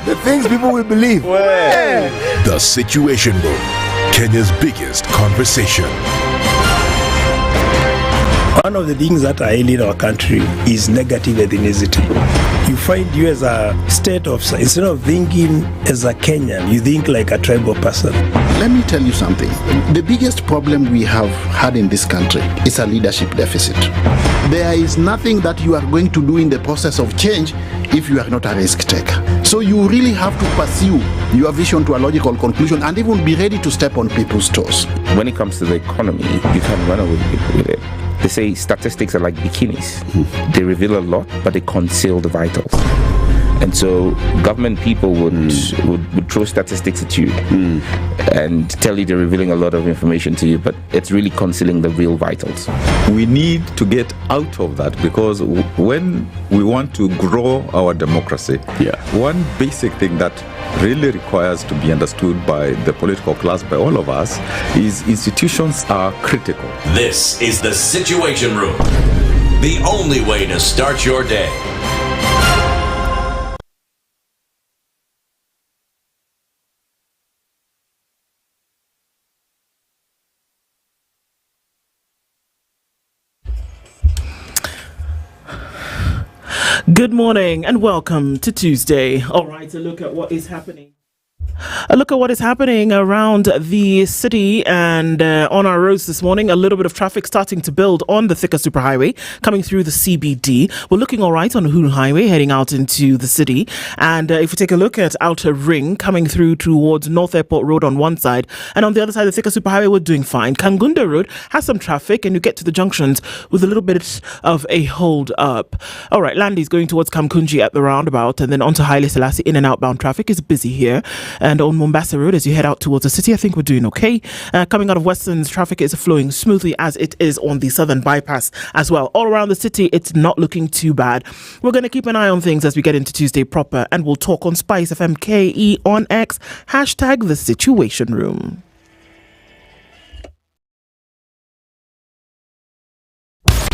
The things people will believe. The Situation Room, Kenya's biggest conversation. One of the things that are ailing our country is negative ethnicity. You find you as a state of, instead of thinking as a Kenyan, you think like a tribal person. Let me tell you something. The biggest problem we have had in this country is a leadership deficit. There is nothing that you are going to do in the process of change if you are not a risk taker. So you really have to pursue your vision to a logical conclusion and even be ready to step on people's toes. When it comes to the economy, you can't run away with it. They say statistics are like bikinis. They reveal a lot, but they conceal the vitals. And so government people would throw statistics at you and tell you they're revealing a lot of information to you, but it's really concealing the real vitals. We need to get out of that, because when we want to grow our democracy, one basic thing that really requires to be understood by the political class, by all of us, is institutions are critical. This is the Situation Room, the only way to start your day. Good morning and welcome to Tuesday. All right, a look at what is happening. A look at what is happening around the city and on our roads this morning. A little bit of traffic starting to build on the Thika Superhighway coming through the CBD. We're looking all right on the Uhuru Highway heading out into the city. And if we take a look at Outer Ring coming through towards North Airport Road on one side, and on the other side, the Thika Superhighway, we're doing fine. Kangunda Road has some traffic and you get to the junctions with a little bit of a hold up. All right, Landy's going towards Kamkunji at the roundabout, and then onto Haile Selassie. In and outbound traffic is busy here. And on Mombasa Road, as you head out towards the city, I think we're doing okay. Coming out of Westlands, traffic is flowing smoothly as it is on the Southern Bypass as well. All around the city, it's not looking too bad. We're going to keep an eye on things as we get into Tuesday proper, and we'll talk on SpiceFM KE on X, hashtag the Situation Room.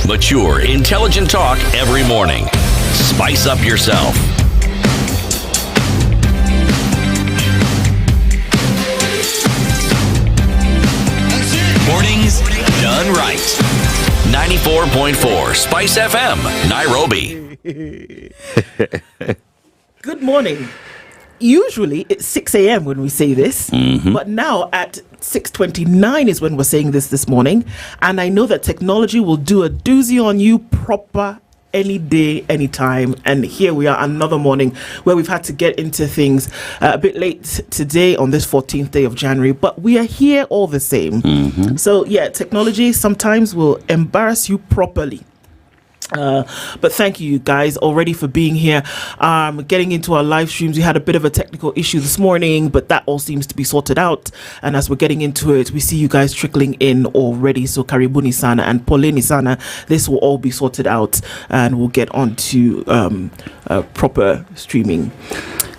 Mature, intelligent talk every morning. Spice up yourself. Mornings done right. 94.4 Spice FM, Nairobi. Good morning. Usually it's 6 a.m. when we say this, but now at 6:29 is when we're saying this morning. And I know that technology will do a doozy on you proper any day, anytime. And here we are, another morning where we've had to get into things a bit late today on this 14th day of January, but we are here all the same. So yeah, technology sometimes will embarrass you properly. But thank you guys already for being here. Getting into our live streams, we had a bit of a technical issue this morning, but that all seems to be sorted out. And as we're getting into it, we see you guys trickling in already. So Karibuni Sana and Poleni Sana, this will all be sorted out and we'll get on to proper streaming.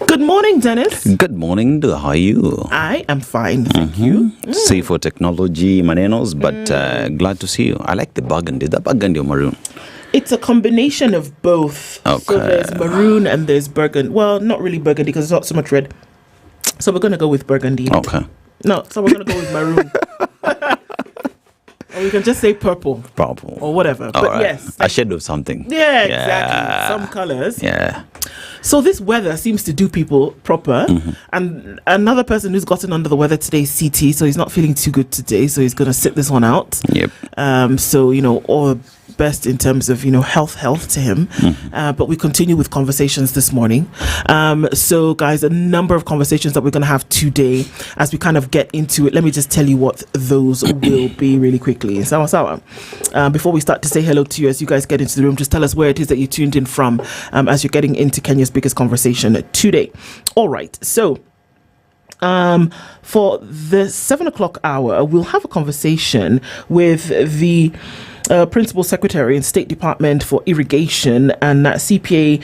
Good morning, Dennis. Good morning. How are you? I am fine, thank you. Safe for technology, manenos, but glad to see you. I like the burgundy. The burgundy or maroon? It's a combination of both. Okay. So there's maroon and there's burgundy. Well, not really burgundy because it's not so much red. So we're going to go with burgundy. Okay. No, so we're going to go with maroon. Or we can just say purple. Purple. Or whatever. All but right. yes. A shade of something. Yeah, exactly. Some colors. Yeah. So this weather seems to do people proper. And another person who's gotten under the weather today is CT. So he's not feeling too good today. So he's going to sit this one out. Yep. So, all best in terms of, health to him. But we continue with conversations this morning. So guys, a number of conversations that we're going to have today as we kind of get into it. Let me just tell you what those will be really quickly. Sawa. Before we start to say hello to you as you guys get into the room, just tell us where it is that you tuned in from as you're getting into Kenya's biggest conversation today. All right. So for the 7 o'clock hour, we'll have a conversation with the Principal Secretary in State Department for Irrigation, and CPA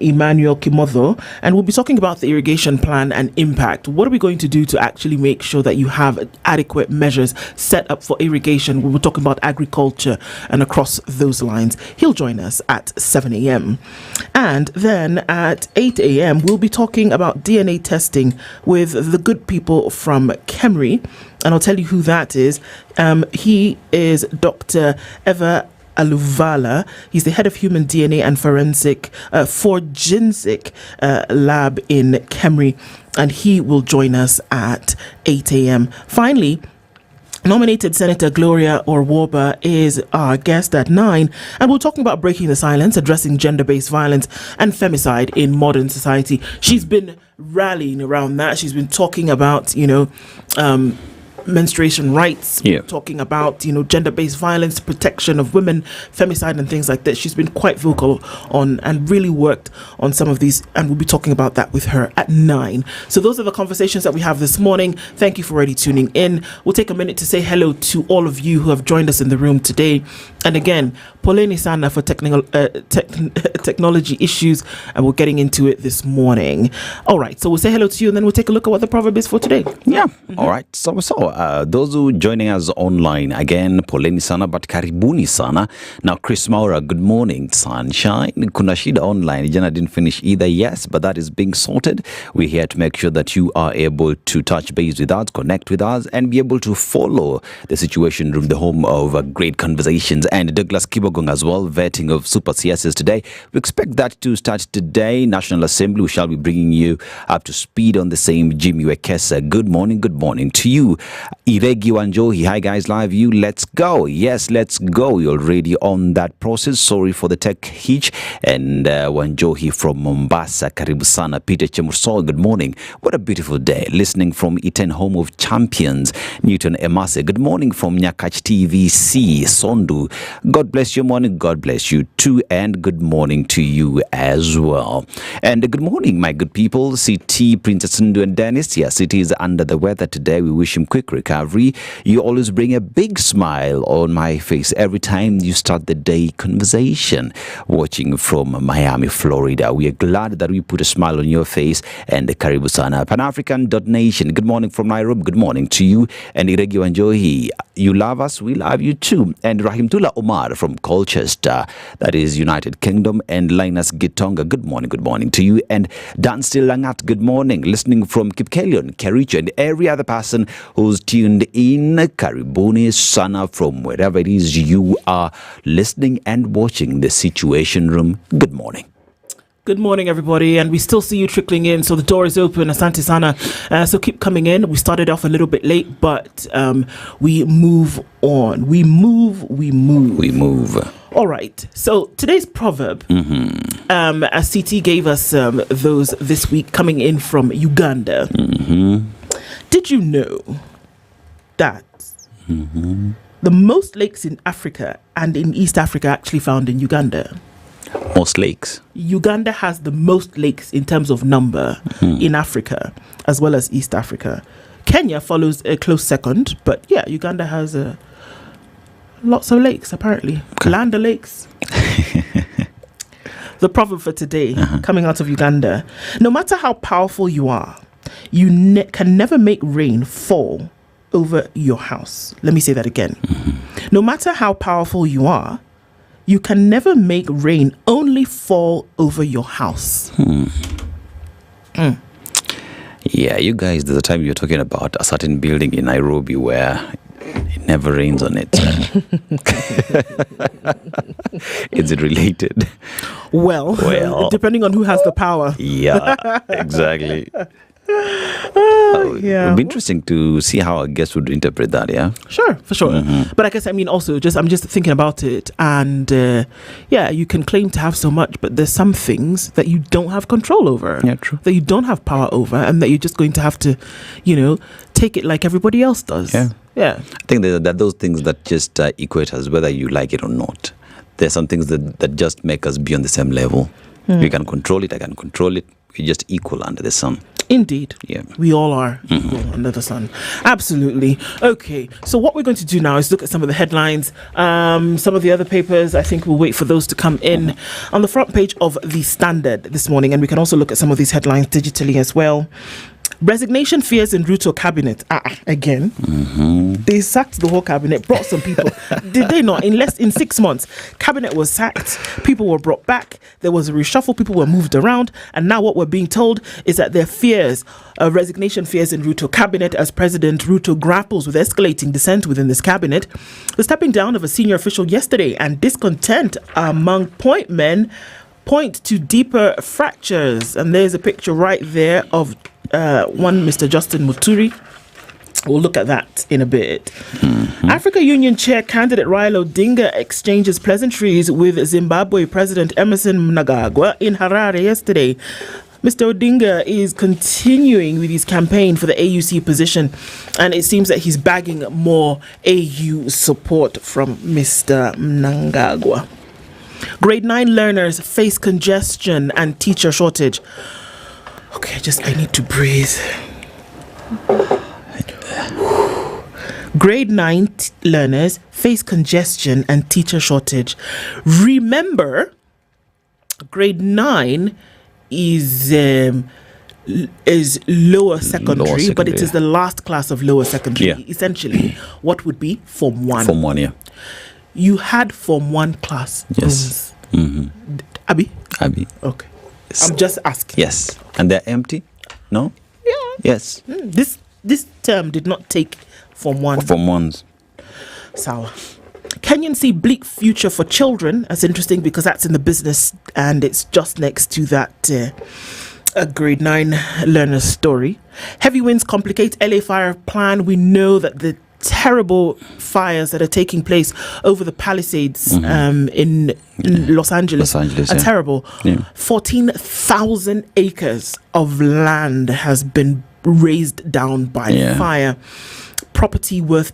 Emmanuel Kimotho, and we'll be talking about the irrigation plan and impact. What are we going to do to actually make sure that you have adequate measures set up for irrigation? We were talking about agriculture and across those lines. He'll join us at 7 a.m. And then at 8 a.m., we'll be talking about DNA testing with the good people from Kemri. And I'll tell you who that is. He is Dr. Eva Aluvala. He's the head of human DNA and forensic lab in Kemri, and he will join us at 8 a.m. Finally, nominated Senator Gloria Orwoba is our guest at 9, and we're talking about breaking the silence, addressing gender-based violence and femicide in modern society. She's been rallying around that. She's been talking about, menstruation rights, talking about, gender-based violence, protection of women, femicide and things like that. She's been quite vocal on and really worked on some of these, and we'll be talking about that with her at 9. So those are the conversations that we have this morning. Thank you for already tuning in. We'll take a minute to say hello to all of you who have joined us in the room today. And again, Poleni Sana for technology issues, and we're getting into it this morning. All right, so we'll say hello to you, and then we'll take a look at what the proverb is for today. Yeah, all right. So those who joining us online, again, poleni sana, but karibuni sana. Now, Chris Maura, good morning, sunshine. Kuna shida online. Jana didn't finish either. Yes, but that is being sorted. We're here to make sure that you are able to touch base with us, connect with us, and be able to follow the Situation Room, the home of great conversations. And Douglas Kibogong as well, vetting of super CSs today. We expect that to start today. National Assembly, we shall be bringing you up to speed on the same. Jimmy Wekesa, good morning to you. Iregi Wanjohi, hi guys, live you, let's go. Yes, let's go. You're already on that process. Sorry for the tech hitch. And Wanjohi from Mombasa, karibu sana. Peter Chemursol, good morning. What a beautiful day. Listening from Iten, home of champions. Newton Emase, good morning from Nyakach TVC. Sondu, God bless your morning. God bless you too. And good morning to you as well. And good morning, my good people. CT, Princess Ndu and Dennis. Yes, it is under the weather today. We wish him quick recovery. You always bring a big smile on my face every time you start the day conversation. Watching from Miami, Florida. We are glad that we put a smile on your face. And the Karibu Sana, Pan-African.nation. Good morning from Nairobi. Good morning to you. And Iregi Wanjohi, you love us, we love you too. And Rahimtullah Omar from Colchester, that is United Kingdom. And Linus Gitonga, good morning to you. And Dan Still Langat, good morning. Listening from Kipkelion, Kericho, and every other person who's tuned in. Karibuni Sana from wherever it is you are listening and watching the Situation Room. Good morning. Good morning, everybody, and we still see you trickling in, so the door is open. Asante Sana. So keep coming in. We started off a little bit late, but we move on. We move. All right. So today's proverb, as CT gave us those this week, coming in from Uganda. Did you know that the most lakes in Africa and in East Africa are actually found in Uganda? Most lakes. Uganda has the most lakes in terms of number in Africa, as well as East Africa. Kenya follows a close second, but yeah, Uganda has lots of lakes, apparently. Okay. Land of lakes. The proverb for today, coming out of Uganda: no matter how powerful you are, you can never make rain fall over your house. Let me say that again. No matter how powerful you are, you can never make rain only fall over your house. Yeah, you guys, there's a time you're talking about a certain building in Nairobi where it never rains on it. Is it related? Well, depending on who has the power. Yeah, exactly. Yeah. It would be interesting to see how our guests would interpret that, yeah? Sure, for sure. But I guess, also, I'm just thinking about it, and you can claim to have so much, but there's some things that you don't have control over. Yeah, true. That you don't have power over, and that you're just going to have to, take it like everybody else does. Yeah. Yeah. I think that those things that just equate us, whether you like it or not. There's some things that just make us be on the same level. You can control it, I can control it. We just equal under the sun. Indeed. Yeah. We all are equal under the sun. Absolutely. Okay, so what we're going to do now is look at some of the headlines. Some of the other papers, I think we'll wait for those to come in. On the front page of the Standard this morning, and we can also look at some of these headlines digitally as well. Resignation fears in Ruto cabinet. Again. They sacked the whole cabinet, brought some people. Did they not? In 6 months, cabinet was sacked, people were brought back, there was a reshuffle, people were moved around, and now what we're being told is that there are fears, resignation fears in Ruto cabinet as President Ruto grapples with escalating dissent within this cabinet. The stepping down of a senior official yesterday and discontent among point men point to deeper fractures. And there's a picture right there of one Mr. Justin Muturi. We'll look at that in a bit. Africa Union Chair candidate Raila Odinga exchanges pleasantries with Zimbabwe President Emmerson Mnangagwa in Harare yesterday. Mr. Odinga is continuing with his campaign for the AUC position, and it seems that he's bagging more AU support from Mr. Mnangagwa. Grade 9 learners face congestion and teacher shortage. Okay, I need to breathe. Grade 9 learners face congestion and teacher shortage. Remember, grade 9 is lower secondary, but it is the last class of lower secondary. Yeah. Essentially, what would be Form 1? Form 1, yeah. You had Form 1 class rooms. Abby? Okay. Yes. I'm just asking. Yes. And they're empty? No? Yeah. Yes. This term did not take Form 1. Form 1s. Sour. Kenyans see bleak future for children. That's interesting because that's in the business and it's just next to that grade 9 learner story. Heavy winds complicate LA fire plan. We know that the terrible fires that are taking place over the Palisades in Los Angeles are terrible. 14,000 acres of land has been razed down by fire. Property worth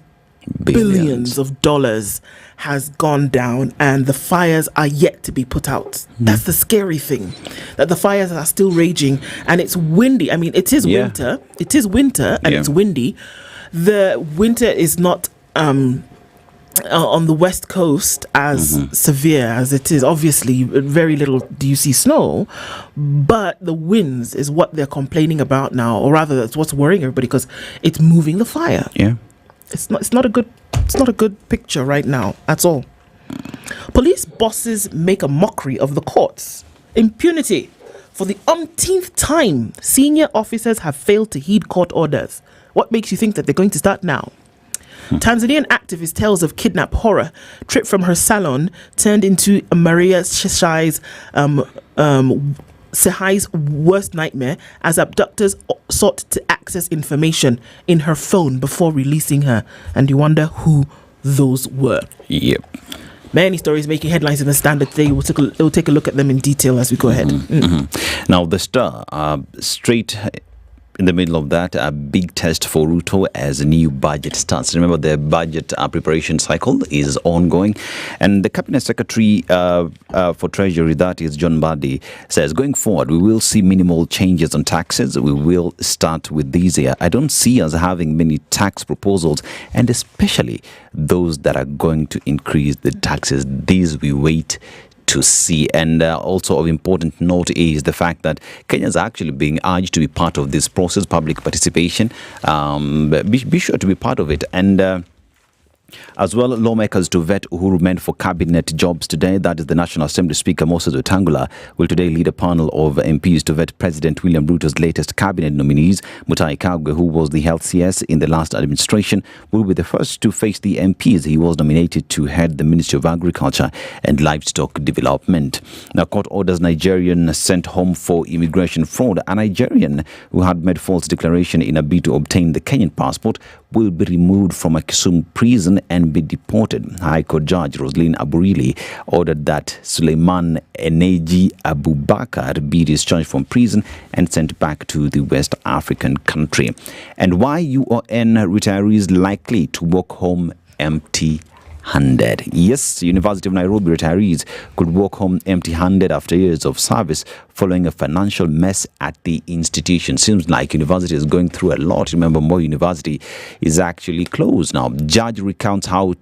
billions of dollars has gone down, and the fires are yet to be put out. That's the scary thing, that the fires are still raging, and it's windy. I mean, it is winter. It is winter, and it's windy. The winter is not on the west coast as severe as it is. Obviously, very little do you see snow, but the winds is what they're complaining about now, or rather, that's what's worrying everybody because it's moving the fire. Yeah, it's not a good picture right now at all. Police bosses make a mockery of the courts. Impunity. For the umpteenth time, senior officers have failed to heed court orders. What makes you think that they're going to start now? Tanzanian activist tells of kidnap horror. Trip from her salon turned into Maria Sehai's worst nightmare as abductors sought to access information in her phone before releasing her. And you wonder who those were. Yep. Many stories making headlines in the Standard today. We'll take a look at them in detail as we go ahead. Now, the Star, straight in the middle of that, a big test for Ruto as a new budget starts. Remember, the budget preparation cycle is ongoing. And the Cabinet Secretary for Treasury, that is John Mbadi, says going forward, we will see minimal changes on taxes. We will start with these here. I don't see us having many tax proposals, and especially those that are going to increase the taxes. These we wait to see. And also of important note is the fact that Kenyans are actually being urged to be part of this process, public participation. Be sure to be part of it. And as well, lawmakers to vet Uhuru meant for cabinet jobs today. That is the National Assembly Speaker Moses Wetangula will today lead a panel of MPs to vet President William Ruto's latest cabinet nominees. Mutahi Kagwe, who was the health CS in the last administration, will be the first to face the MPs. He was nominated to head the Ministry of Agriculture and Livestock Development. Now, court orders Nigerian sent home for immigration fraud. A Nigerian who had made false declaration in a bid to obtain the Kenyan passport will be removed from a Kisumu prison and be deported. High Court Judge Roslyn Aburili ordered that Suleiman Eneji Abubakar be discharged from prison and sent back to the West African country. And why UON retirees likely to walk home empty empty-handed. Yes, University of Nairobi retirees could walk home empty-handed after years of service following a financial mess at the institution. Seems like university is going through a lot. Remember, Moi University is actually closed now. Judge recounts how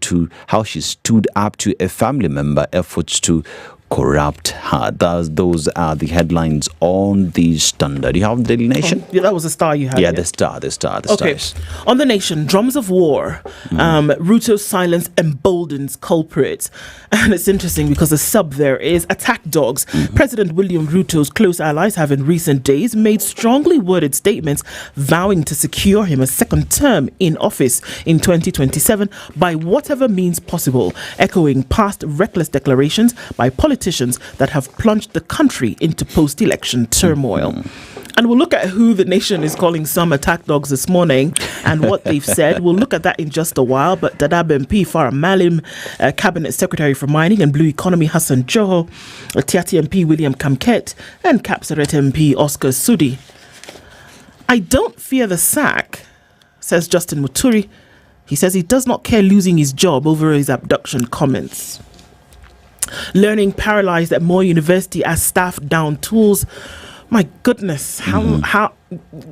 she stood up to a family member efforts to corrupt her. Those are the headlines on the Standard. You have the Daily Nation? Yeah, that was the Star you had. Yeah, the Star. Okay. On the Nation, drums of war. Ruto's silence emboldens culprits. And it's interesting because the sub there is attack dogs. President William Ruto's close allies have in recent days made strongly worded statements vowing to secure him a second term in office in 2027 by whatever means possible, echoing past reckless declarations by politicians that have plunged the country into post-election turmoil. And we'll look at who the Nation is calling some attack dogs this morning and what they've said. We'll look at that in just a while. But Dadaab MP Farah Malim, Cabinet Secretary for Mining and Blue Economy Hassan Joho, Tiati MP William Kamket, and Kapsaret MP Oscar Sudi. I don't fear the sack, says Justin Muturi. He says he does not care losing his job over his abduction comments. Learning paralyzed at Moi University as staff down tools. My goodness, how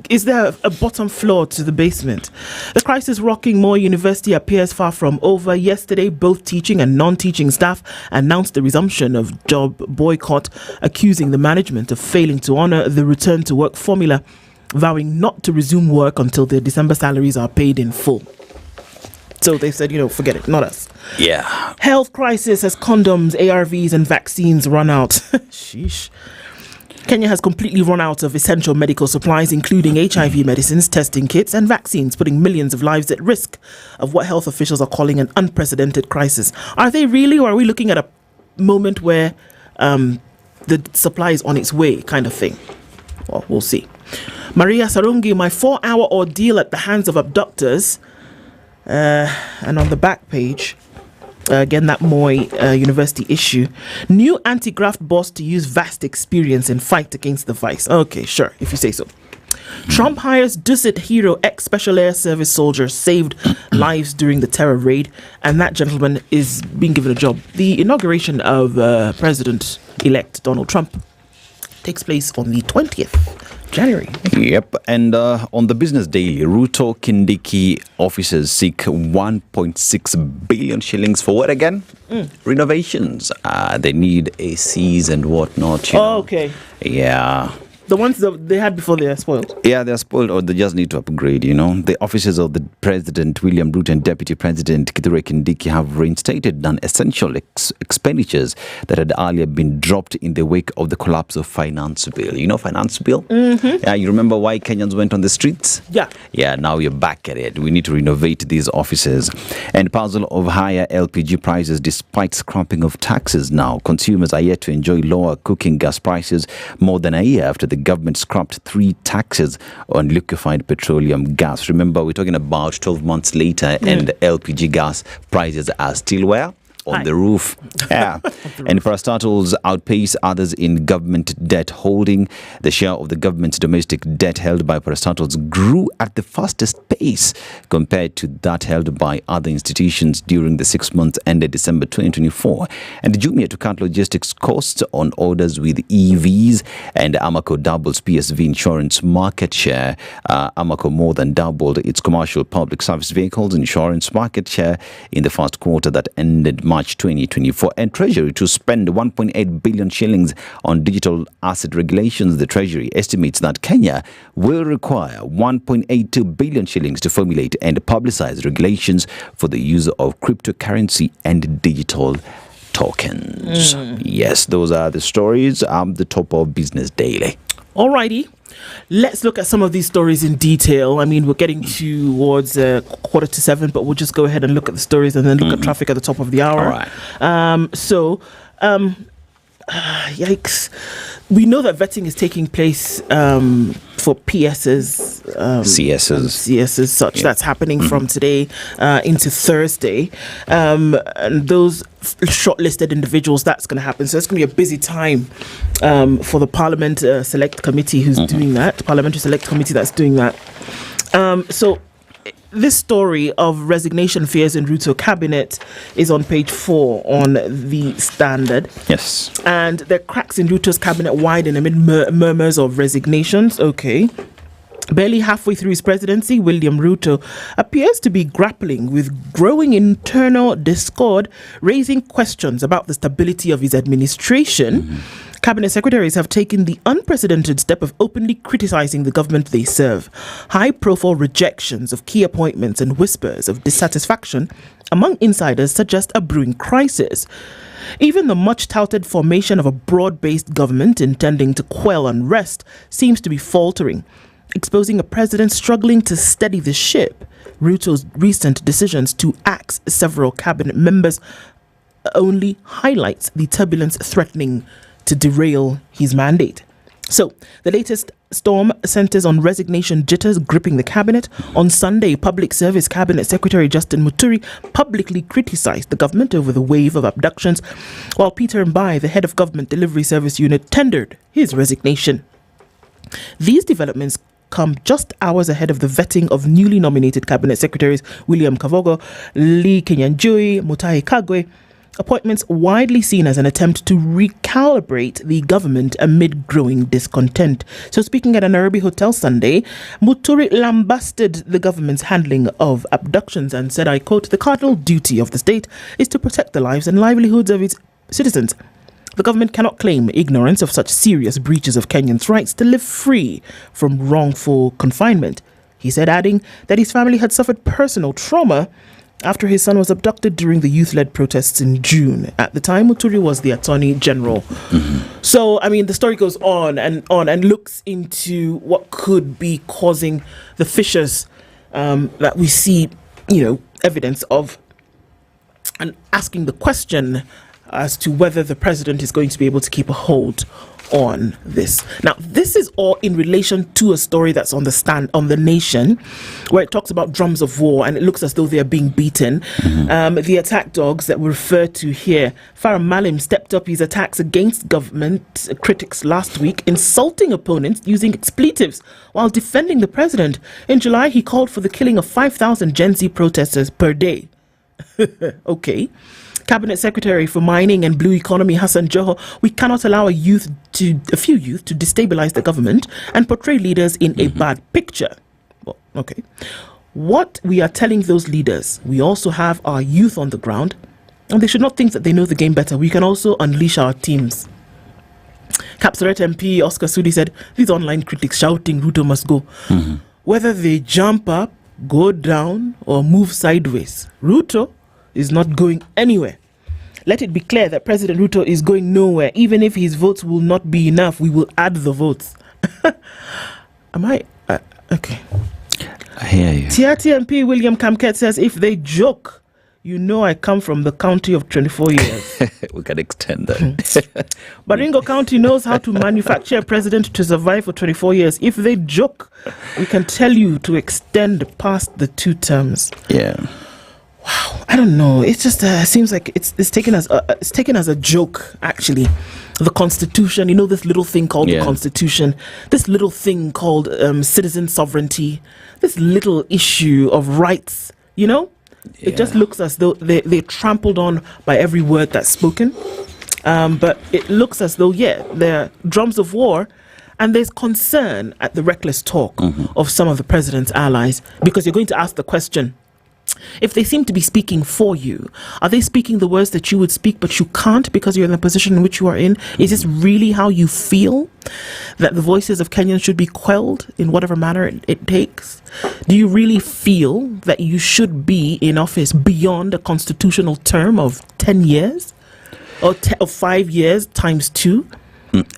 is there a bottom floor to the basement? The crisis rocking Moi University appears far from over. Yesterday, both teaching and non-teaching staff announced the resumption of job boycott, accusing the management of failing to honor the return to work formula, vowing not to resume work until their December salaries are paid in full. So they said, forget it, not us. Yeah. Health crisis as condoms, ARVs and vaccines run out. Sheesh. Kenya has completely run out of essential medical supplies, including HIV medicines, testing kits and vaccines, putting millions of lives at risk of what health officials are calling an unprecedented crisis. Are they really, or are we looking at a moment where the supply is on its way kind of thing? Well, we'll see. Maria Sarungi, my 4-hour ordeal at the hands of abductors. And on the back page, again, that Moi University issue. New anti-graft boss to use vast experience in fight against the vice. Okay, sure, if you say so. Trump hires Dusit hero ex-Special Air Service soldier saved lives during the terror raid, and that gentleman is being given a job. The inauguration of President-elect Donald Trump takes place on the 20th January. Yep, and on the Business Daily, Ruto Kindiki officers seek 1.6 billion shillings for what again? Renovations. They need ACs and whatnot. Okay. Yeah. The ones that they had before, they are spoiled. Yeah, they're spoiled, or they just need to upgrade, The officers of the President, William Ruto, and Deputy President Kithure Kindiki have reinstated non-essential expenditures that had earlier been dropped in the wake of the collapse of Finance Bill. Finance Bill? Mm-hmm. Yeah, you remember why Kenyans went on the streets? Yeah. Yeah, now you're back at it. We need to renovate these offices. And puzzle of higher LPG prices despite scrapping of taxes now. Consumers are yet to enjoy lower cooking gas prices more than a year after the government scrapped 3 taxes on liquefied petroleum gas. Remember, we're talking about 12 months later and LPG gas prices are still where? On the roof. Yeah. And parastatals outpace others in government debt holding. The share of the government's domestic debt held by parastatals grew at the fastest pace compared to that held by other institutions during the 6 months ended December 2024. And Jumia to cut logistics costs on orders with EVs, and Amaco doubles PSV insurance market share. Amaco more than doubled its commercial public service vehicles insurance market share in the first quarter that ended March 2024, and Treasury to spend 1.8 billion shillings on digital asset regulations. The Treasury estimates that Kenya will require 1.82 billion shillings to formulate and publicize regulations for the use of cryptocurrency and digital tokens. Yes, those are the stories at the top of Business Daily. Alrighty. Let's look at some of these stories in detail. I mean, we're getting towards 6:45, but we'll just go ahead and look at the stories and then look at traffic at the top of the hour. All right. Yikes. We know that vetting is taking place for PSs, CSs, such. That's happening from today into Thursday. And those shortlisted individuals, that's going to happen. So it's going to be a busy time for the Parliament Select Committee who's doing that, Parliamentary Select Committee that's doing that. So this story of resignation fears in Ruto cabinet is on page 4 on the Standard. Yes. And the cracks in Ruto's cabinet widen amid murmurs of resignations. Okay. Barely halfway through his presidency, William Ruto appears to be grappling with growing internal discord, raising questions about the stability of his administration. Cabinet secretaries have taken the unprecedented step of openly criticizing the government they serve. High-profile rejections of key appointments and whispers of dissatisfaction among insiders suggest a brewing crisis. Even the much-touted formation of a broad-based government intending to quell unrest seems to be faltering, exposing a president struggling to steady the ship. Ruto's recent decisions to axe several cabinet members only highlights the turbulence threatening to derail his mandate. So, the latest storm centers on resignation jitters gripping the cabinet. On Sunday, Public Service Cabinet Secretary Justin Muturi publicly criticized the government over the wave of abductions, while Peter Mbai, the head of Government Delivery Service Unit, tendered his resignation. These developments come just hours ahead of the vetting of newly nominated cabinet secretaries William Kavogo, Lee Kenyanjui, Mutahi Kagwe, appointments widely seen as an attempt to recalibrate the government amid growing discontent. So speaking at a Nairobi hotel Sunday, Muturi lambasted the government's handling of abductions and said, I quote, "The cardinal duty of the state is to protect the lives and livelihoods of its citizens. The government cannot claim ignorance of such serious breaches of Kenyans' rights to live free from wrongful confinement," he said, adding that his family had suffered personal trauma after his son was abducted during the youth-led protests in June. At the time, Muturi was the Attorney General. So, I mean, the story goes on and looks into what could be causing the fissures that we see, evidence of, and asking the question as to whether the president is going to be able to keep a hold on this. Now, this is all in relation to a story that's on the Nation, where it talks about drums of war, and it looks as though they are being beaten. The attack dogs that were referred to here. Farah Malim stepped up his attacks against government critics last week, insulting opponents using expletives while defending the president. In July, he called for the killing of 5,000 Gen Z protesters per day. Okay. Cabinet Secretary for Mining and Blue Economy Hassan Joho, we cannot allow a few youth to destabilize the government and portray leaders in a bad picture. Well, okay. What we are telling those leaders, we also have our youth on the ground, and they should not think that they know the game better. We can also unleash our teams. Kapsaret MP Oscar Sudi said, these online critics shouting Ruto must go. Whether they jump up, go down, or move sideways, Ruto is not going anywhere. Let it be clear that President Ruto is going nowhere. Even if his votes will not be enough, we will add the votes. Okay. I hear you. TRT MP William Kamket says, if they joke, I come from the county of 24 years. We can extend that. Baringo County knows how to manufacture a president to survive for 24 years. If they joke, we can tell you to extend past the 2 terms. Yeah. Wow, I don't know. It just seems like it's taken as a joke. Actually, the Constitution. This little thing called the Constitution. This little thing called citizen sovereignty. This little issue of rights. It just looks as though they're trampled on by every word that's spoken. But it looks as though they're drums of war. And there's concern at the reckless talk of some of the president's allies, because you're going to ask the question, if they seem to be speaking for you, are they speaking the words that you would speak but you can't because you're in the position in which you are in? Is this really how you feel, that the voices of Kenyans should be quelled in whatever manner it takes? Do you really feel that you should be in office beyond a constitutional term of 10 years or 5 years times 2?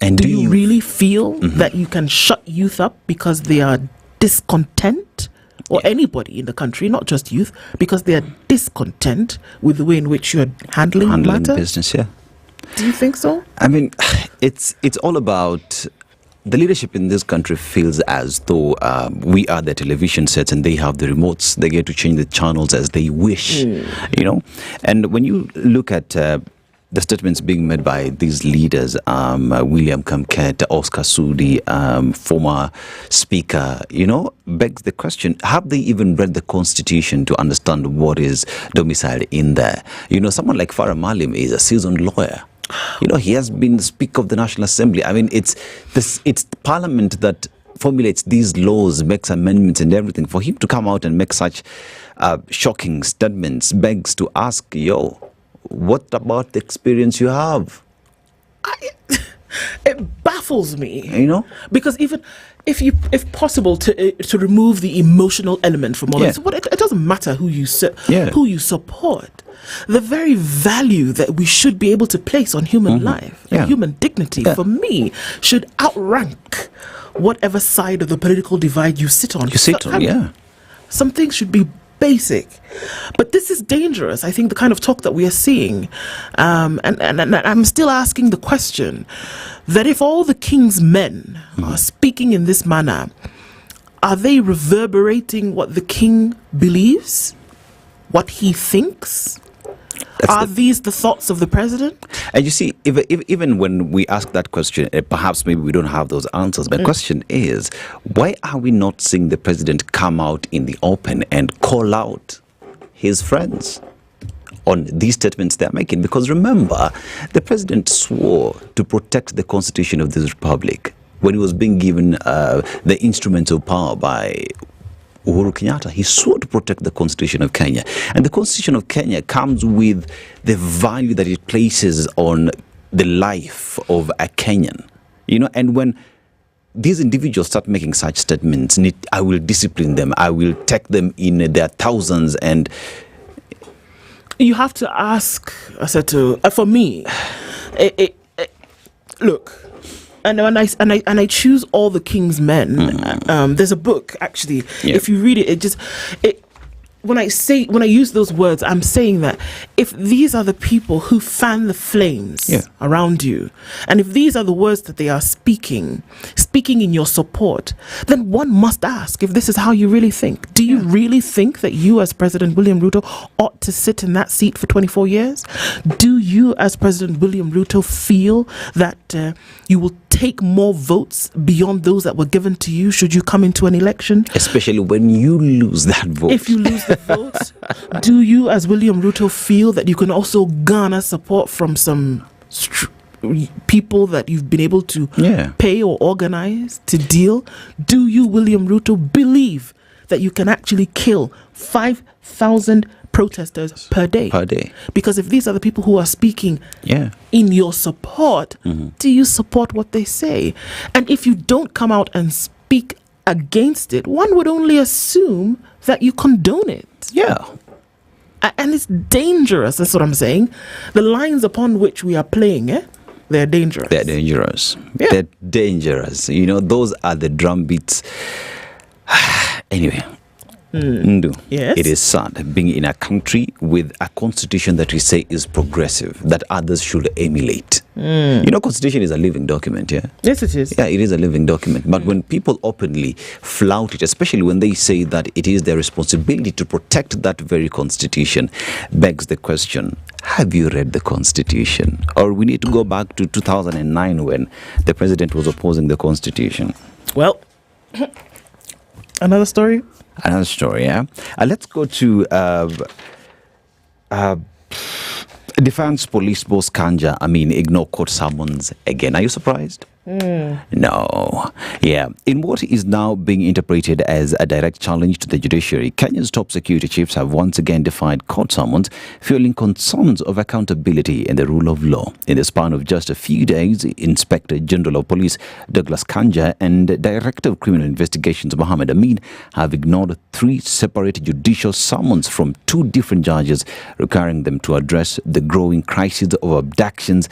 And do you really feel that you can shut youth up because they are discontent? Or anybody in the country, not just youth, because they are discontent with the way in which you're handling the matter? Business, yeah. Do you think so? I mean, it's all about the leadership in this country feels as though we are the television sets and they have the remotes. They get to change the channels as they wish, And when you look at the the statements being made by these leaders, William Kamket, Oscar Sudi, former speaker, begs the question, have they even read the constitution to understand what is domiciled in there? Someone like Farah Malim is a seasoned lawyer. He has been Speaker of the National Assembly. I mean, it's Parliament that formulates these laws, makes amendments and everything. For him to come out and make such shocking statements begs to ask, what about the experience you have? It baffles me, because even if possible to remove the emotional element from all of this, it doesn't matter who you support. The very value that we should be able to place on human life, and human dignity, for me, should outrank whatever side of the political divide you sit on. Some things should be basic, but this is dangerous. I think the kind of talk that we are seeing, and I'm still asking the question that if all the king's men are speaking in this manner, are they reverberating what the king believes, what he thinks? Are these the thoughts of the president? And you see, even when we ask that question, perhaps maybe we don't have those answers. My question is, why are we not seeing the president come out in the open and call out his friends on these statements they're making? Because remember, the president swore to protect the constitution of this republic when he was being given the instruments of power by Uhuru Kenyatta. He swore to protect the Constitution of Kenya. And the Constitution of Kenya comes with the value that it places on the life of a Kenyan. And when these individuals start making such statements, I will discipline them, I will take them in their thousands, and you have to ask, Aseto, for me, look, and I choose all the king's men. There's a book actually. If you read it, when I use those words, I'm saying that if these are the people who fan the flames around you, and if these are the words that they are speaking in your support, then one must ask if this is how you really think. Do you really think that you, as President William Ruto, ought to sit in that seat for 24 years? Do you, as President William Ruto, feel that you will take more votes beyond those that were given to you should you come into an election? Especially when you lose that vote. If you lose the votes, do you, as William Ruto, feel that you can also garner support from some people that you've been able to pay or organize to deal? Do you, William Ruto, believe that you can actually kill 5,000 protesters per day? Because if these are the people who are speaking in your support, do you support what they say? And if you don't come out and speak against it, one would only assume that you condone it. And it's dangerous. That's what I'm saying. The lines upon which we are playing, they're dangerous. They're dangerous. They're dangerous. Those are the drum beats. Anyway. Ndu. Yes. It is sad being in a country with a constitution that we say is progressive, that others should emulate. Constitution is a living document, Yes, it is. Yeah, it is a living document. But when people openly flout it, especially when they say that it is their responsibility to protect that very constitution, begs the question, have you read the constitution? Or we need to go back to 2009 when the president was opposing the constitution. Well, another story. Another story, let's go to Defense Police Boss Kanja, ignore court summons again. Are you surprised? No. In what is now being interpreted as a direct challenge to the judiciary, Kenya's top security chiefs have once again defied court summons, fueling concerns of accountability and the rule of law. In the span of just a few days, Inspector General of Police Douglas Kanja and Director of Criminal Investigations Mohammed Amin have ignored 3 separate judicial summons from 2 different judges, requiring them to address the growing crisis of abductions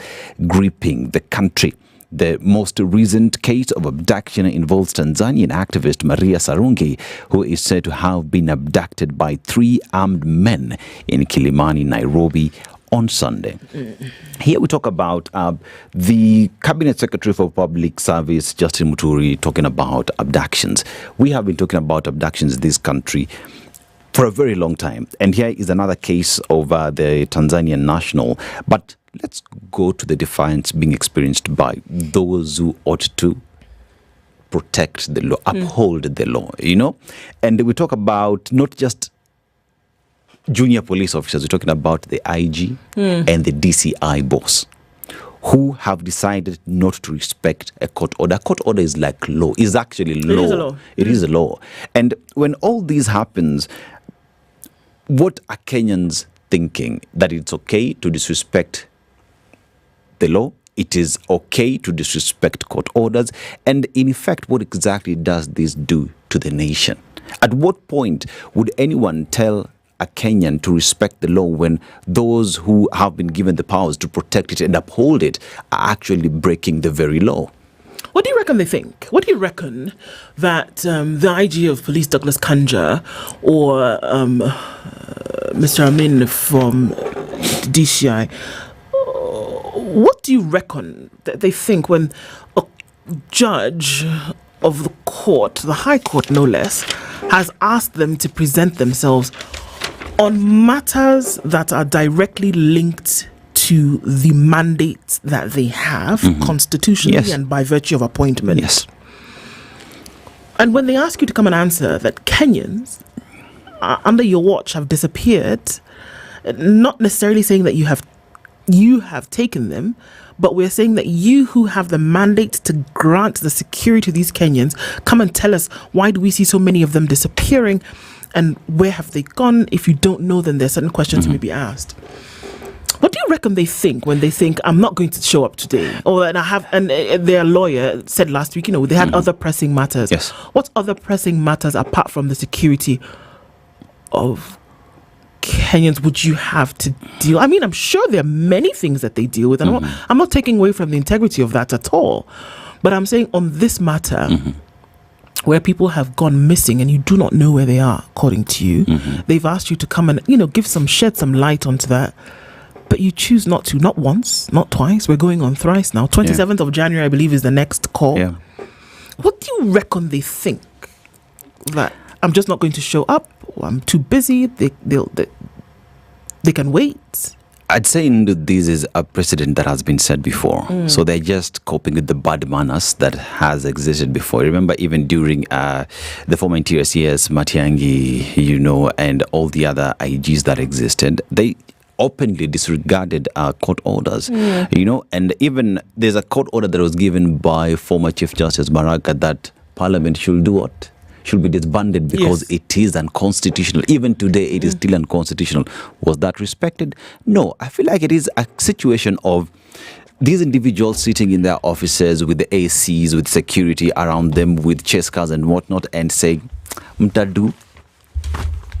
gripping the country. The most recent case of abduction involves Tanzanian activist Maria Sarungi, who is said to have been abducted by 3 armed men in Kilimani, Nairobi, on Sunday. Here we talk about the Cabinet Secretary for Public Service, Justin Muturi, talking about abductions. We have been talking about abductions in this country for a very long time. And here is another case of the Tanzanian national. But let's go to the defiance being experienced by those who ought to protect the law, uphold the law, And we talk about not just junior police officers, we're talking about the IG and the DCI boss, who have decided not to respect a court order. A court order is like law. It's actually law. It is a law. It is a law. And when all this happens, what are Kenyans thinking? That it's okay to disrespect the law? It is okay to disrespect court orders? And in effect, what exactly does this do to the nation? At what point would anyone tell a Kenyan to respect the law when those who have been given the powers to protect it and uphold it are actually breaking the very law? What do you reckon they think? What do you reckon that the IG of police, Douglas Kanja, or Mr. Avin from DCI, what do you reckon that they think when a judge of the court, the High Court no less, has asked them to present themselves on matters that are directly linked to the mandate that they have constitutionally and by virtue of appointment? Yes. And when they ask you to come and answer that Kenyans under your watch have disappeared, not necessarily saying that you have taken them, but we're saying that you who have the mandate to grant the security to these Kenyans, come and tell us, why do we see so many of them disappearing and where have they gone? If you don't know, then there's certain questions may be asked. What do you reckon they think when they think, I'm not going to show up today? And their lawyer said last week, they had other pressing matters. Yes. What other pressing matters apart from the security of Kenyans would you have to deal? I mean, I'm sure there are many things that they deal with. And I'm not taking away from the integrity of that at all. But I'm saying on this matter, where people have gone missing and you do not know where they are, according to you, they've asked you to come and, shed some light onto that. But you choose not to, not once, not twice. We're going on thrice now. 27th of January, I believe, is the next call. Yeah. What do you reckon they think? That I'm just not going to show up, or I'm too busy, they can wait? I'd say this is a precedent that has been set before. So they're just coping with the bad manners that has existed before. Remember, even during the former Interior CS, Matiang'i, and all the other IGs that existed, they openly disregarded court orders, and even there's a court order that was given by former Chief Justice Baraka that Parliament should do what? Should be disbanded because it is unconstitutional. Even today, it is still unconstitutional. Was that respected? No. I feel like it is a situation of these individuals sitting in their offices with the ACs, with security around them, with chase cars and whatnot, and saying, Mtadu.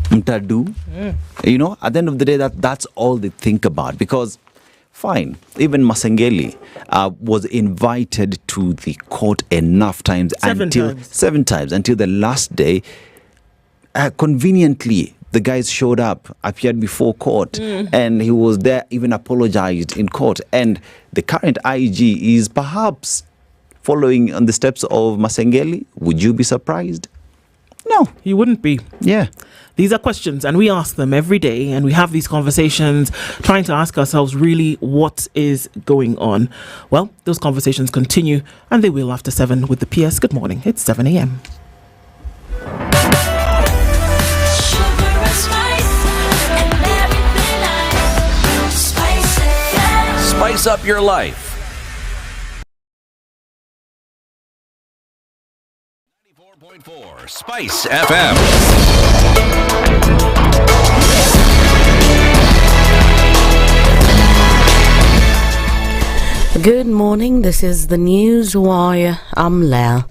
At the end of the day, that's all they think about. Because, fine, even Masengeli was invited to the court enough times. Seven times, until the last day. Conveniently, the guys showed up, appeared before court, and he was there, even apologized in court. And the current IG is perhaps following on the steps of Masengeli. Would you be surprised? No. You wouldn't be. Yeah. These are questions, and we ask them every day, and we have these conversations trying to ask ourselves really what is going on. Well, those conversations continue, and they will after 7 with the PS. Good morning. It's 7 a.m. Spice up your life. 94.4 Spice FM. Good morning, this is the News Wire. I'm Leah.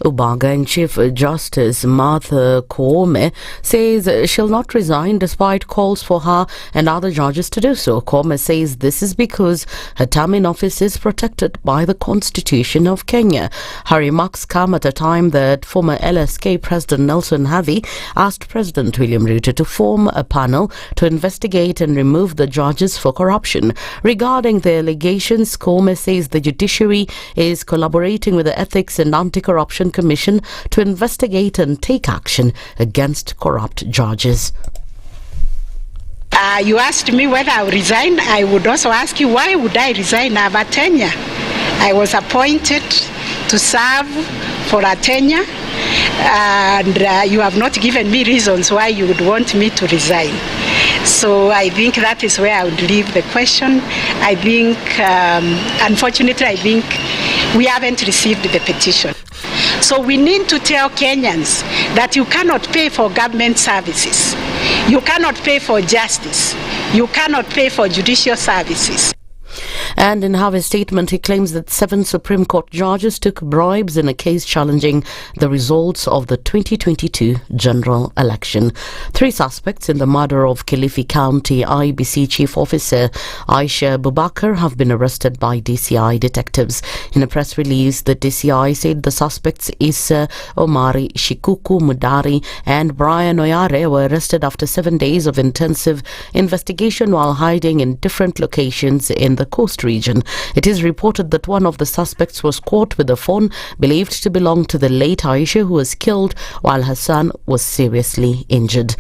Ugandan Chief Justice Martha Koome says she'll not resign despite calls for her and other judges to do so. Koome says this is because her term in office is protected by the Constitution of Kenya. Her remarks come at a time that former LSK President Nelson Havi asked President William Ruto to form a panel to investigate and remove the judges for corruption. Regarding the allegations, Koome says the judiciary is collaborating with the Ethics and Anti-Corruption Commission to investigate and take action against corrupt judges. You asked me whether I would resign. I would also ask you, why would I resign? I have a tenure. I was appointed to serve for a tenure, and you have not given me reasons why you would want me to resign. So I think that is where I would leave the question. I think, unfortunately, I think we haven't received the petition. So we need to tell Kenyans that you cannot pay for government services. You cannot pay for justice. You cannot pay for judicial services. And in Harvey's statement, he claims that 7 Supreme Court judges took bribes in a case challenging the results of the 2022 general election. 3 suspects in the murder of Kilifi County IBC Chief Officer Asha Bubakar have been arrested by DCI detectives. In a press release, the DCI said the suspects Issa Omari, Shikuku Mudari and Brian Oyare were arrested after 7 days of intensive investigation while hiding in different locations in the coast region. It is reported that one of the suspects was caught with a phone believed to belong to the late Aisha, who was killed while her son was seriously injured.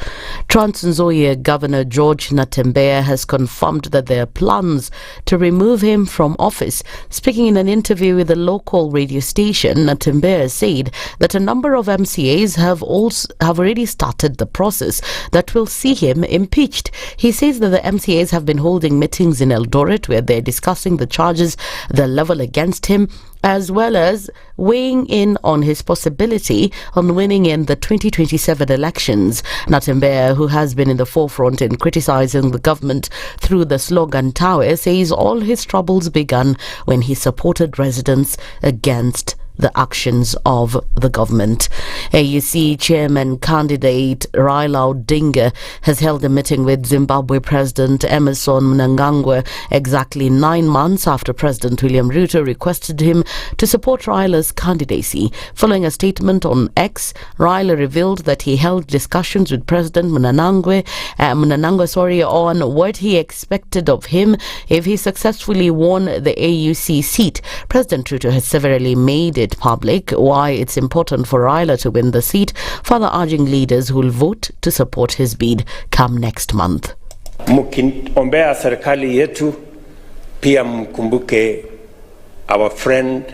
Trans Nzoia Governor George Natembeya has confirmed that there are plans to remove him from office. Speaking in an interview with a local radio station, Natembeya said that a number of MCAs have already started the process that will see him impeached. He says that the MCAs have been holding meetings in Eldoret where they're discussing the charges they level against him, as well as weighing in on his possibility on winning in the 2027 elections. Natembeya, who has been in the forefront in criticizing the government through the slogan Tawe, says all his troubles began when he supported residents against the actions of the government. AUC chairman candidate Raila Odinga has held a meeting with Zimbabwe President Emmerson Mnangagwa exactly 9 months after President William Ruto requested him to support Raila's candidacy. Following a statement on X, Raila revealed that he held discussions with President Mnangagwa on what he expected of him if he successfully won the AUC seat. President Ruto has severally made it public why it's important for Raila to win the seat, further urging leaders who will vote to support his bid come next month. Mkiombea serikali yetu, pia mkumbuke our friend,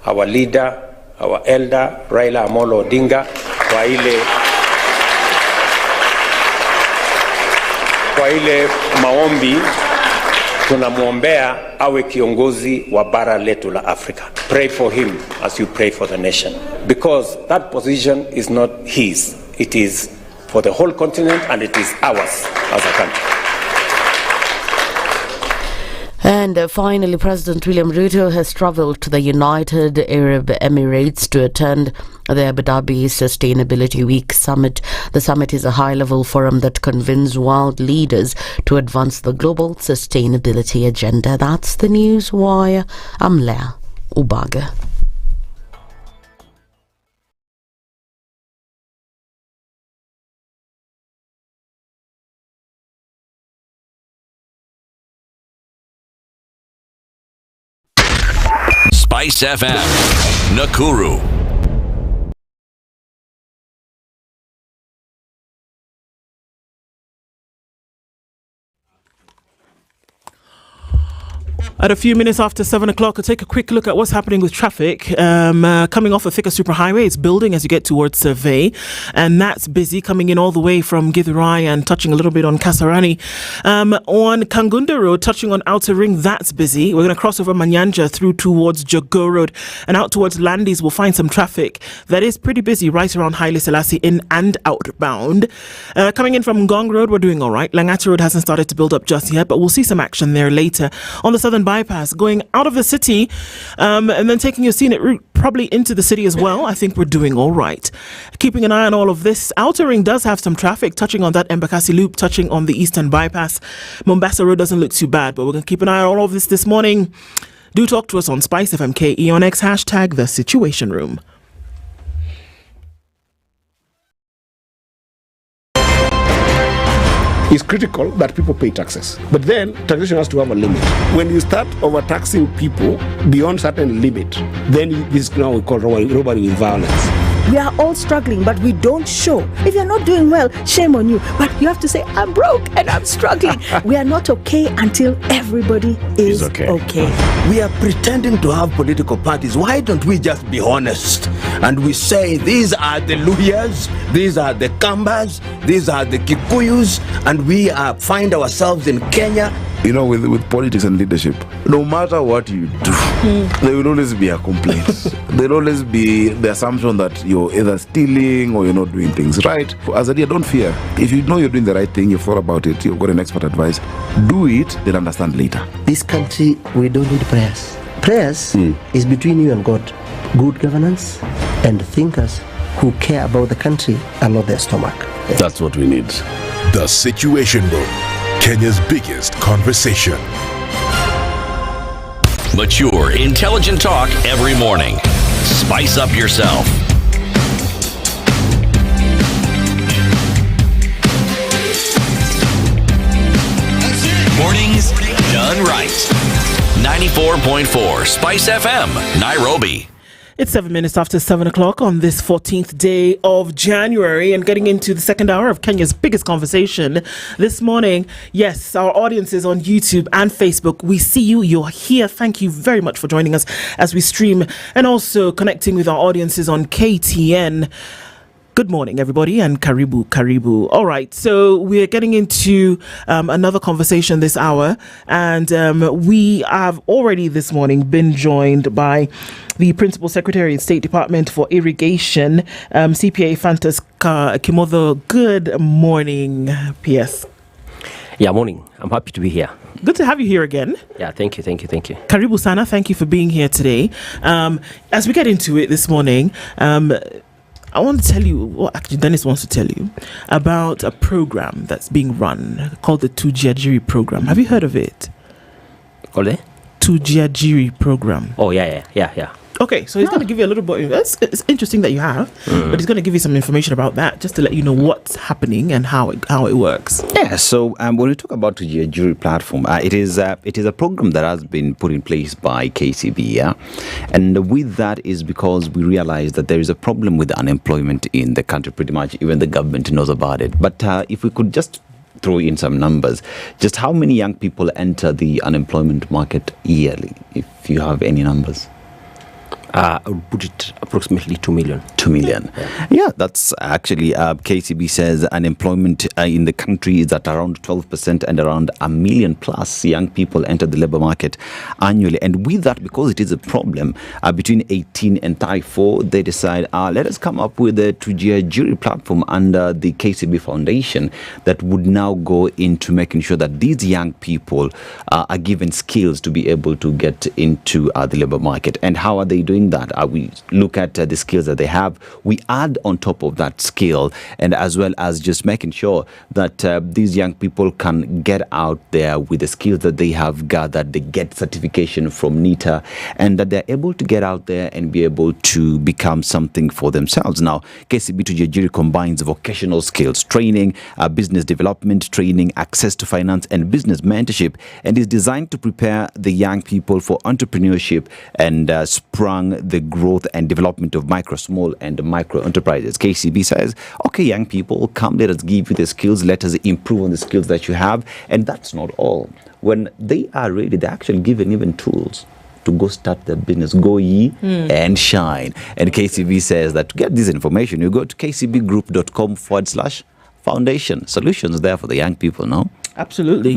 our leader, our elder Raila Amolo Odinga kwa ile maombi tunamwombea awe kiongozi wa bara letu la Afrika. Pray for him as you pray for the nation, because that position is not his, it is for the whole continent and it is ours as a country. And finally, President William Ruto has travelled to the United Arab Emirates to attend the Abu Dhabi Sustainability Week Summit. The summit is a high-level forum that convenes world leaders to advance the global sustainability agenda. That's the news wire. I'm Leah Ubaga. SpiceFM, Nakuru. At a few minutes after 7 o'clock, I'll take a quick look at what's happening with traffic. Coming off of Thika Superhighway, it's building as you get towards Survey, and that's busy coming in all the way from Githurai and touching a little bit on Kasarani. On Kangunda Road, touching on Outer Ring, that's busy. We're going to cross over Manyanja through towards Jogo Road, and out towards Landis, we'll find some traffic that is pretty busy right around Haile Selassie in and outbound. Coming in from Ngong Road, we're doing all right. Langata Road hasn't started to build up just yet, but we'll see some action there later. On the Southern Bypass, going out of the city and then taking your scenic route probably into the city as well, I think we're doing all right. Keeping an eye on all of this. Outer Ring does have some traffic touching on that Embakasi Loop, touching on the Eastern Bypass. Mombasa Road doesn't look too bad, but we're going to keep an eye on all of this morning. Do talk to us on SpiceFM KE on X, hashtag The Situation Room. It's critical that people pay taxes. But then taxation has to have a limit. When you start overtaxing people beyond certain limit, then this is now we call robbery with violence. We are all struggling, but we don't show. If you're not doing well, shame on you. But you have to say, I'm broke and I'm struggling. We are not okay until everybody is okay. We are pretending to have political parties. Why don't we just be honest? And we say, these are the Luyas, these are the Kambas, these are the Kikuyus, and we find ourselves in Kenya. You know, with politics and leadership, no matter what you do, there will always be a complaint. There will always be the assumption that you're either stealing or you're not doing things right. As a leader, don't fear. If you know you're doing the right thing, you've thought about it, you've got an expert advice, do it, then understand later. This country, we don't need prayers. Prayers is between you and God. Good governance and thinkers who care about the country and not their stomach. That's what we need. The Situation Room, Kenya's biggest conversation. Mature, intelligent talk every morning. Spice up yourself. Mornings done right. 94.4 Spice FM, Nairobi. It's 7 minutes after 7 o'clock on this 14th day of January, and getting into the second hour of Kenya's biggest conversation this morning. Yes, our audiences on YouTube and Facebook, we see you, you're here. Thank you very much for joining us as we stream and also connecting with our audiences on KTN. Good morning, everybody, and karibu. All right, so we're getting into another conversation this hour, and we have already this morning been joined by the Principal Secretary in State Department for Irrigation, CPA Fantas Kimotho. Good morning, PS. Yeah, morning. I'm happy to be here. Good to have you here again. Yeah, thank you. Karibu sana, thank you for being here today. As we get into it this morning, I want to tell you, actually Dennis wants to tell you about a program that's being run called the Tujiajiri program. Have you heard of it? Called the Tujiajiri program. Oh, yeah. Okay, so he's going to give you a little bit. It's interesting that you have, but he's going to give you some information about that just to let you know what's happening and how it works. Yeah, so when we talk about the jury platform, it is a program that has been put in place by KCB, yeah? And with that is because we realize that there is a problem with unemployment in the country. Pretty much even the government knows about it. But if we could just throw in some numbers, just how many young people enter the unemployment market yearly, if you have any numbers? I would put it approximately 2 million. 2 million. Yeah, that's actually, KCB says unemployment in the country is at around 12%, and around 1 million plus young people enter the labor market annually. And with that, because it is a problem, between 18 and 34, they decide, let us come up with a Tujiajiri platform under the KCB Foundation that would now go into making sure that these young people are given skills to be able to get into the labor market. And how are they doing that? We look at the skills that they have, we add on top of that skill, and as well as just making sure that these young people can get out there with the skills that they have gathered. They get certification from NITA, and that they're able to get out there and be able to become something for themselves. Now, KCB Tujiajiri combines vocational skills training, business development training, access to finance and business mentorship, and is designed to prepare the young people for entrepreneurship and sprung the growth and development of micro, small and micro enterprises. KCB says, okay, young people, come, let us give you the skills, let us improve on the skills that you have. And that's not all. When they are ready, they're actually given even tools to go start their business, go ye and shine. And KCB says that to get this information, you go to kcbgroup.com/foundation. Solutions there for the young people, no? Absolutely.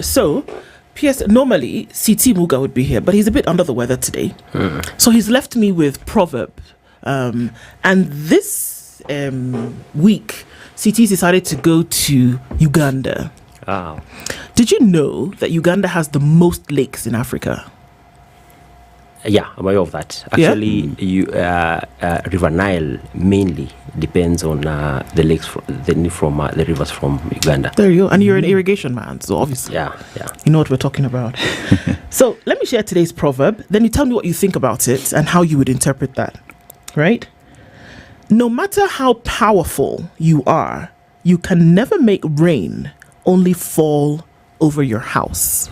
So, P.S. Normally, CT Muga would be here, but he's a bit under the weather today. So he's left me with proverb. And this week, CT's decided to go to Uganda. Wow. Did you know that Uganda has the most lakes in Africa? Yeah, I'm aware of that. Actually, River Nile mainly depends on the lakes, the rivers from Uganda. There you go. And you're an irrigation man, so obviously, yeah, you know what we're talking about. So let me share today's proverb. Then you tell me what you think about it and how you would interpret that. Right? No matter how powerful you are, you can never make rain only fall over your house.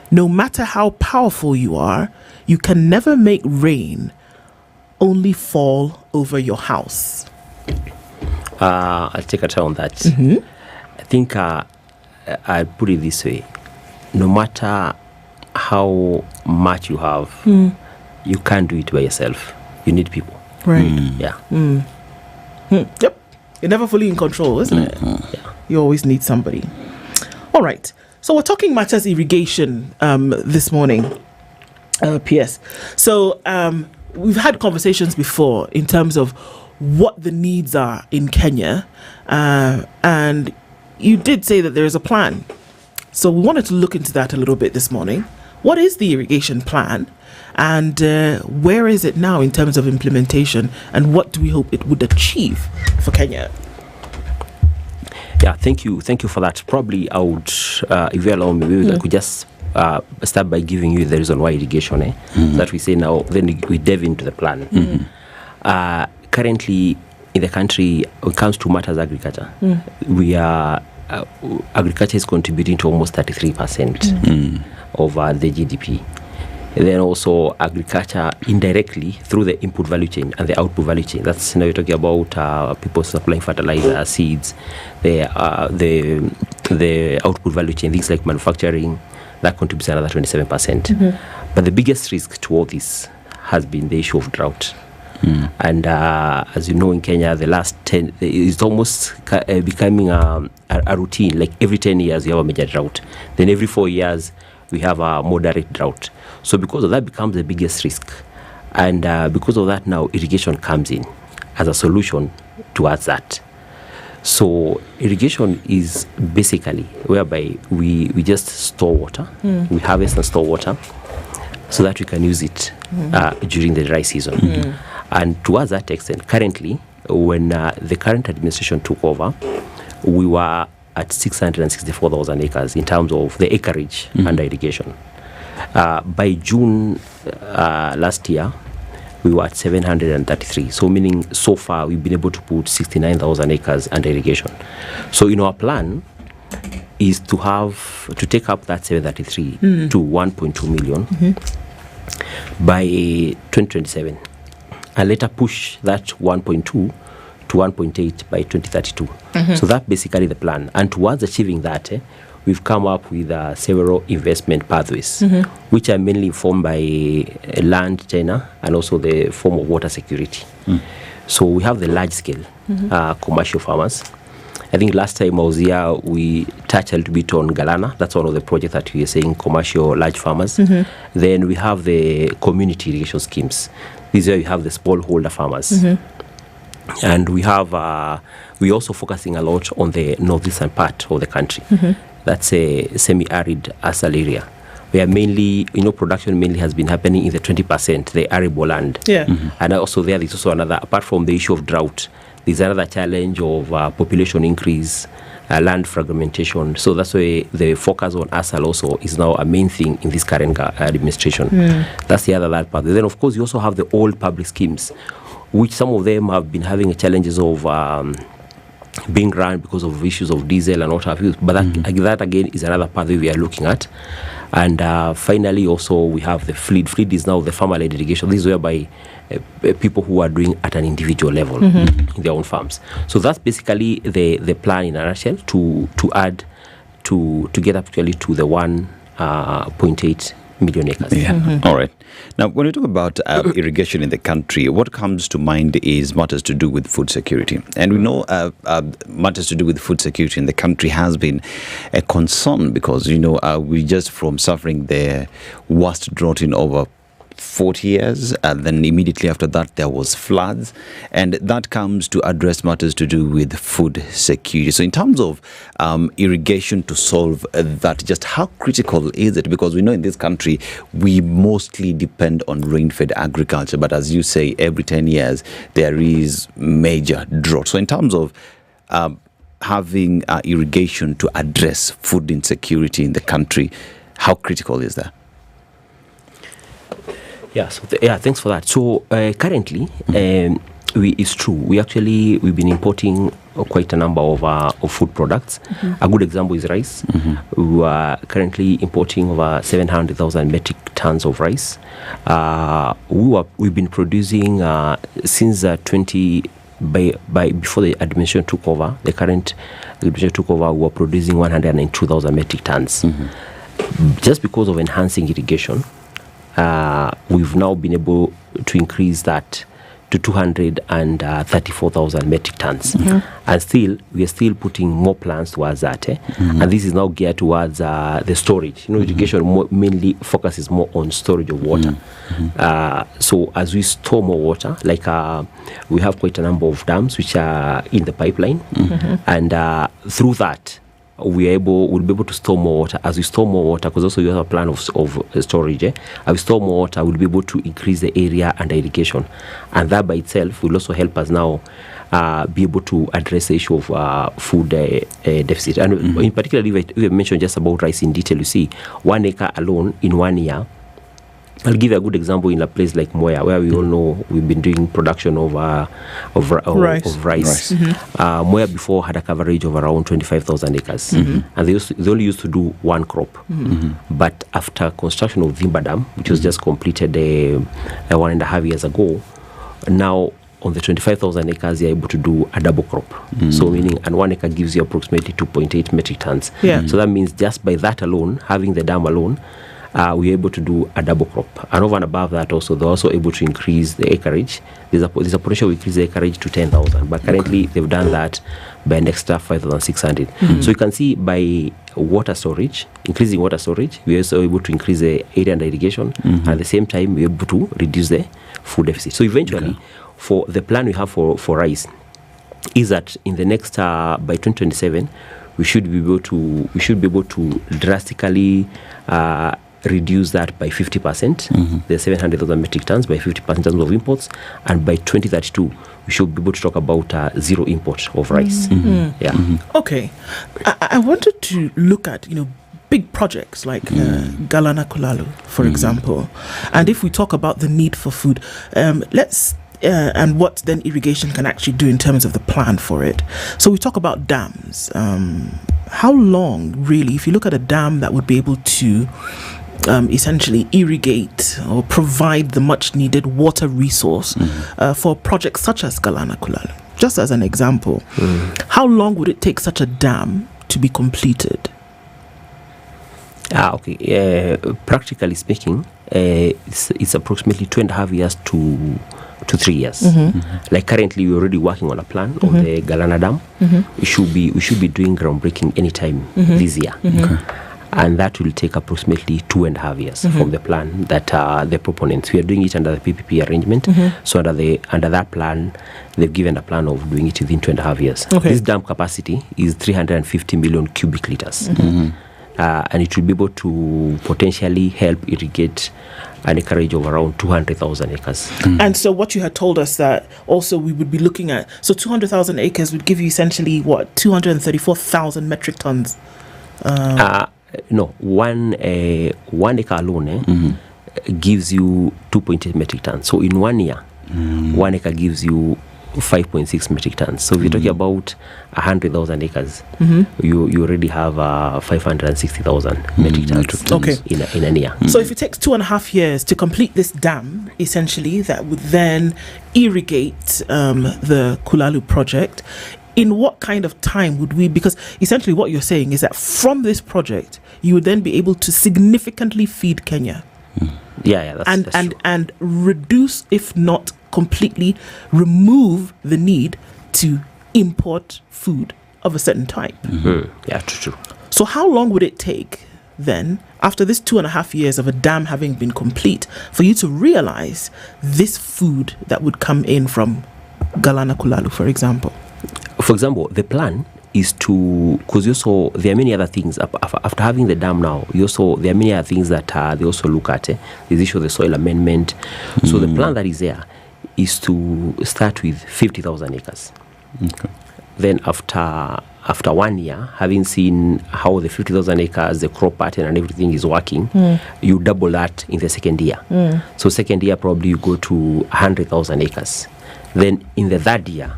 No matter how powerful you are, you can never make rain only fall over your house? I'll take a try on that. Mm-hmm. I think I'll put it this way. No matter how much you have, you can't do it by yourself. You need people. Right. Yeah. Yep. You're never fully in control, isn't it? Yeah. You always need somebody. All right. So we're talking matters irrigation this morning, PS. So we've had conversations before in terms of what the needs are in Kenya. And you did say that there is a plan. So we wanted to look into that a little bit this morning. What is the irrigation plan? And where is it now in terms of implementation? And what do we hope it would achieve for Kenya? Yeah, thank you for that. Probably I would, if you allow me, maybe I could just start by giving you the reason why irrigation, that we say now, then we dive into the plan. Currently, in the country, when it comes to matters agriculture, we are, agriculture is contributing to almost 33% of the GDP. And then also agriculture indirectly through the input value chain and the output value chain. That's now you're talking about people supplying fertilizer, seeds, the output value chain, things like manufacturing, that contributes another 27%. But the biggest risk to all this has been the issue of drought. And as you know, in Kenya, the last 10, it's almost becoming a routine. Like every 10 years, you have a major drought. Then every 4 years, we have a moderate drought. So because of that becomes the biggest risk. And because of that now, irrigation comes in as a solution towards that. So irrigation is basically whereby we just store water, we harvest and store water so that we can use it during the dry season. And towards that extent, currently, when the current administration took over, we were at 664,000 acres in terms of the acreage under irrigation. By June last year, we were at 733. So meaning so far we've been able to put 69,000 acres under irrigation. So in our plan is to take up that 733 to 1.2 million by 2027. And later push that 1.2 to 1.8 by 2032. So that's basically the plan. And towards achieving that, we've come up with several investment pathways, which are mainly informed by land tenure and also the form of water security. So we have the large scale commercial farmers. I think last time I was here, we touched a little bit on Galana. That's one of the projects that we are saying, commercial large farmers. Then we have the community irrigation schemes. This is where we have the smallholder farmers. And we have, we're also focusing a lot on the northeastern part of the country. That's a semi-arid asal area, where mainly, production mainly has been happening in the 20%, the arable land. And also there's also another, apart from the issue of drought, there's another challenge of population increase, land fragmentation. So that's why the focus on asal also is now a main thing in this current administration. That's the other part. Then, of course, you also have the old public schemes, which some of them have been having challenges of being run because of issues of diesel and what have you. But that again is another pathway we are looking at. And finally, also we have the fleet. Fleet is now the farmer-led irrigation. This is whereby people who are doing at an individual level in their own farms. So that's basically the plan in a nutshell to add to get up to the 1.8 million acres. All right. Now, when we talk about irrigation in the country, what comes to mind is matters to do with food security. And we know matters to do with food security in the country has been a concern because, we just from suffering the worst drought in over 40 years, and then immediately after that there was floods, and that comes to address matters to do with food security. So in terms of irrigation to solve that, just how critical is it? Because we know in this country we mostly depend on rain-fed agriculture, but as you say, every 10 years there is major drought. So in terms of having irrigation to address food insecurity in the country, how critical is that? Yeah, thanks for that. So currently, It's true. We've been importing quite a number of food products. A good example is rice. We are currently importing over 700,000 metric tons of rice. We've been producing since before the administration took over. The current administration took over. We were producing 102,000 metric tons. Just because of enhancing irrigation, we've now been able to increase that to 234,000 metric tons. And still, we are still putting more plans towards that. And this is now geared towards the storage. Irrigation mainly focuses more on storage of water. So as we store more water, like we have quite a number of dams which are in the pipeline. And through that, we'll be able to store more water. As we store more water, because also you have a plan of storage, as we store more water, we'll be able to increase the area under irrigation, and that by itself will also help us now be able to address the issue of food deficit. And in particular, if we mentioned just about rice in detail, you see 1 acre alone in 1 year. I'll give you a good example in a place like Moya, where we all know we've been doing production of rice. Moya before had a coverage of around 25,000 acres, and they only used to do one crop. But after construction of Vimba Dam, which was just completed 1.5 years ago, now on the 25,000 acres, you're able to do a double crop. So meaning, and 1 acre gives you approximately 2.8 metric tons. So that means just by that alone, having the dam alone, we're able to do a double crop. And over and above that also, they're also able to increase the acreage. There's a potential to increase the acreage to 10,000. But currently, they've done that by an extra 5,600. So you can see by water storage, increasing water storage, we're also able to increase the area under irrigation. And at the same time, we're able to reduce the food deficit. So eventually, for the plan we have for rice, is that in the next, by 2027, we should be able to drastically reduce that by 50%, the 700,000 metric tons by 50% in terms of imports, and by 2032 we should be able to talk about zero import of rice. Okay, I wanted to look at big projects like Galana Kulalu, for example, and if we talk about the need for food, and what then irrigation can actually do in terms of the plan for it. So we talk about dams. How long, really, if you look at a dam that would be able to essentially irrigate or provide the much needed water resource for projects such as Galana Kulalu, just as an example, how long would it take such a dam to be completed? Practically speaking, it's approximately 2.5 years to 3 years. Like currently, we're already working on a plan of the Galana Dam. We should be doing groundbreaking anytime this year. And that will take approximately 2.5 years from the plan that the proponents. We are doing it under the PPP arrangement. So under that plan, they've given a plan of doing it within 2.5 years. This dam capacity is 350 million cubic liters. And it will be able to potentially help irrigate an acreage of around 200,000 acres. And so what you had told us that also we would be looking at, so 200,000 acres would give you essentially what, 234,000 metric tons? No, one acre alone gives you 2.8 metric tons. So in 1 year, 1 acre gives you 5.6 metric tons. So if you're talking about 100,000 acres, you already have 560,000 metric tons in a year. So if it takes 2.5 years to complete this dam, essentially, that would then irrigate the Kulalu project, in what kind of time would we, because essentially what you're saying is that from this project, you would then be able to significantly feed Kenya. That's true. And reduce, if not completely remove the need to import food of a certain type. True. So how long would it take then, after this 2.5 years of a dam having been complete, for you to realize this food that would come in from Galana Kulalu, for example? For example, the plan is to, because there are many other things after having the dam now. There are many other things that they also look at. There's issue of the soil amendment. So the plan that is there is to start with 50,000 acres. Then after 1 year, having seen how the 50,000 acres, the crop pattern and everything is working, you double that in the second year. So second year probably you go to 100,000 acres. Then in the third year,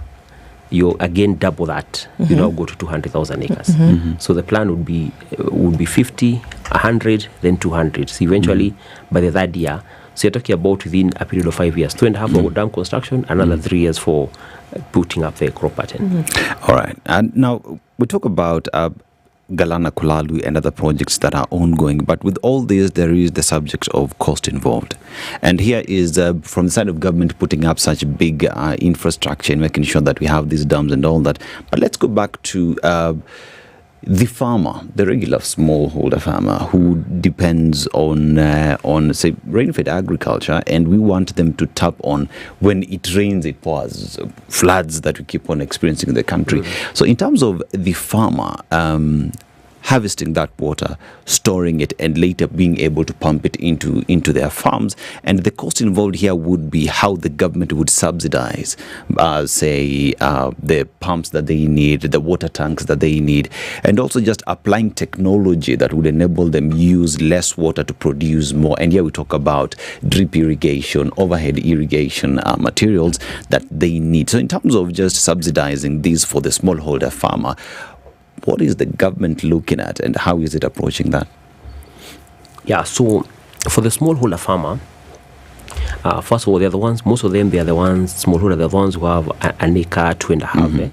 you again double that. You now go to 200,000 acres. So the plan would be 50, 100, then 200. So eventually, by the third year, so you're talking about within a period of 5 years, 2.5 for dam construction, another 3 years for putting up the crop pattern. All right. And now we talk about Galana Kulalu and other projects that are ongoing. But with all this, there is the subject of cost involved. And here is from the side of government putting up such big infrastructure and making sure that we have these dams and all that. But let's go back to the farmer, the regular smallholder farmer who depends on say, rain-fed agriculture, and we want them to tap on when it rains, it pours, floods that we keep on experiencing in the country. So in terms of the farmer, harvesting that water, storing it, and later being able to pump it into their farms. And the cost involved here would be how the government would subsidize, say, the pumps that they need, the water tanks that they need, and also just applying technology that would enable them use less water to produce more. And here we talk about drip irrigation, overhead irrigation materials that they need. So in terms of just subsidizing these for the smallholder farmer, what is the government looking at and how is it approaching that? Yeah, so for the smallholder farmer, first of all, they're the ones, most of them, they are the ones, smallholder, they're the ones who have an acre, 2.5.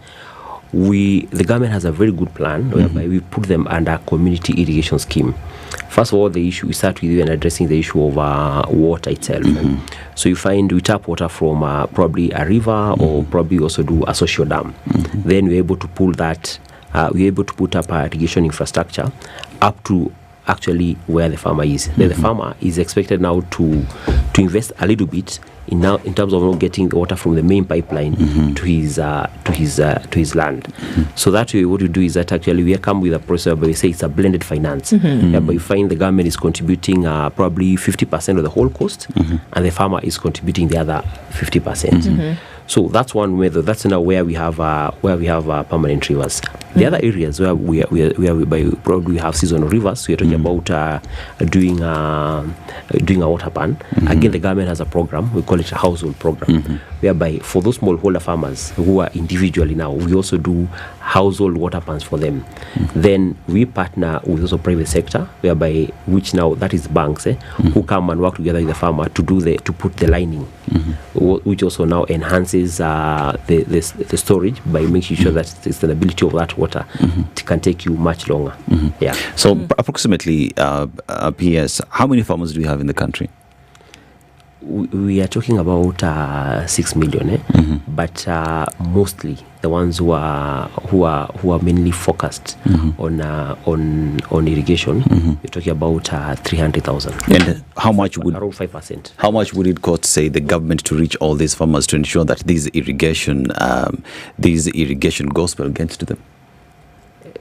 The government has a very good plan whereby we put them under community irrigation scheme. First of all, the issue, we start with even addressing the issue of water itself. So you find we tap water from probably a river or probably also do a social dam. Then we're able to pull that, we're able to put up irrigation infrastructure up to actually where the farmer is. Then the farmer is expected now to invest a little bit in terms of getting the water from the main pipeline to his land. So that way, what we do is that actually we come with a process where we say it's a blended finance. But you find the government is contributing probably 50% of the whole cost, and the farmer is contributing the other 50%. So that's one method. That's now where we have permanent rivers. The other areas where we probably have seasonal rivers. So we're talking about doing a water ban. Again, the government has a program. We call it a household program, whereby for those smallholder farmers who are individually now, we also do household water pans for them. Then we partner with also private sector, whereby which now that is banks who come and work together with the farmer to put the lining, which also now enhances the storage by making sure that the sustainability of that water can take you much longer. So approximately, PS, how many farmers do we have in the country? We are talking about 6 million, but mostly the ones who are mainly focused on irrigation. We're talking about 300,000. And how much would around 5%? How much would it cost, say, the government to reach all these farmers to ensure that these irrigation gospel gets to them?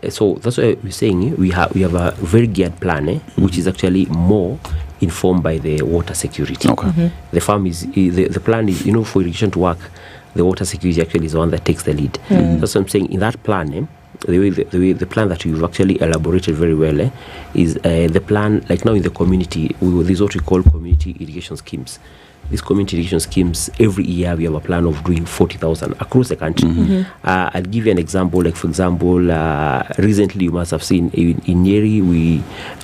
So that's why we're saying we have a very geared plan, which is actually more informed by the water security. The farm is the plan is, for irrigation to work, the water security actually is the one that takes the lead. That's what I'm saying. In that plan, the plan that you've actually elaborated very well is the plan. Like now in the community, this is what we call community irrigation schemes. These community irrigation schemes, every year we have a plan of doing 40,000 across the country. I'll give you an example. Like for example, recently you must have seen in Nyeri,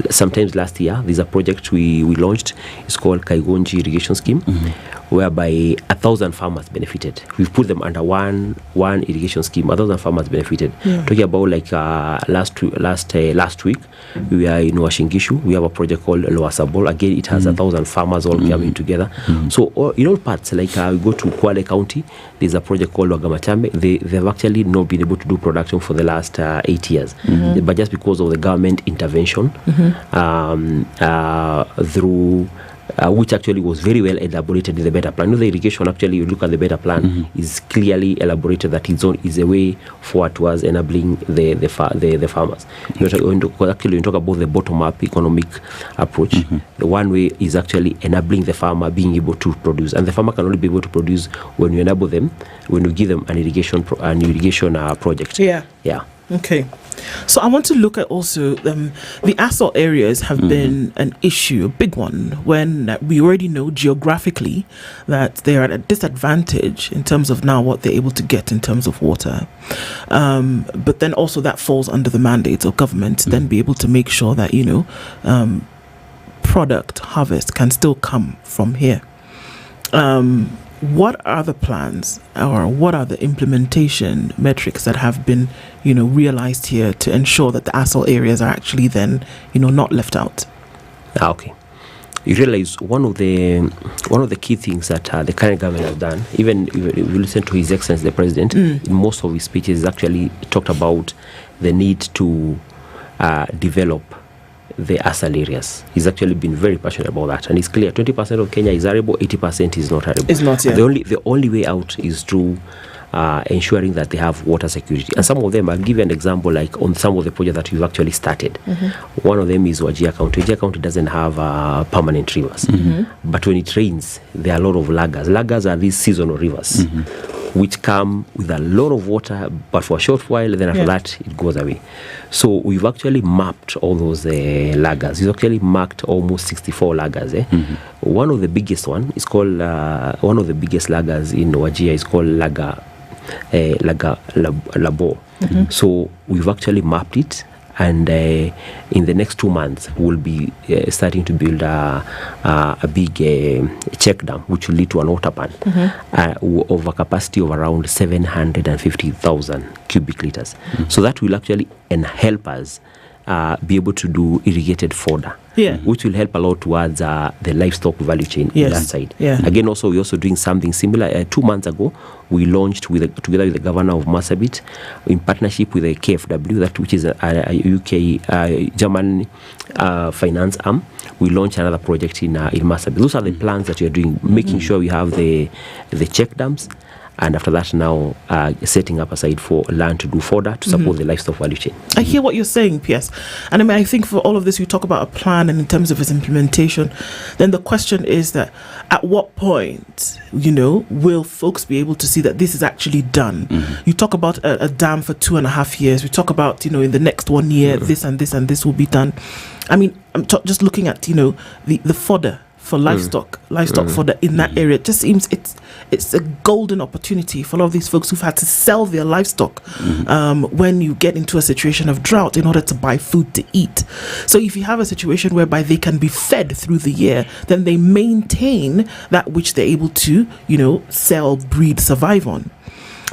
sometimes last year, there's a project we launched. It's called Kaigonji Irrigation Scheme, whereby 1,000 farmers benefited. We've put them under one irrigation scheme. 1,000 farmers benefited. Talking about like last week, we are in Washingishu. We have a project called Loasabol. Again, it has 1,000 farmers all coming together. So in all parts, like we go to Kwale County, there's a project called Wagamachame. They've actually not been able to do production for the last 8 years, but just because of the government intervention through which actually was very well elaborated in the better plan. The irrigation, actually, you look at the better plan, is clearly elaborated that is a way forward towards enabling the farmers. When you talk about the bottom-up economic approach, the one way is actually enabling the farmer being able to produce. And the farmer can only be able to produce when you enable them, when you give them an irrigation project. Okay. So I want to look at also the ASO areas have been an issue, a big one, when we already know geographically that they are at a disadvantage in terms of now what they're able to get in terms of water. But then also that falls under the mandate of government to then be able to make sure that, product harvest can still come from here. What are the plans or what are the implementation metrics that have been, realized here to ensure that the ASO areas are actually then, not left out? Okay. You realize one of the key things that the current government has done, even if you listen to His Excellency the President, in most of his speeches actually talked about the need to develop the ASAL areas. He's actually been very passionate about that, and it's clear 20% of Kenya is arable, 80% is not arable. It's not yet. The only way out is through ensuring that they have water security. And some of them, I'll give you an example, like on some of the projects that we've actually started. One of them is Wajir County. Wajir County doesn't have permanent rivers, but when it rains, there are a lot of lagers. Lagers are these seasonal rivers, which come with a lot of water, but for a short while, then after that, it goes away. So we've actually mapped all those lagers. We've actually marked almost 64 lagers. One of the biggest one is called, one of the biggest lagers in Wajir is called Labo. So we've actually mapped it, and in the next 2 months we'll be starting to build a big check dam, which will lead to an water plant of a capacity of around 750,000 cubic liters. So that will actually help us be able to do irrigated fodder, which will help a lot towards the livestock value chain on that side. Again, also we're also doing something similar. 2 months ago, we launched together with the governor of Marsabit, in partnership with the KfW, which is a UK German finance arm. We launched another project in Marsabit. Those are the plans that we are doing, making sure we have the check dams. And after that, now setting up aside for land to do fodder to support the livestock value chain. I hear what you're saying, PS. And I think for all of this, you talk about a plan, and in terms of its implementation, then the question is that at what point, will folks be able to see that this is actually done? You talk about a dam for 2.5 years. We talk about, in the next 1 year, this and this and this will be done. I'm just looking at, the fodder for livestock fodder in that area. It just seems it's a golden opportunity for a lot of these folks who've had to sell their livestock when you get into a situation of drought in order to buy food to eat. So if you have a situation whereby they can be fed through the year, then they maintain that which they're able to, sell, breed, survive on.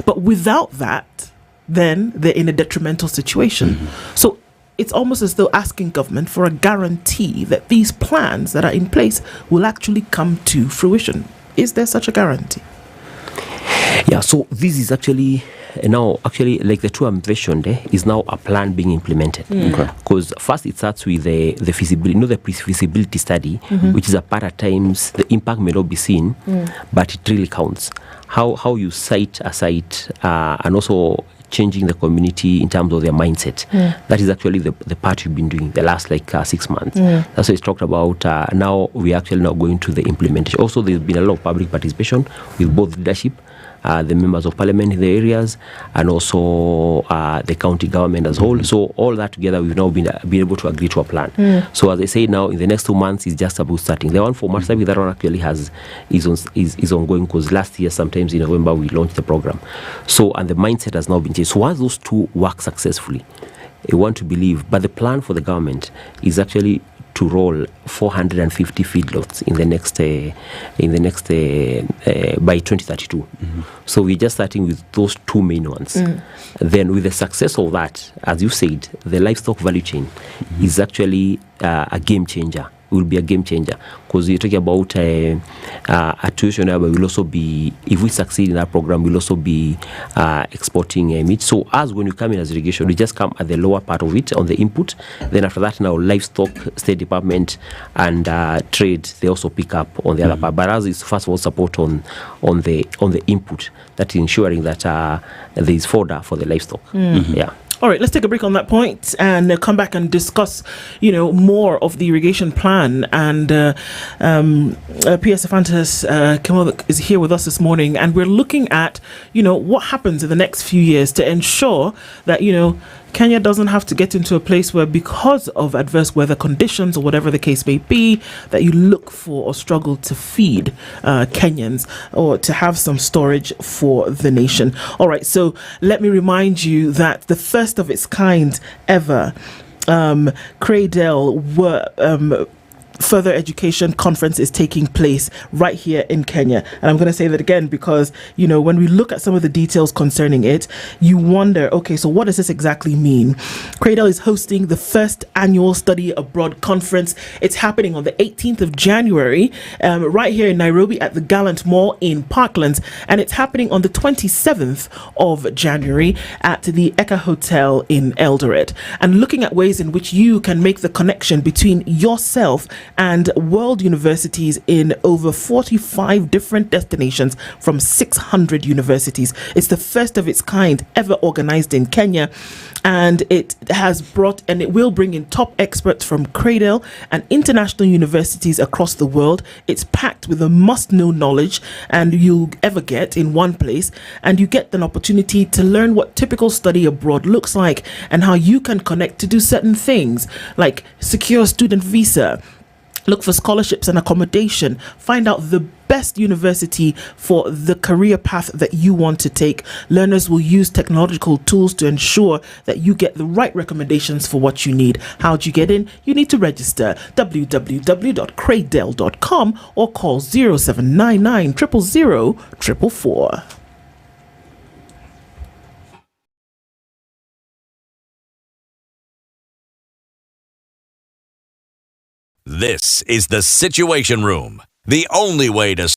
But without that, then they're in a detrimental situation. So it's almost as though asking government for a guarantee that these plans that are in place will actually come to fruition. Is there such a guarantee? Yeah, so this is actually like the two I mentioned is now a plan being implemented. Because first it starts with the feasibility, the pre-feasibility study, which is a part at times the impact may not be seen, but it really counts. How you site a site and also changing the community in terms of their mindset. That is actually the part we've been doing the last 6 months. That's what it's talked about. Now we are actually now going to the implementation. Also, there's been a lot of public participation with both leadership, the members of parliament in the areas, and also the county government as a whole. So all that together, we've now been able to agree to a plan. So as I say now, in the next 2 months, it's just about starting. The one for Marsabit, that one actually is ongoing, because last year, sometimes in November, we launched the program. So, and the mindset has now been changed. So once those two work successfully, I want to believe, but the plan for the government is actually to roll 450 feedlots in the next by 2032. So we're just starting with those two main ones. Then with the success of that, as you said, the livestock value chain is actually a game changer. Will be a game changer, because you're talking about a situation where we'll also be, if we succeed in that program, we'll also be exporting meat. So as when you come in as irrigation, we just come at the lower part of it on the input. Then after that, now livestock, State Department, and trade, they also pick up on the other part. But as is first of all support on the input, that is ensuring that there is fodder for the livestock. Yeah. All right, let's take a break on that point and come back and discuss, more of the irrigation plan. And PS Ephantus is here with us this morning, and we're looking at, what happens in the next few years to ensure that, Kenya doesn't have to get into a place where, because of adverse weather conditions or whatever the case may be, that you look for or struggle to feed Kenyans or to have some storage for the nation. All right, so let me remind you that the first of its kind ever Cradle Further Education Conference is taking place right here in Kenya. And I'm going to say that again because, you know, when we look at some of the details concerning it, you wonder, okay, so what does this exactly mean? Cradle is hosting the first annual Study Abroad Conference. It's happening on the 18th of January, right here in Nairobi at the Gallant Mall in Parklands. And it's happening on the 27th of January at the Okoh Hotel in Eldoret. And looking at ways in which you can make the connection between yourself and world universities in over 45 different destinations from 600 universities. It's the first of its kind ever organized in Kenya, and it has brought and it will bring in top experts from Cradle and international universities across the world. It's packed with the must-know knowledge and you'll ever get in one place, and you get an opportunity to learn what typical study abroad looks like and how you can connect to do certain things like secure a student visa, look for scholarships and accommodation, find out the best university for the career path that you want to take. Learners will use technological tools to ensure that you get the right recommendations for what you need. How do you get in? You need to register www.cradle.com or call 0799 000 444. This is the Situation Room, the only way to...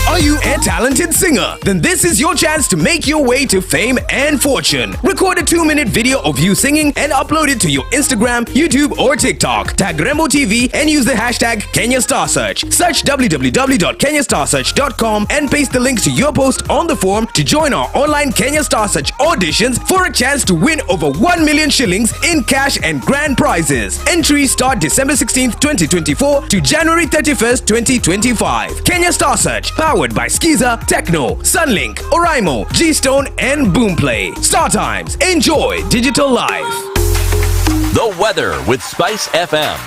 Are you a talented singer? Then this is your chance to make your way to fame and fortune. Record a 2-minute video of you singing and upload it to your Instagram, YouTube, or TikTok. Tag Rembo TV and use the hashtag Kenya Star Search. Search www.kenyastarsearch.com and paste the link to your post on the form to join our online Kenya Star Search auditions for a chance to win over 1 million shillings in cash and grand prizes. Entries start December 16th, 2024 to January 31st, 2025. Kenya Star Search, powered by Skiza, Techno, Sunlink, Wairimu, G-Stone, and Boomplay. Star Times. Enjoy digital life. The weather with SpiceFM.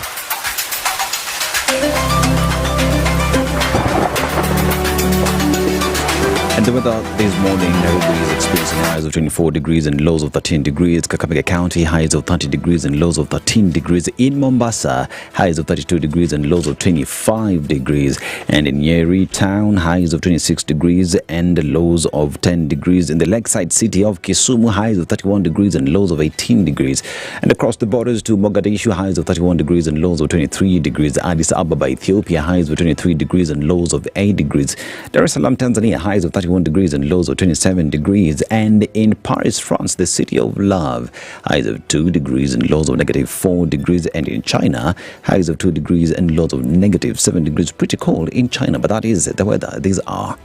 And the weather this morning, Nairobi is experiencing highs of 24 degrees and lows of 13 degrees. Kakamega County, highs of 30 degrees and lows of 13 degrees. In Mombasa, highs of 32 degrees and lows of 25 degrees. And in Nyeri town, highs of 26 degrees and lows of 10 degrees. In the lakeside city of Kisumu, highs of 31 degrees and lows of 18 degrees. And across the borders to Mogadishu, highs of 31 degrees and lows of 23 degrees. Addis Ababa, Ethiopia, highs of 23 degrees and lows of 8 degrees. Dar es Salaam, Tanzania, highs of 31 degrees and lows of 27 degrees. And in Paris, France, the city of love, highs of 2 degrees and lows of negative 4 degrees. And in China, highs of 2 degrees and lows of negative 7 degrees. Pretty cold in China, but that is the weather. These are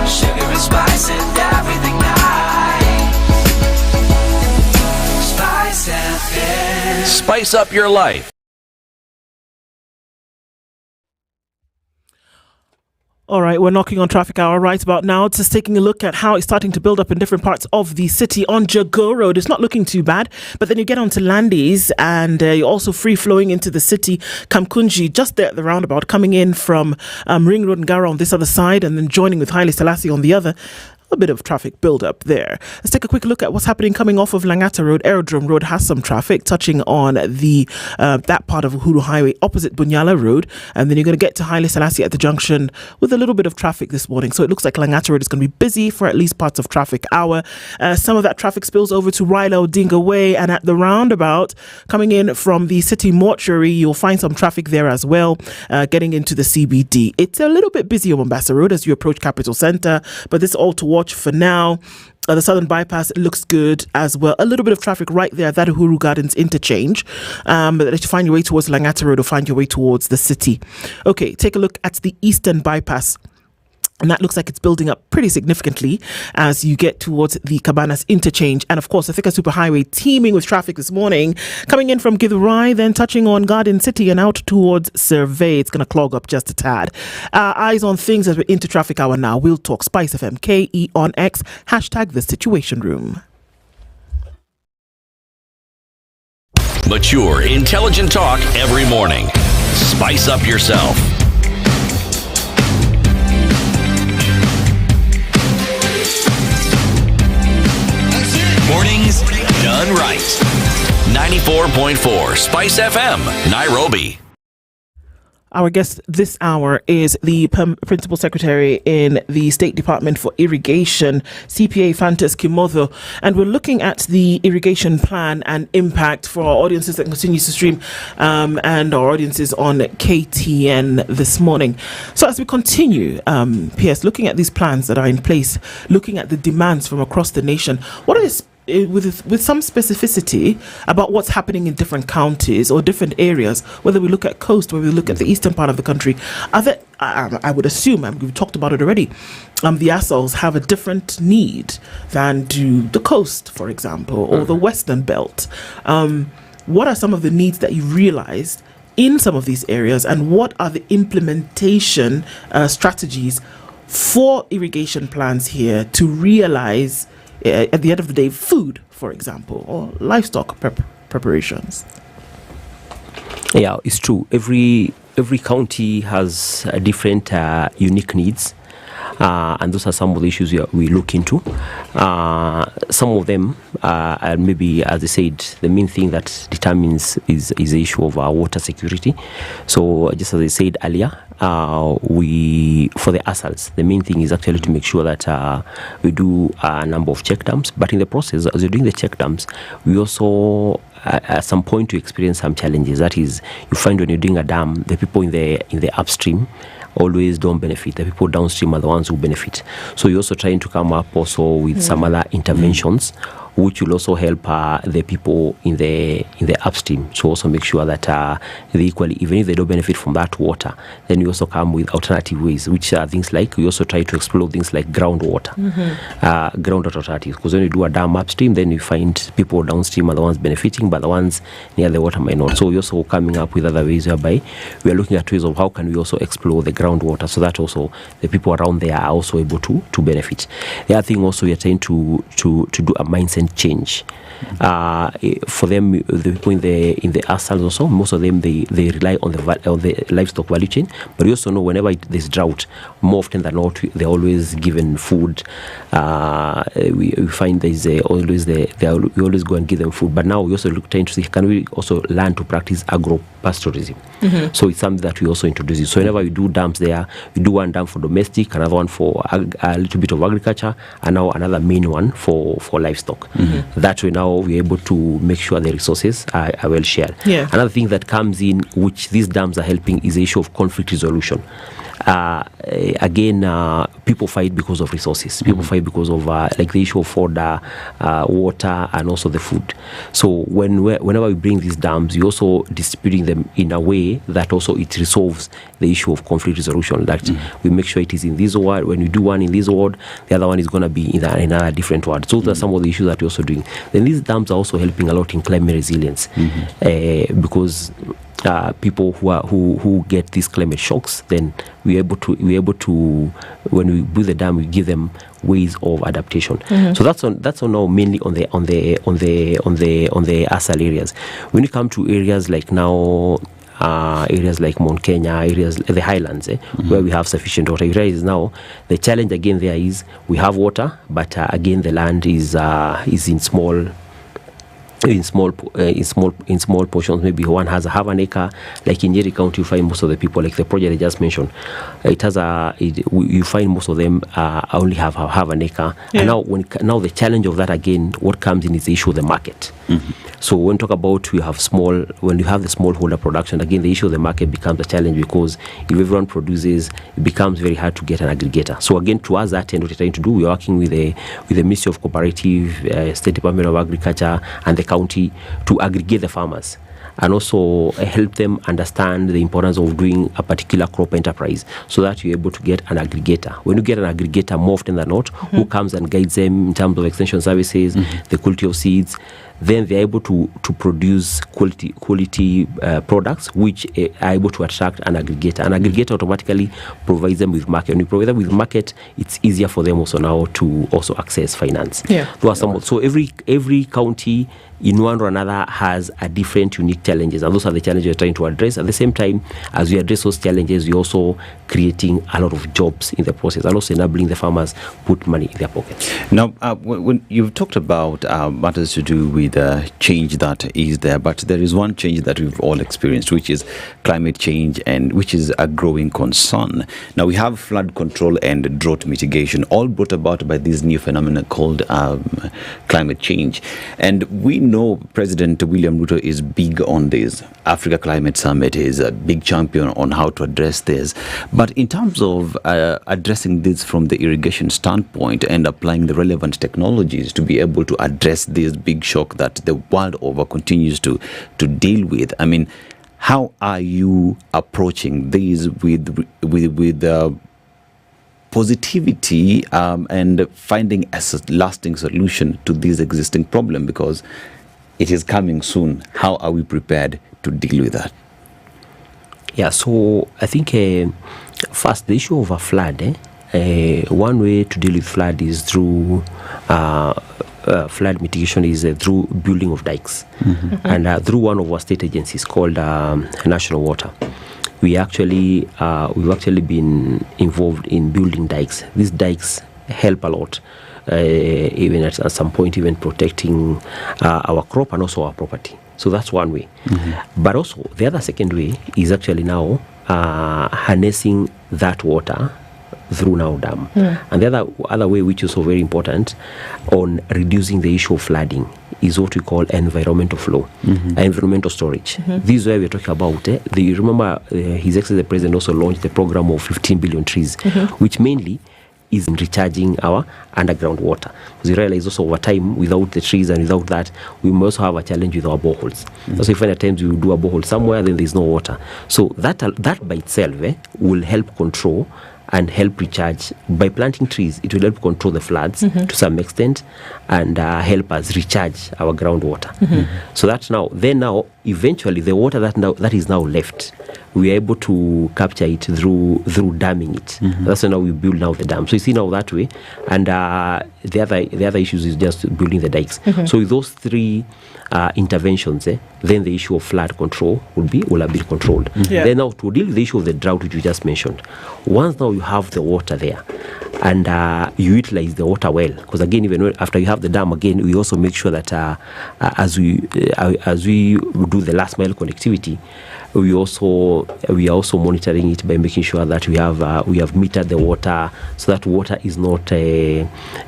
sugar and spice and everything nice. SpiceFM. Spice up your life. All right, we're knocking on traffic hour right about now. Just taking a look at how it's starting to build up in different parts of the city. On Jago Road, it's not looking too bad, but then you get onto Landis and you're also free flowing into the city. Kamkunji, just there at the roundabout, coming in from Ring Road and Gara on this other side, and then joining with Haile Selassie on the other. A bit of traffic build up there. Let's take a quick look at what's happening coming off of Langata Road. Aerodrome Road has some traffic touching on the that part of Uhuru Highway opposite Bunyala Road, and then you're going to get to Haile Selassie at the junction with a little bit of traffic this morning. So it looks like Langata Road is going to be busy for at least parts of traffic hour. Some of that traffic spills over to Raila Odinga Way, and at the roundabout coming in from the city mortuary, you'll find some traffic there as well, getting into the CBD. It's a little bit busy on Mombasa Road as you approach Capital Centre, but this is all to watch for now. The Southern Bypass looks good as well. A little bit of traffic right there at that Uhuru Gardens interchange. But if you find your way towards Langata Road or find your way towards the city. Okay, take a look at the Eastern Bypass. And that looks like it's building up pretty significantly as you get towards the Cabanas interchange. And of course, the Thika Superhighway teeming with traffic this morning, coming in from Githurai, then touching on Garden City and out towards Survey. It's going to clog up just a tad. Eyes on things as we're into traffic hour now. We'll talk SpiceFM, KE on X, hashtag the Situation Room. Mature, intelligent talk every morning. Spice up yourself. Mornings done right. 94.4 Spice FM, Nairobi. Our guest this hour is the Principal Secretary in the State Department for Irrigation, CPA Fantas Kimotho, and we're looking at the irrigation plan and impact for our audiences that continue to stream and our audiences on KTN this morning. So as we continue, PS, looking at these plans that are in place, looking at the demands from across the nation, what are the with some specificity about what's happening in different counties or different areas, whether we look at coast, whether we look at the eastern part of the country, are there, I would assume, and we've talked about it already, the ASALs have a different need than do the coast, for example, or the western belt. What are some of the needs that you realized in some of these areas, and what are the implementation strategies for irrigation plans here to realize at the end of the day, food, for example, or livestock preparations? Yeah, it's true. Every county has different unique needs, and those are some of the issues we look into. Some of them are maybe, as I said, the main thing that determines is the issue of water security. So just as I said earlier, for the ASALs, the main thing is actually to make sure that we do a number of check dams. But in the process, as you're doing the check dams, we also at some point to experience some challenges. That is, you find when you're doing a dam, the people in the upstream always don't benefit. The people downstream are the ones who benefit. So you're also trying to come up also with some other interventions which will also help the people in the upstream to also make sure that they equally, even if they don't benefit from that water, then we also come with alternative ways, which are things like, we also try to explore things like groundwater, groundwater alternatives. Because when you do a dam upstream, then you find people downstream are the ones benefiting, but the ones near the water might not. So we're also coming up with other ways whereby we are looking at ways of how can we also explore the groundwater so that also the people around there are also able to benefit. The other thing also we are trying to do a mindset change. For them, the people in the ASALs also, most of them they rely on the livestock value chain. But we also know whenever there's drought, more often than not, they're always given food. We find we always go and give them food. But now we also trying to see, can we also learn to practice agro-pastoralism? So it's something that we also introduce. So whenever we do dams there, we do one dam for domestic, another one for a little bit of agriculture, and now another main one for livestock. That way now we're able to make sure the resources are well shared. Another thing that comes in, which these dams are helping, is the issue of conflict resolution. Again, people fight because of resources. People fight because of like the issue of fodder, water, and also the food. So whenever we bring these dams, we also distributing them in a way that also it resolves the issue of conflict resolution. That we make sure it is in this ward. When we do one in this ward, the other one is going to be in another different ward. So those are some of the issues that we're also doing. Then these dams are also helping a lot in climate resilience because people who get these climate shocks, then we're able to when we build the dam, we give them ways of adaptation. So that's on now mainly on the ASAL areas. When you come to areas like now, areas like Mount Kenya, areas the highlands, where we have sufficient water. You realize now the challenge again there is we have water, but again the land is in small portions. Maybe one has a half an acre. Like in Nyeri County, you find most of the people, like the project I just mentioned, you find most of them only have half an acre. And now the challenge of that again, what comes in is the issue of the market. So when we talk about when you have the smallholder production, again the issue of the market becomes a challenge, because if everyone produces, it becomes very hard to get an aggregator. So again, towards that end, what we're trying to do, we're working with the Ministry of Cooperative, State Department of Agriculture, and the county to aggregate the farmers. and also help them understand the importance of doing a particular crop enterprise, so that you're able to get an aggregator. When you get an aggregator, more often than not, who comes and guides them in terms of extension services, the quality of seeds, then they're able to produce quality products which are able to attract an aggregator. An aggregator automatically provides them with market. When you provide them with market, it's easier for them also now to also access finance. So every county in one or another has a different unique challenges, and those are the challenges we're trying to address. At the same time, as we address those challenges, we're also creating a lot of jobs in the process, and also enabling the farmers put money in their pockets. Now, when you've talked about matters to do with change that is there, but there is one change that we've all experienced, which is climate change, and which is a growing concern. Now, we have flood control and drought mitigation, all brought about by this new phenomenon called climate change. And we know President William Ruto is big on this. Africa Climate Summit is a big champion on how to address this. But in terms of addressing this from the irrigation standpoint and applying the relevant technologies to be able to address this big shock that the world over continues to deal with, I mean, how are you approaching these with positivity and finding a lasting solution to this existing problem, because it is coming soon? How are we prepared to deal with that? Yeah, so I think first, the issue of a flood, one way to deal with flood is through flood mitigation is through building of dikes, and through one of our state agencies called National Water. We've actually been involved in building dikes. These dikes help a lot, even at some point, even protecting our crop and also our property. So that's one way. But also, the other second way is actually now harnessing that water through now dam. And the other way, which is also very important on reducing the issue of flooding, is what we call environmental flow, environmental storage. This is where we're talking about. You remember, His Excellency the President also launched the program of 15 billion trees, which mainly is in recharging our underground water. Because you realize also over time, without the trees and without that, we must have a challenge with our boreholes. So if at times we do a borehole somewhere, then there's no water. So that by itself will help control and help recharge. By planting trees, it will help control the floods to some extent and help us recharge our groundwater. So that now, eventually, the water that is now left, we are able to capture it through damming it. That's now we build now the dam. So you see now that way, and the other issues is just building the dikes. So with those three interventions, then the issue of flood control will have been controlled. Then now to deal with the issue of the drought, which you just mentioned, once now you have the water there, and you utilize the water well, because again, even after you have the dam, again, we also make sure that as we do the last mile connectivity, we are also monitoring it by making sure that we have metered the water, so that water is not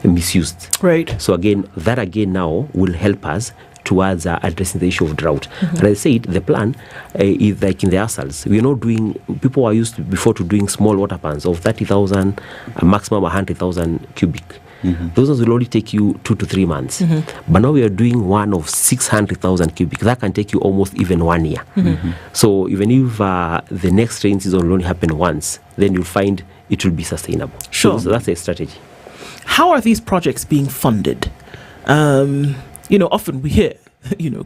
misused. Right. So again, that now will help us towards addressing the issue of drought. And I said the plan is like in the ASALs. We're not doing, people are used to before to doing small water pans of 30,000, maximum 100,000 cubic. Those will only take you 2 to 3 months. But now we are doing one of 600,000 cubic. That can take you almost even 1 year. So even if the next rain season will only happen once, then you'll find it will be sustainable. Sure. So that's a strategy. How are these projects being funded? Often we hear,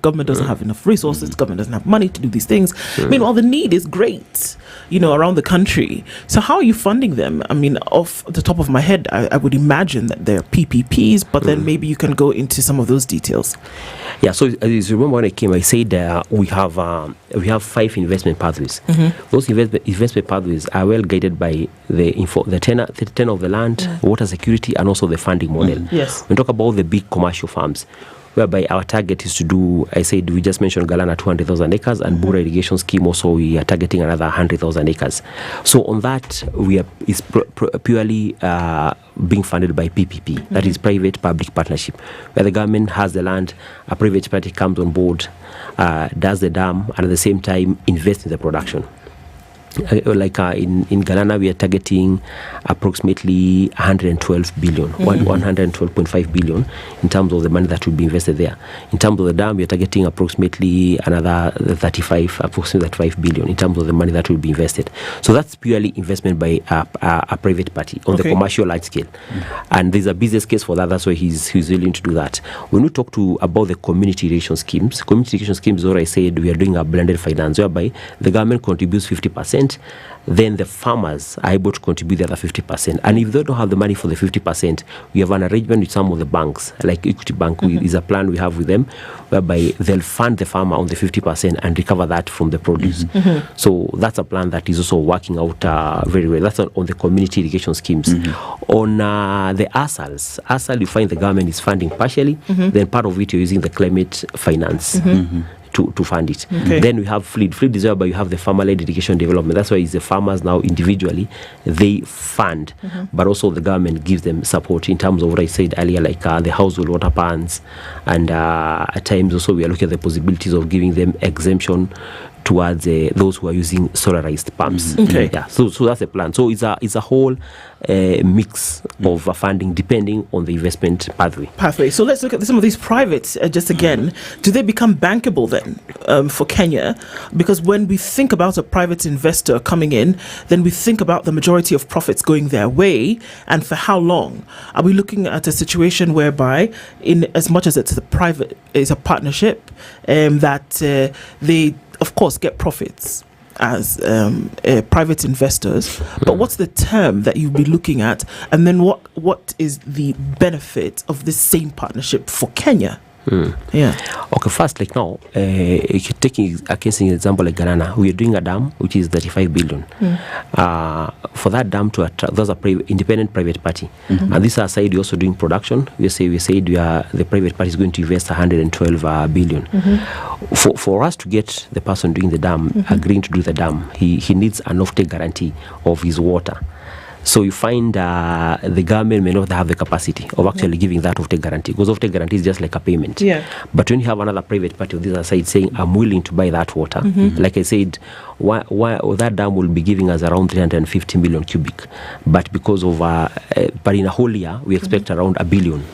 government doesn't have enough resources, government doesn't have money to do these things. Meanwhile, the need is great, around the country. So how are you funding them? I mean, off the top of my head, I would imagine that they're PPPs, but then maybe you can go into some of those details. Yeah, so as you remember when I came, I said we have 5 investment pathways. Those investment pathways are well guided by the tenor of the land, water security, and also the funding model. Yes. When we talk about the big commercial farms, whereby our target is to do, I said, we just mentioned Galana 200,000 acres, and Bura Irrigation Scheme also we are targeting another 100,000 acres. So on that, is purely being funded by PPP, that is private-public partnership, where the government has the land, a private party comes on board, does the dam, and at the same time invests in the production. In Ghana, we are targeting approximately 112 billion, 112.5 billion in terms of the money that will be invested there. In terms of the dam, we are targeting approximately another 35 billion in terms of the money that will be invested. So that's purely investment by a private party on the commercial large scale. And there's a business case for that. That's why he's willing to do that. When we talk about the community irrigation schemes, what I said, we are doing a blended finance whereby the government contributes 50%, then the farmers are able to contribute the other 50%. And if they don't have the money for the 50%, we have an arrangement with some of the banks, like Equity Bank is a plan we have with them, whereby they'll fund the farmer on the 50% and recover that from the produce. So that's a plan that is also working out very well. That's on the community irrigation schemes. On the ASAL, you find the government is funding partially, then part of it you're using the climate finance. To fund it. Then we have FLEED. FLEED is whereby you have the farmer-led irrigation development. That's why it's the farmers now individually, they fund, but also the government gives them support in terms of what I said earlier, like the household water pans, and at times also we are looking at the possibilities of giving them exemption towards those who are using solarized pumps. So that's the plan. So it's a whole mix of funding depending on the investment pathway. So let's look at some of these privates just again. Do they become bankable then for Kenya? Because when we think about a private investor coming in, then we think about the majority of profits going their way, and for how long? Are we looking at a situation whereby, in as much as it's a partnership, that they of course get profits as private investors, but what's the term that you'll be looking at, and then what is the benefit of this same partnership for Kenya? Okay, first, like now, taking a case in example like Ghana, we are doing a dam which is 35 billion. For that dam to attract, those are independent private party, and this aside, we're also doing production. We said the private party is going to invest 112 billion. For us to get the person doing the dam agreeing to do the dam, he needs an offtake guarantee of his water. So you find the government may not have the capacity of actually giving that offtake guarantee, because offtake guarantee is just like a payment. But when you have another private party on this side saying, I'm willing to buy that water, like I said, why that dam will be giving us around 350 million cubic. But because of, but in a whole year, we expect around a billion.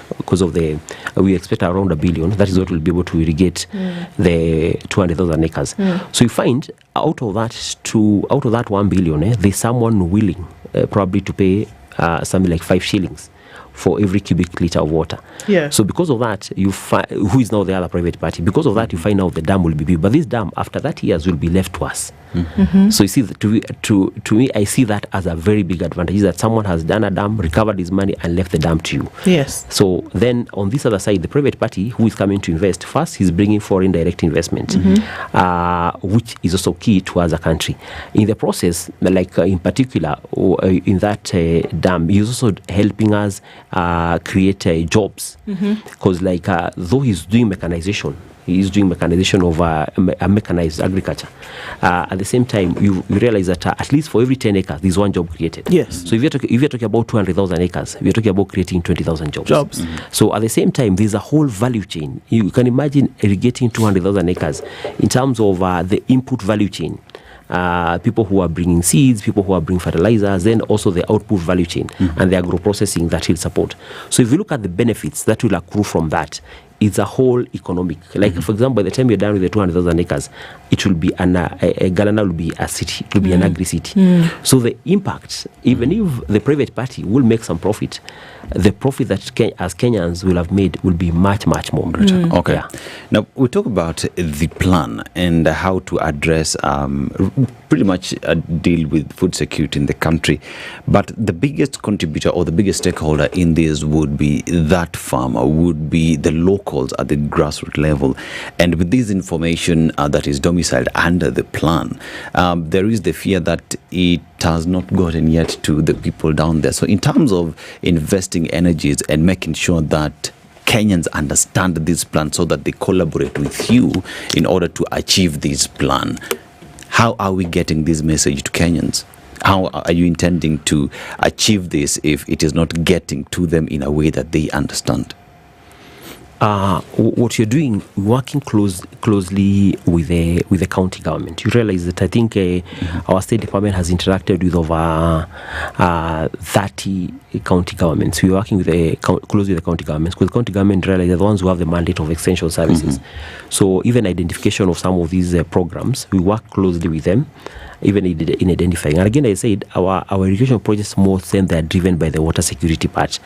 We expect around a billion. That is what we'll be able to irrigate the 200,000 acres. So you find out of that 1 billion, there's someone willing probably to pay something like 5 shillings for every cubic liter of water. So because of that, you find who is now the other private party. Because of that, you find out the dam will be built. But this dam, after that years, will be left to us. So you see, to me, I see that as a very big advantage, that someone has done a dam, recovered his money, and left the dam to you. So then on this other side, the private party who is coming to invest, first he's bringing foreign direct investment, which is also key to us as a country. In the process, like in particular, in that dam, he's also helping us create jobs, because though he's doing mechanization, of mechanized agriculture. At the same time, you realize that at least for every 10 acres, there's one job created. So if you're talking about 200,000 acres, we're talking about creating 20,000 jobs. So at the same time, there's a whole value chain. You can imagine irrigating 200,000 acres in terms of the input value chain. People who are bringing seeds, people who are bringing fertilizers, then also the output value chain and the agro-processing that will support. So if you look at the benefits that will accrue from that, it's a whole economic. Like, for example, by the time you're done with the 200,000 acres, it will be Ghana will be a city. It will be an agri-city. So the impact, even if the private party will make some profit, the profit that as Kenyans will have made will be much, much more. Okay. Now, we talk about the plan and how to address pretty much deal with food security in the country. But the biggest contributor or the biggest stakeholder in this would be that farmer, would be the locals at the grassroots level. And with this information that is domiciled under the plan, there is the fear that it has not gotten yet to the people down there. So in terms of investing energies and making sure that Kenyans understand this plan so that they collaborate with you in order to achieve this plan, how are we getting this message to Kenyans? How are you intending to achieve this if it is not getting to them in a way that they understand? what you're doing, working closely with the county government. You realize that I think our state department has interacted with over 30 county governments. We're working with closely with the county governments, because the county government realize they're the ones who have the mandate of extension services. So even identification of some of these programs, we work closely with them, even in identifying. And again, I said our irrigation projects more than they're driven by the water security part.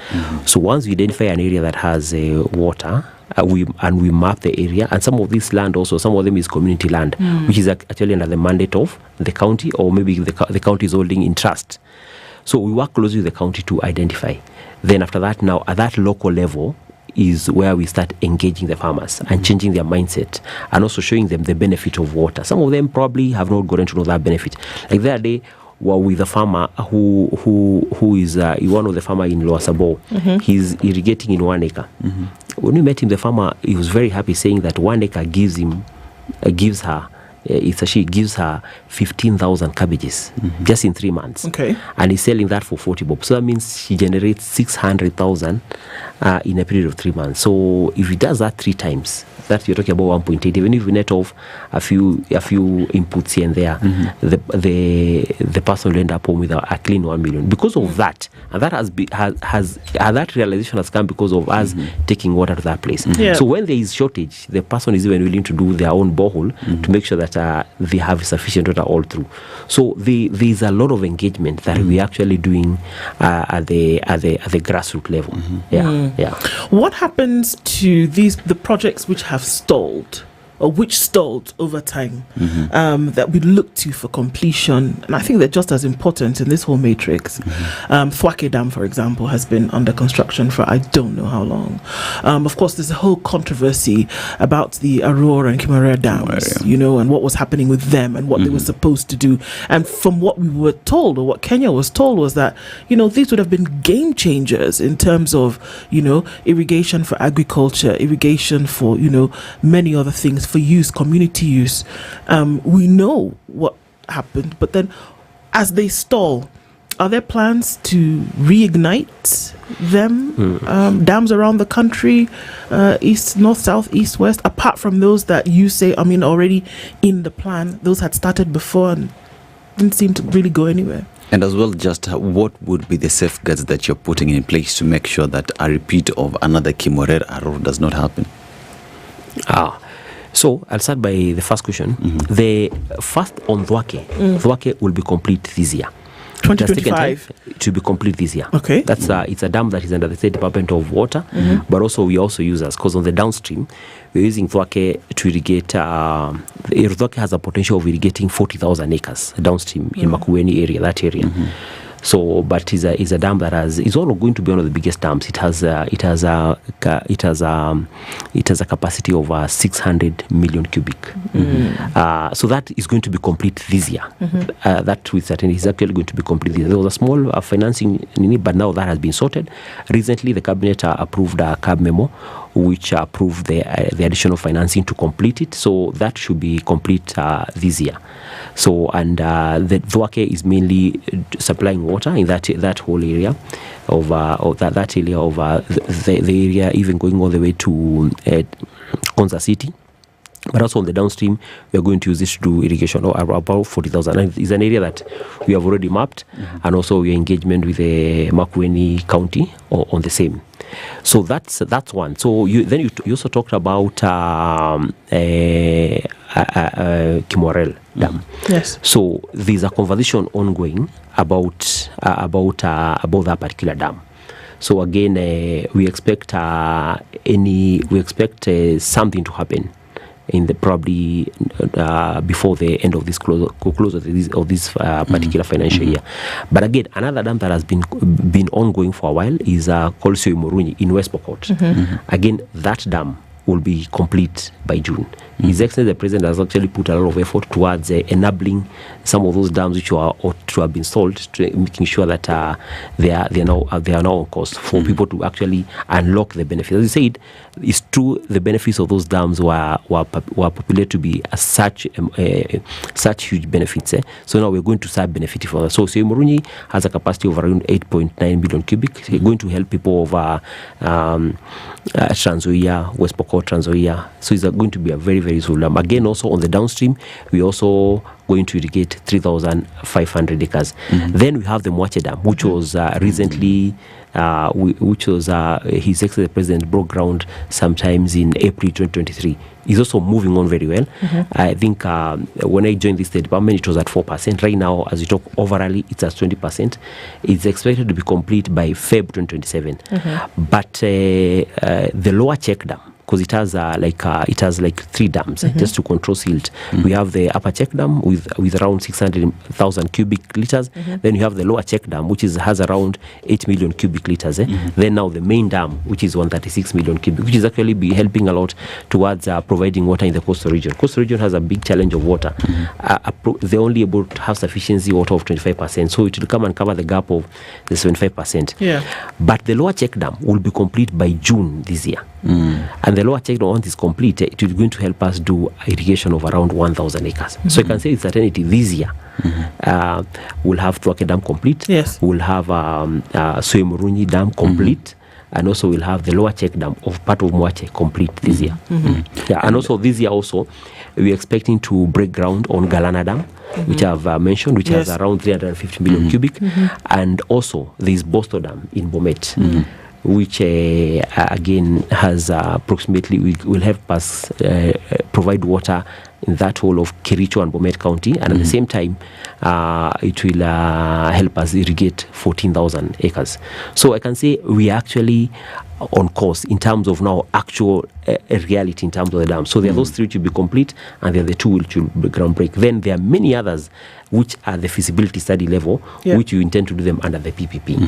So once we identify an area that has water, we map the area, and some of this land also, some of them is community land, which is actually under the mandate of the county, or maybe the county is holding in trust. So we work closely with the county to identify. Then after that, now at that local level is where we start engaging the farmers and changing their mindset, and also showing them the benefit of water. Some of them probably have not gotten to know that benefit. Like the other day, were with a farmer who is one of the farmer in Lower Sabo. He's irrigating in 1 acre. When we met him, the farmer, he was very happy, saying that 1 acre gives her 15,000 cabbages just in 3 months. Okay. And he's selling that for 40 bob. So that means she generates 600,000 in a period of 3 months. So if he does that 3 times, that you're talking about 1.8. Even if we net off a few inputs here and there, the person will end up home with a clean 1 million because of that. And that that realization has come because of us taking water to that place. Yeah. So when there is shortage, the person is even willing to do their own borehole to make sure that they have sufficient water all through. So there is a lot of engagement that we're actually doing at the grassroots level. Yeah. What happens to the projects which have stalled, or which stalled over time, that we look to for completion? And I think they're just as important in this whole matrix. Thwake Dam, for example, has been under construction for I don't know how long. Of course, there's a whole controversy about the Aurora and Kimarea dams, and what was happening with them and what they were supposed to do. And from what we were told, or what Kenya was told, was that, these would have been game changers in terms of, irrigation for agriculture, irrigation for, many other things, for use, community use. We know what happened, but then as they stall, are there plans to reignite them? Dams around the country, east, north, south, east, west, apart from those that you say, already in the plan, those had started before and didn't seem to really go anywhere. And as well, just what would be the safeguards that you're putting in place to make sure that a repeat of another Kimorera Arrow does not happen? So I'll start by the first question. The first on Thwake will be complete this year. 2025 to be complete this year. Okay. That's it's a dam that is under the State Department of Water, but also we also use us, because on the downstream we're using Thwake to irrigate. Thwake has a potential of irrigating 40,000 acres downstream in Makueni area, that area. So, but is a dam that is all going to be one of the biggest dams. It has a capacity of 600 million cubic. So that is going to be complete this year. That with certainty is actually going to be complete this year. There was a small financing need, but now that has been sorted. Recently, the cabinet approved a CAB memo, which approved the additional financing to complete it. So that should be complete this year. So, and the Thwake is mainly supplying water in that whole area of that area of the area, even going all the way to Konza City. But also on the downstream, we are going to use this to do irrigation, or about 40,000. And it's an area that we have already mapped, and also we are engagement with the Makueni County on the same. So that's one. So you also talked about Kimorel Dam. Yes. So there's a conversation ongoing about that particular dam. So again, we expect something to happen in the probably before the end of this close of this particular financial year. But again, another dam that has been ongoing for a while is called Soimorunyi in West Pokot. Again, that dam will be complete by June. His Excellency the President has actually put a lot of effort towards enabling some of those dams which are ought to have been sold, to making sure that they are now on course for people to actually unlock the benefits. As you said, it's true the benefits of those dams were populated to be such huge benefits. So now we're going to start benefiting from that. So Murunyi has a capacity of around 8.9 billion cubic. It's going to help people over Trans Nzoia, West Pokot, Trans Nzoia. So it's going to be a very, very useful dam. Again, also on the downstream, we also going to irrigate 3,500 acres. Then we have the Mwache Dam, which was recently, His Excellency the President broke ground sometimes in April 2023. It's also moving on very well. I think when I joined the State Department, it was at 4%. Right now, as we talk overall, it's at 20%. It's expected to be complete by Feb 2027. But the lower check dam, because it has like 3 dams just to control silt. We have the upper check dam with around 600,000 cubic liters. Then you have the lower check dam, which has around 8 million cubic liters. Then now the main dam, which is 136 million cubic, which is actually be helping a lot towards providing water in the coastal region. Coastal region has a big challenge of water. They're only able to have sufficiency water of 25%, so it will come and cover the gap of the 75%. But the lower check dam will be complete by June this year. And the lower check dam, once it's complete, it is going to help us do irrigation of around 1,000 acres. So you can say with certainty this year we'll have Thwake Dam complete. We'll have Murunyi Dam complete. And also we'll have the lower check dam of part of Mwache complete this year. And also this year also we're expecting to break ground on Galana Dam, which I've mentioned, which has around 350 million cubic. And also there's Bosto Dam in Bomet, which again has approximately, will help us provide water in that whole of Kericho and Bomet County, and at the same time it will help us irrigate 14,000 acres. So I can say we are actually on course in terms of now actual reality in terms of the dam. So there are those 3 which will be complete, and there are the 2 which will be groundbreak. Then there are many others which are the feasibility study level, which you intend to do them under the PPP.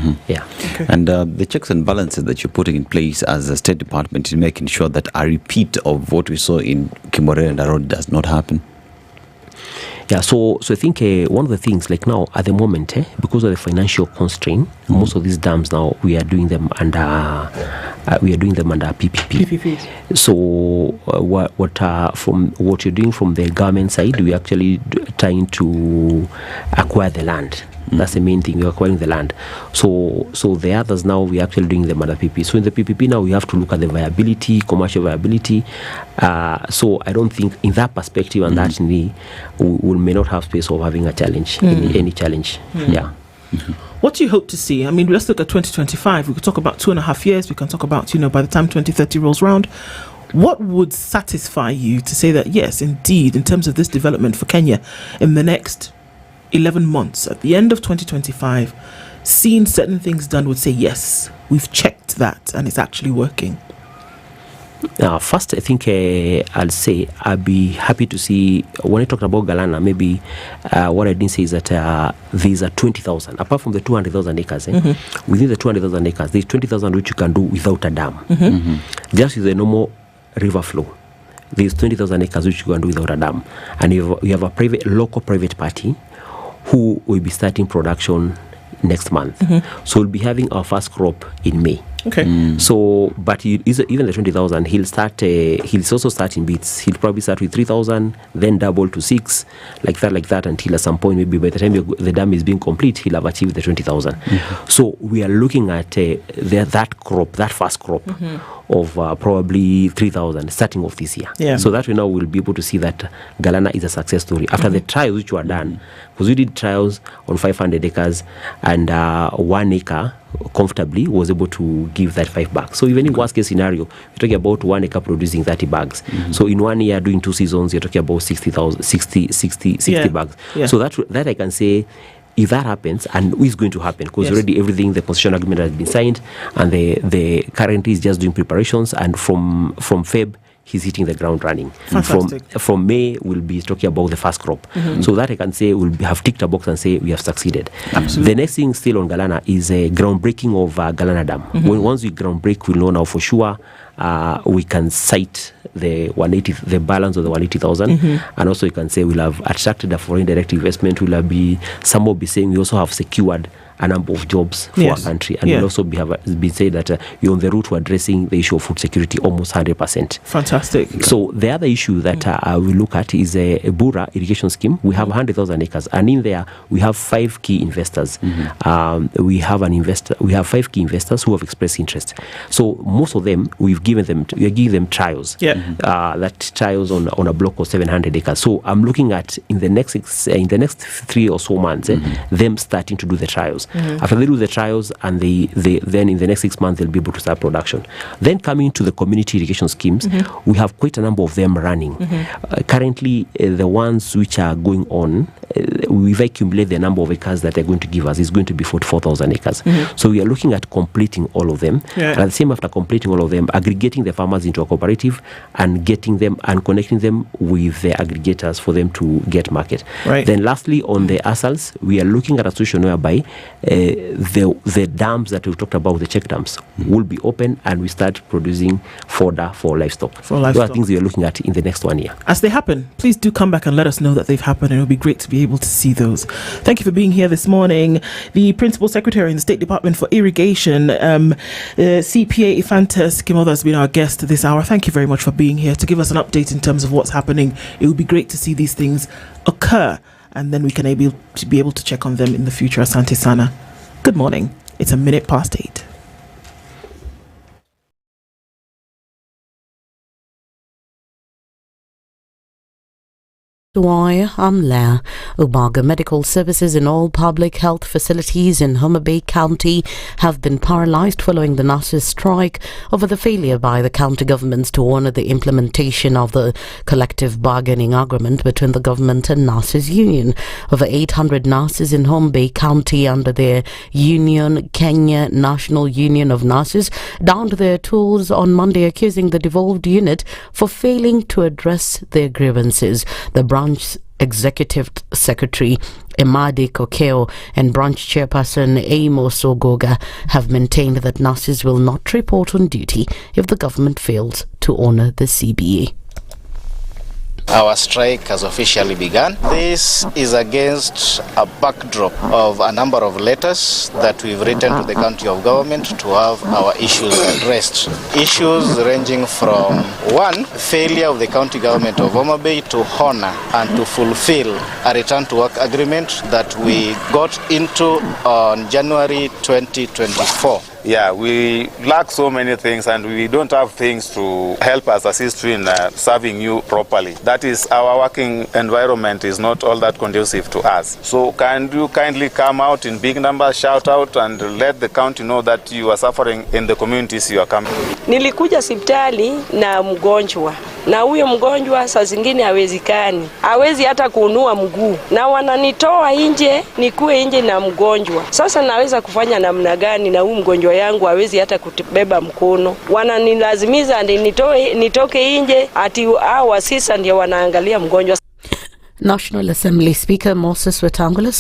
And the checks and balances that you're putting in place as a State Department is making sure that a repeat of what we saw in Kimore and Arod does not happen. So I think one of the things, like now at the moment, because of the financial constraint, most of these dams now we are doing them under PPP. So from what you're doing from the government side, we're actually trying to acquire the land. That's the main thing. We're acquiring the land. So the others now we're actually doing them under PPP. So in the PPP now we have to look at the viability, commercial viability. So I don't think in that perspective and that we may not have space of having a challenge, any challenge. What do you hope to see? I mean, let's look at 2025. We could talk about 2.5 years. We can talk about, by the time 2030 rolls round. What would satisfy you to say that, yes, indeed, in terms of this development for Kenya in the next 11 months, at the end of 2025, seeing certain things done would say, yes, we've checked that and it's actually working? First, I think I'll say I'd be happy to see, when I talked about Galana, maybe what I didn't say is that these are 20,000, apart from the 200,000 acres. Within the 200,000 acres, there's 20,000 which you can do without a dam. Just with the normal river flow. There's 20,000 acres which you can do without a dam. And you have a local private party who will be starting production next month. So we'll be having our first crop in May. So, but even the 20,000, he'll also start in bits. He'll probably start with 3,000, then double to 6, like that, until at some point, maybe by the time the dam is being complete, he'll have achieved the 20,000. So we are looking at that first crop of probably 3,000 starting off this year. So that we now will be able to see that Galana is a success story. After the trials which were done, because we did trials on 500 acres and 1 acre comfortably was able to give that 5 bags. So even in worst case scenario, we're talking about 1 acre producing 30 bags. So in 1 year doing 2 seasons, you're talking about 60 bags. So that I can say, if that happens, and is going to happen, because already everything, the concession agreement has been signed, and the currently is just doing preparations, and from Feb he's hitting the ground running. Fantastic. From May, we'll be talking about the first crop. Mhm. So that I can say we'll have ticked a box and say we have succeeded. Absolutely. The next thing still on Galana is a groundbreaking of Galana Dam. Mhm. Once we groundbreak, we'll know now for sure we can cite the balance of the 180,000, Mhm. and also you can say we'll have attracted a foreign direct investment. Some will be saying we also have secured a number of jobs for Yes. our country, and Yeah. we'll also have been said that we're on the route to addressing the issue of food security almost 100%. Fantastic. So the other issue that we look at is a Bura irrigation scheme. We have 100,000 acres, and in there we have 5 key investors. We have 5 key investors who have expressed interest. So most of them we are giving them trials. Yeah. That trials on a block of 700 acres. So I'm looking at in the next 3 or so months, them starting to do the trials. Mhm. After they do the trials, and then in the next 6 months they'll be able to start production. Then coming to the community irrigation schemes, we have quite a number of them running. Currently, the ones which are going on, we've accumulated the number of acres that they're going to give us is going to be 44,000 acres. So we are looking at completing all of them. Yeah. And at the same after completing all of them, aggregating the farmers into a cooperative and getting them and connecting them with the aggregators for them to get market. Right. Then lastly, on the ASALs, we are looking at a solution whereby the dams that we've talked about, the check dams, will be open and we start producing fodder for livestock. Those are things we are looking at in the next 1 year. As they happen, please do come back and let us know that they've happened, and it'll be great to be able to see those. Thank you for being here this morning. The Principal Secretary in the State Department for Irrigation, CPA Ifantas Kimoda, has been our guest this hour. Thank you very much for being here to give us an update in terms of what's happening. It would be great to see these things occur, and then we can be able to check on them in the future. Asante Sana. Good morning. It's 8:01. I'm Leah. Ubaga medical services in all public health facilities in Homa Bay County have been paralysed following the nurses' strike over the failure by the county governments to honour the implementation of the collective bargaining agreement between the government and nurses' union. Over 800 nurses in Homa Bay County under their union, Kenya National Union of Nurses, downed their tools on Monday, accusing the devolved unit for failing to address their grievances. The branch Executive Secretary Emadi Kokeo and Branch Chairperson Amos Ogoga have maintained that nurses will not report on duty if the government fails to honour the CBA. Our strike has officially begun. This is against a backdrop of a number of letters that we've written to the county of government to have our issues addressed. Issues ranging from 1, failure of the county government of Homa Bay to honor and to fulfill a return to work agreement that we got into on January 2024. Yeah, we lack so many things and we don't have things to help us assist you in serving you properly. That is, our working environment is not all that conducive to us. So can you kindly come out in big numbers, shout out and let the county know that you are suffering in the communities you are coming. Nilikuja hospitali na mgonjwa. Na huyo mgonjwa saa zingine hawezi hata kuunua mguu. Na wananitoa nje, nikuwe nje na mgonjwa. Sasa naweza kufanya namna gani na huyu mgonjwa yangu hawezi hata kutibeba mkono. Wananilazimiza nitoke nje ati wasisa ndio wanaangalia mgonjwa. National Assembly Speaker Moses Wetangula,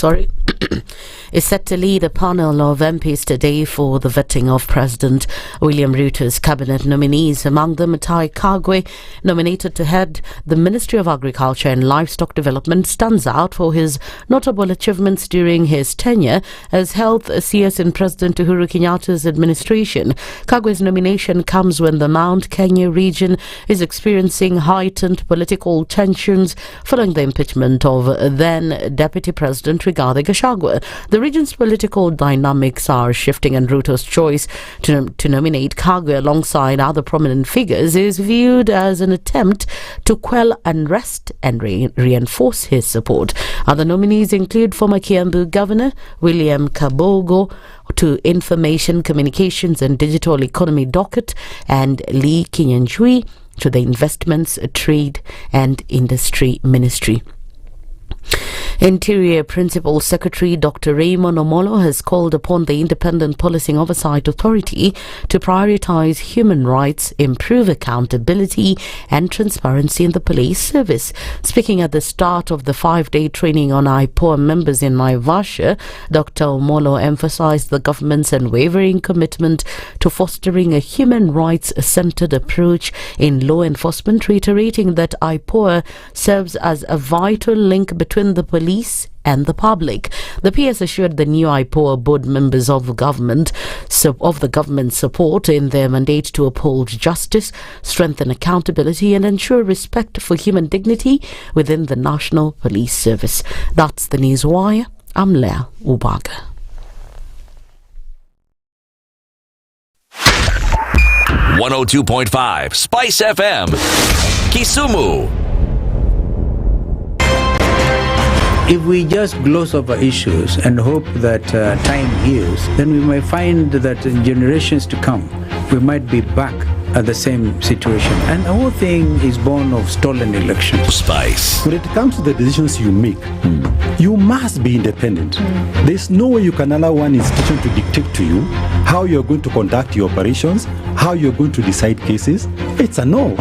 is set to lead a panel of MPs today for the vetting of President William Ruto's cabinet nominees. Among them, Mutahi Kagwe, nominated to head the Ministry of Agriculture and Livestock Development, stands out for his notable achievements during his tenure as Health CS in President Uhuru Kenyatta's administration. Kagwe's nomination comes when the Mount Kenya region is experiencing heightened political tensions following the impeachment of then Deputy President Rigathi Gachagua. The region's political dynamics are shifting, and Ruto's choice to nominate Kagwe alongside other prominent figures is viewed as an attempt to quell unrest and reinforce his support. Other nominees include former Kiambu Governor William Kabogo to Information, Communications and Digital Economy Docket, and Lee Kinyanjui to the Investments, Trade and Industry Ministry. Interior Principal Secretary Dr. Raymond Omolo has called upon the Independent Policing Oversight Authority to prioritize human rights, improve accountability and transparency in the police service. Speaking at the start of the 5-day training on IPOA members in Naivasha, Dr. Omolo emphasized the government's unwavering commitment to fostering a human rights-centered approach in law enforcement, reiterating that IPOA serves as a vital link between the police and the public. The PS assured the new IPOA board members of the government support in their mandate to uphold justice, strengthen accountability and ensure respect for human dignity within the National Police Service. That's the News Wire. I'm Leah Ubaga. .5 Spice FM, Kisumu. If we just gloss over issues and hope that time heals, then we might find that in generations to come, we might be back at the same situation. And the whole thing is born of stolen elections. Spice. When it comes to the decisions you make, you must be independent. There's no way you can allow one institution to dictate to you how you're going to conduct your operations, how you're going to decide cases. It's a no.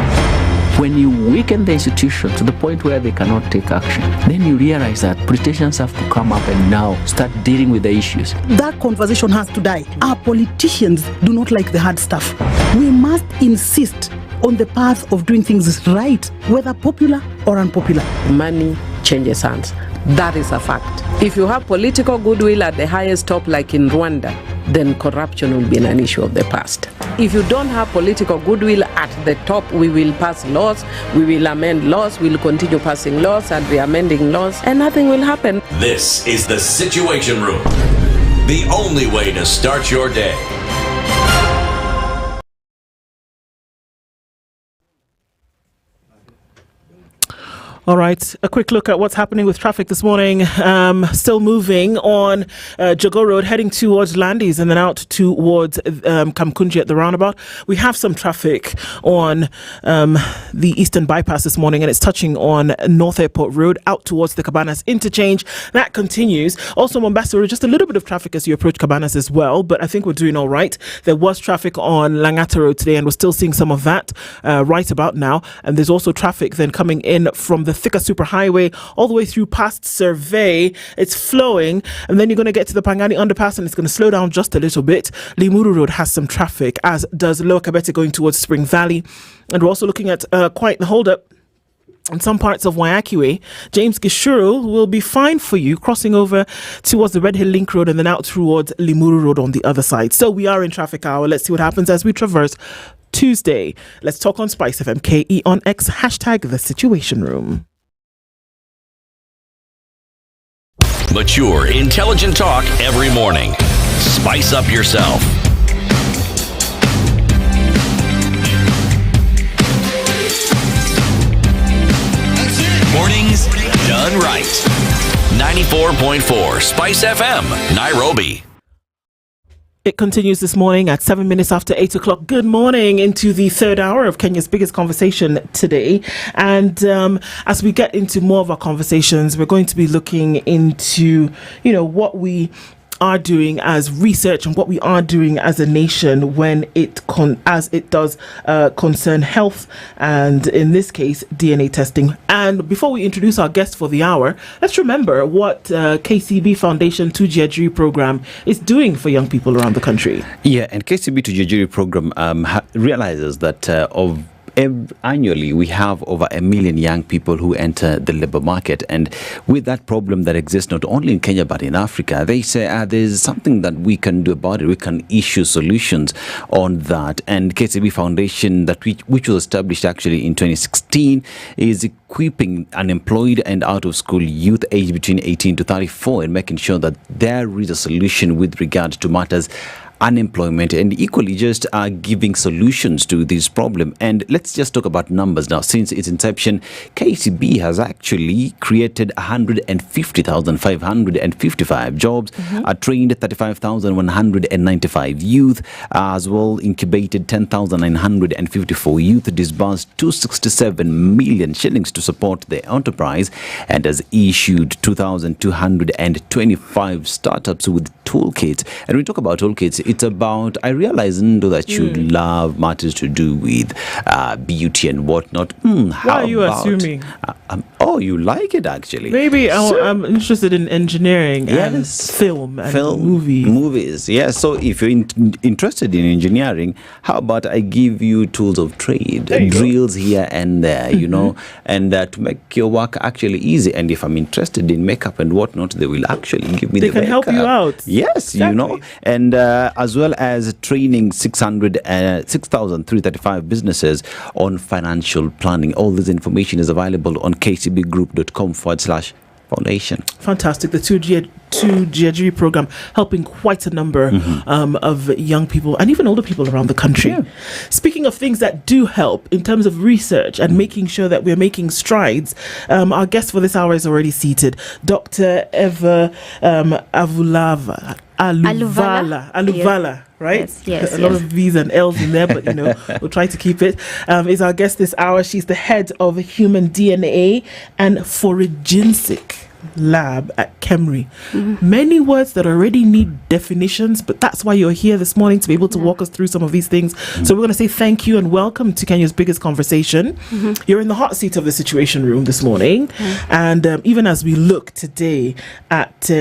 When you weaken the institution to the point where they cannot take action, then you realize that politicians have to come up and now start dealing with the issues. That conversation has to die. Our politicians do not like the hard stuff. We must insist on the path of doing things right, whether popular or unpopular. Money changes hands. That is a fact. If you have political goodwill at the highest top, like in Rwanda, then corruption will be an issue of the past. If you don't have political goodwill at the top, we will pass laws, we will amend laws, we will continue passing laws and re-amending laws, and nothing will happen. This is the Situation Room, the only way to start your day. All right, a quick look at what's happening with traffic this morning. Still moving on Jago Road, heading towards Landis and then out towards Kamkunji at the roundabout. We have some traffic on the Eastern Bypass this morning, and it's touching on North Airport Road out towards the Cabanas interchange. That continues. Also, Mombasa Road, just a little bit of traffic as you approach Cabanas as well, but I think we're doing all right. There was traffic on Langata Road today, and we're still seeing some of that right about now. And there's also traffic then coming in from the Thika Superhighway all the way through past Survey. It's flowing, and then you're going to get to the Pangani underpass and it's going to slow down just a little bit. Limuru Road has some traffic, as does Lower Kabete going towards Spring Valley. And we're also looking at quite the hold-up in some parts of Waiakiwe. James Gishuru will be fine for you crossing over towards the Red Hill Link Road and then out towards Limuru Road on the other side. So we are in traffic hour. Let's see what happens as we traverse Tuesday. Let's talk on Spice FM, KE on X, hashtag The Situation Room. Mature, intelligent talk every morning. Spice up yourself. Mornings done right. 94.4 Spice FM, Nairobi. It continues this morning at 7 minutes after 8 o'clock. Good morning into the third hour of Kenya's biggest conversation today. And as we get into more of our conversations, we're going to be looking into, what we are doing as research and what we are doing as a nation when it does concern health, and in this case DNA testing. And before we introduce our guest for the hour, let's remember what KCB Foundation Tujajiri program is doing for young people around the country. Yeah, and KCB Tujajiri program realizes that annually we have over 1 million young people who enter the labor market, and with that problem that exists not only in Kenya but in Africa, they say there's something that we can do about it. We can issue solutions on that. And KCB Foundation, which was established actually in 2016, is equipping unemployed and out of school youth aged between 18 to 34 and making sure that there is a solution with regard to matters unemployment, and equally just giving solutions to this problem. And let's just talk about numbers now. Since its inception, KCB has actually created 150,555 jobs, trained 35,195 youth, as well incubated 10,954 youth, disbursed 267 million shillings to support the enterprise, and has issued 2,225 startups with toolkits. And when we talk about toolkits, it's about, I realize, Ndo, that you love matters to do with beauty and whatnot. Why are you assuming? You like it actually. Maybe I'm interested in engineering and film and movies. Yeah, so if you're interested in engineering, how about I give you tools of trade, drills here and there, you know, and to make your work actually easy. And if I'm interested in makeup and whatnot, they will actually give me the makeup. They can help you out. Yes, exactly. You know, and as well as training 6,335 businesses on financial planning. All this information is available on kcbgroup.com/foundation. Fantastic. The 2GG program helping quite a number of young people and even older people around the country. Yeah. Speaking of things that do help in terms of research and making sure that we're making strides, our guest for this hour is already seated, Dr. Eva Aluvala. Right? Yes. A lot of V's and L's in there, but you know, we'll try to keep it. Is our guest this hour. She's the head of human DNA and forensic lab at KEMRI. Many words that already need definitions, but that's why you're here this morning, to be able to walk us through some of these things. So we're going to say thank you and welcome to Kenya's biggest conversation. You're in the hot seat of the Situation Room this morning, and even as we look today at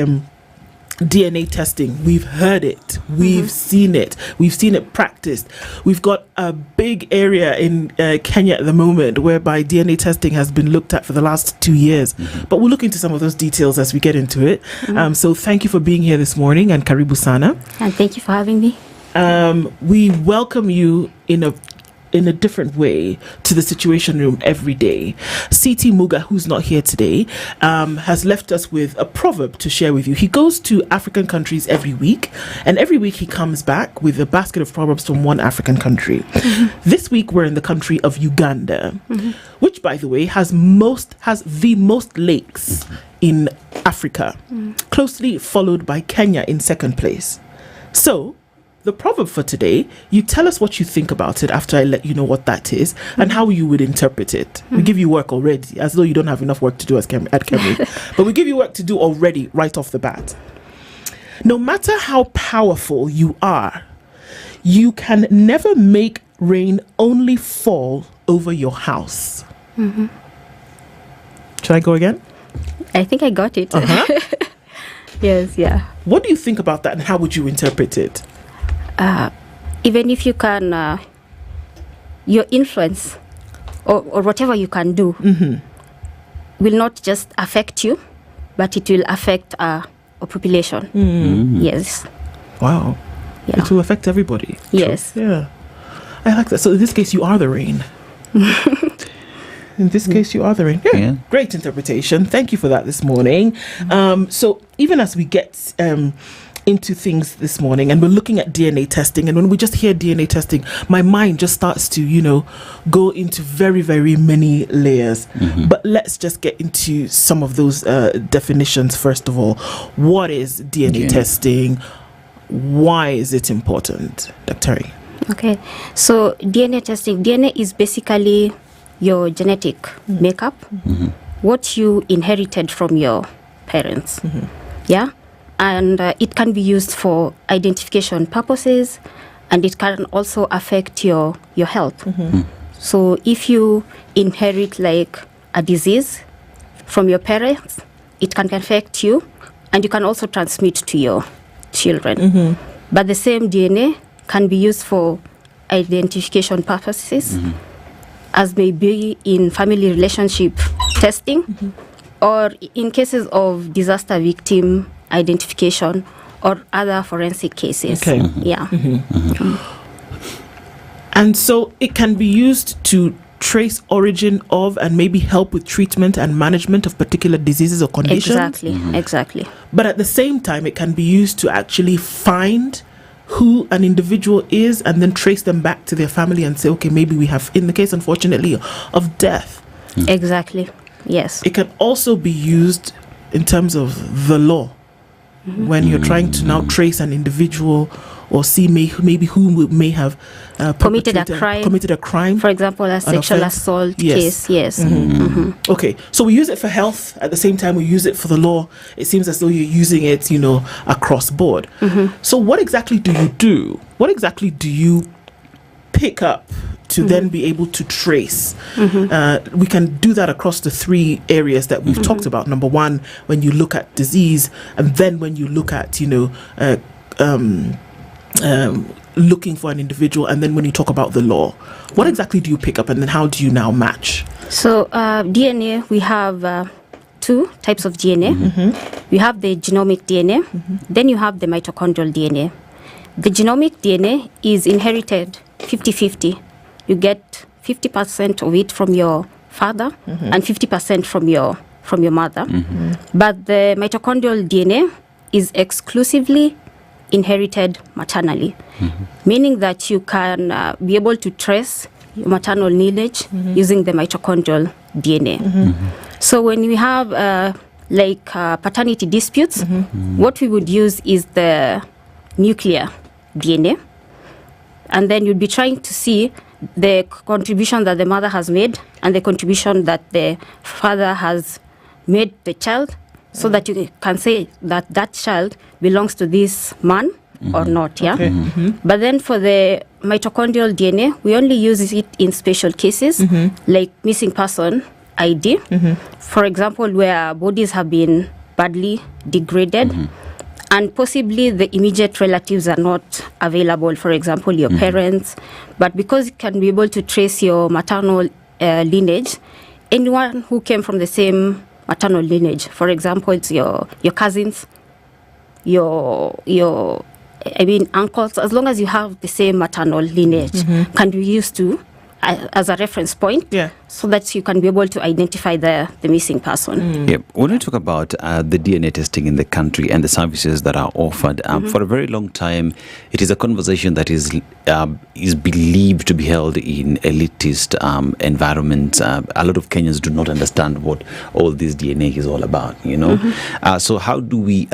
DNA testing, we've heard it, we've seen it practiced. We've got a big area in Kenya at the moment whereby DNA testing has been looked at for the last 2 years, but we'll look into some of those details as we get into it. So thank you for being here this morning, and karibu sana. And thank you for having me. We welcome you in a different way to the Situation Room every day. CT Muga, who's not here today, has left us with a proverb to share with you. He goes to African countries every week, and every week he comes back with a basket of proverbs from one African country. This week we're in the country of Uganda, which, by the way, has the most lakes in Africa, closely followed by Kenya in second place. So the proverb for today, you tell us what you think about it after I let you know what that is and how you would interpret it. We give you work already, as though you don't have enough work to do at KEMRI. But we give you work to do already right off the bat. No matter how powerful you are, you can never make rain only fall over your house. Should I go again? I think I got it. Yes, yeah. What do you think about that, and how would you interpret it? Even if you can, your influence or whatever you can do will not just affect you, but it will affect a population. Yes. Wow. Yeah. It will affect everybody. Yes. Yeah. I like that. So in this case, you are the rain. In this case, you are the rain. Yeah. Great interpretation. Thank you for that this morning. So even as we get into things this morning, and we're looking at DNA testing, and when we just hear DNA testing, my mind just starts to, go into very, very many layers. But let's just get into some of those definitions first of all. What is DNA testing? Why is it important, Dr. Okay, so DNA testing, DNA is basically your genetic makeup, what you inherited from your parents. Yeah. And it can be used for identification purposes, and it can also affect your health. So if you inherit like a disease from your parents, it can affect you, and you can also transmit to your children. But the same DNA can be used for identification purposes, as may be in family relationship testing, or in cases of disaster victim identification or other forensic cases. Yeah. And so it can be used to trace origin of and maybe help with treatment and management of particular diseases or conditions. Exactly. But at the same time, it can be used to actually find who an individual is and then trace them back to their family and say, okay, maybe we have, in the case, unfortunately, of death. Exactly. Yes. It can also be used in terms of the law when you're trying to now trace an individual or see maybe who may have committed a crime. For example, a sexual assault case. Yes. Okay, so we use it for health. At the same time, we use it for the law. It seems as though you're using it, across board. So what exactly do you do? What exactly do you pick up to then be able to trace? We can do that across the three areas that we've talked about. Number one, when you look at disease, and then when you look at, looking for an individual, and then when you talk about the law, what exactly do you pick up, and then how do you now match? So DNA, we have two types of DNA. We have the genomic DNA, then you have the mitochondrial DNA. The genomic DNA is inherited 50-50. You get 50% of it from your father and 50% from your mother. But the mitochondrial DNA is exclusively inherited maternally, meaning that you can be able to trace your maternal lineage using the mitochondrial DNA. So when we have paternity disputes, what we would use is the nuclear DNA, and then you'd be trying to see the contribution that the mother has made and the contribution that the father has made the child, so that you can say that that child belongs to this man or not. Okay. But then for the mitochondrial DNA, we only use it in special cases, like missing person ID, for example, where bodies have been badly degraded and possibly the immediate relatives are not available, for example, your parents. But because it can be able to trace your maternal lineage, anyone who came from the same maternal lineage, for example, it's your cousins, uncles, as long as you have the same maternal lineage, can be used to as a reference point, so that you can be able to identify the missing person. When we talk about the DNA testing in the country and the services that are offered, for a very long time, it is a conversation that is believed to be held in elitist environments. A lot of Kenyans do not understand what all this DNA is all about, So how do we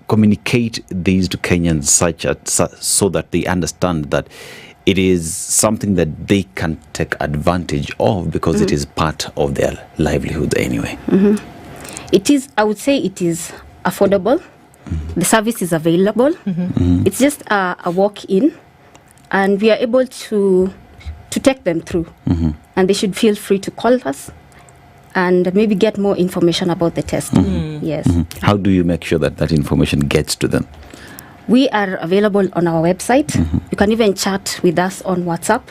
communicate these to Kenyans so that they understand that it is something that they can take advantage of because it is part of their livelihood anyway? I would say it is affordable. The service is available. It's just a walk-in, and we are able to take them through. And they should feel free to call us and maybe get more information about the testing. Yes. How do you make sure that information gets to them? We are available on our website. You can even chat with us on WhatsApp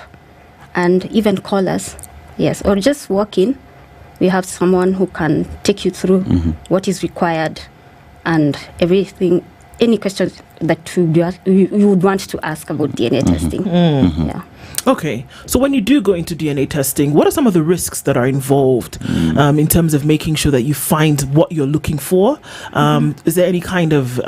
and even call us. Yes, or just walk in. We have someone who can take you through what is required and everything, any questions that you would want to ask about DNA testing. Okay, so when you do go into DNA testing, what are some of the risks that are involved in terms of making sure that you find what you're looking for? Is there any kind of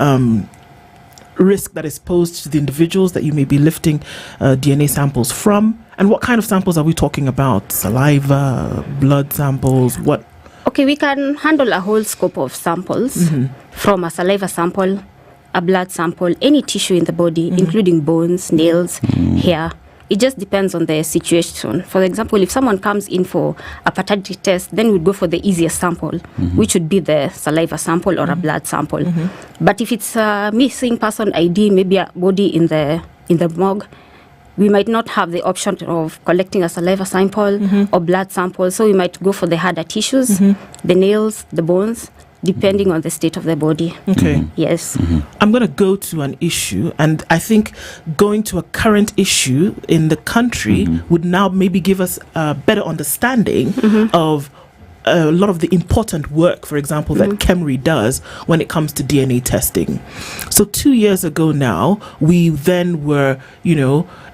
risk that is posed to the individuals that you may be lifting DNA samples from? And what kind of samples are we talking about? Saliva, blood samples, what? Okay, we can handle a whole scope of samples, from a saliva sample, a blood sample, any tissue in the body, including bones, nails, hair. It just depends on the situation. For example, if someone comes in for a paternity test, then we'd go for the easiest sample, which would be the saliva sample or a blood sample. But if it's a missing person ID, maybe a body in the morgue, we might not have the option of collecting a saliva sample or blood sample, so we might go for the harder tissues, the nails, the bones, depending on the state of the body. Okay. Yes. I'm going to go to an issue, and I think going to a current issue in the country would now maybe give us a better understanding of a lot of the important work, for example, that KEMRI does when it comes to DNA testing. So 2 years ago now, we then were,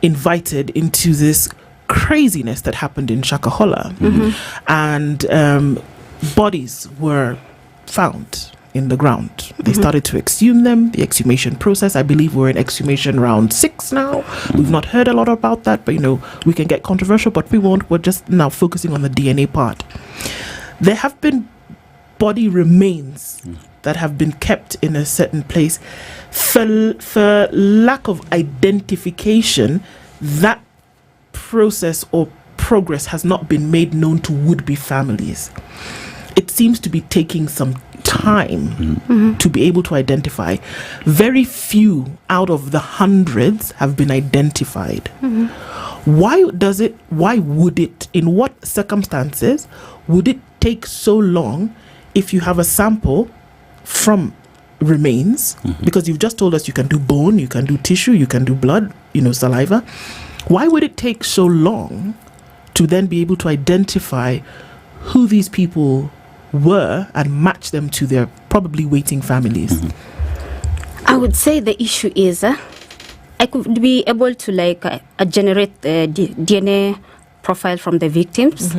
invited into this craziness that happened in Shakahola. And bodies were found in the ground. They started to exhume them, the exhumation process. I believe we're in exhumation round 6 now. We've not heard a lot about that, but we can get controversial, but we won't. We're just now focusing on the DNA part. There have been body remains that have been kept in a certain place for lack of identification. That process or progress has not been made known to would-be families. It seems to be taking some time to be able to identify. Very few out of the hundreds have been identified. Why would it, in what circumstances would it take so long if you have a sample from remains? Because you've just told us you can do bone, you can do tissue, you can do blood, saliva. Why would it take so long to then be able to identify who these people were and match them to their probably waiting families? I would say the issue is I could be able to generate the DNA profile from the victims,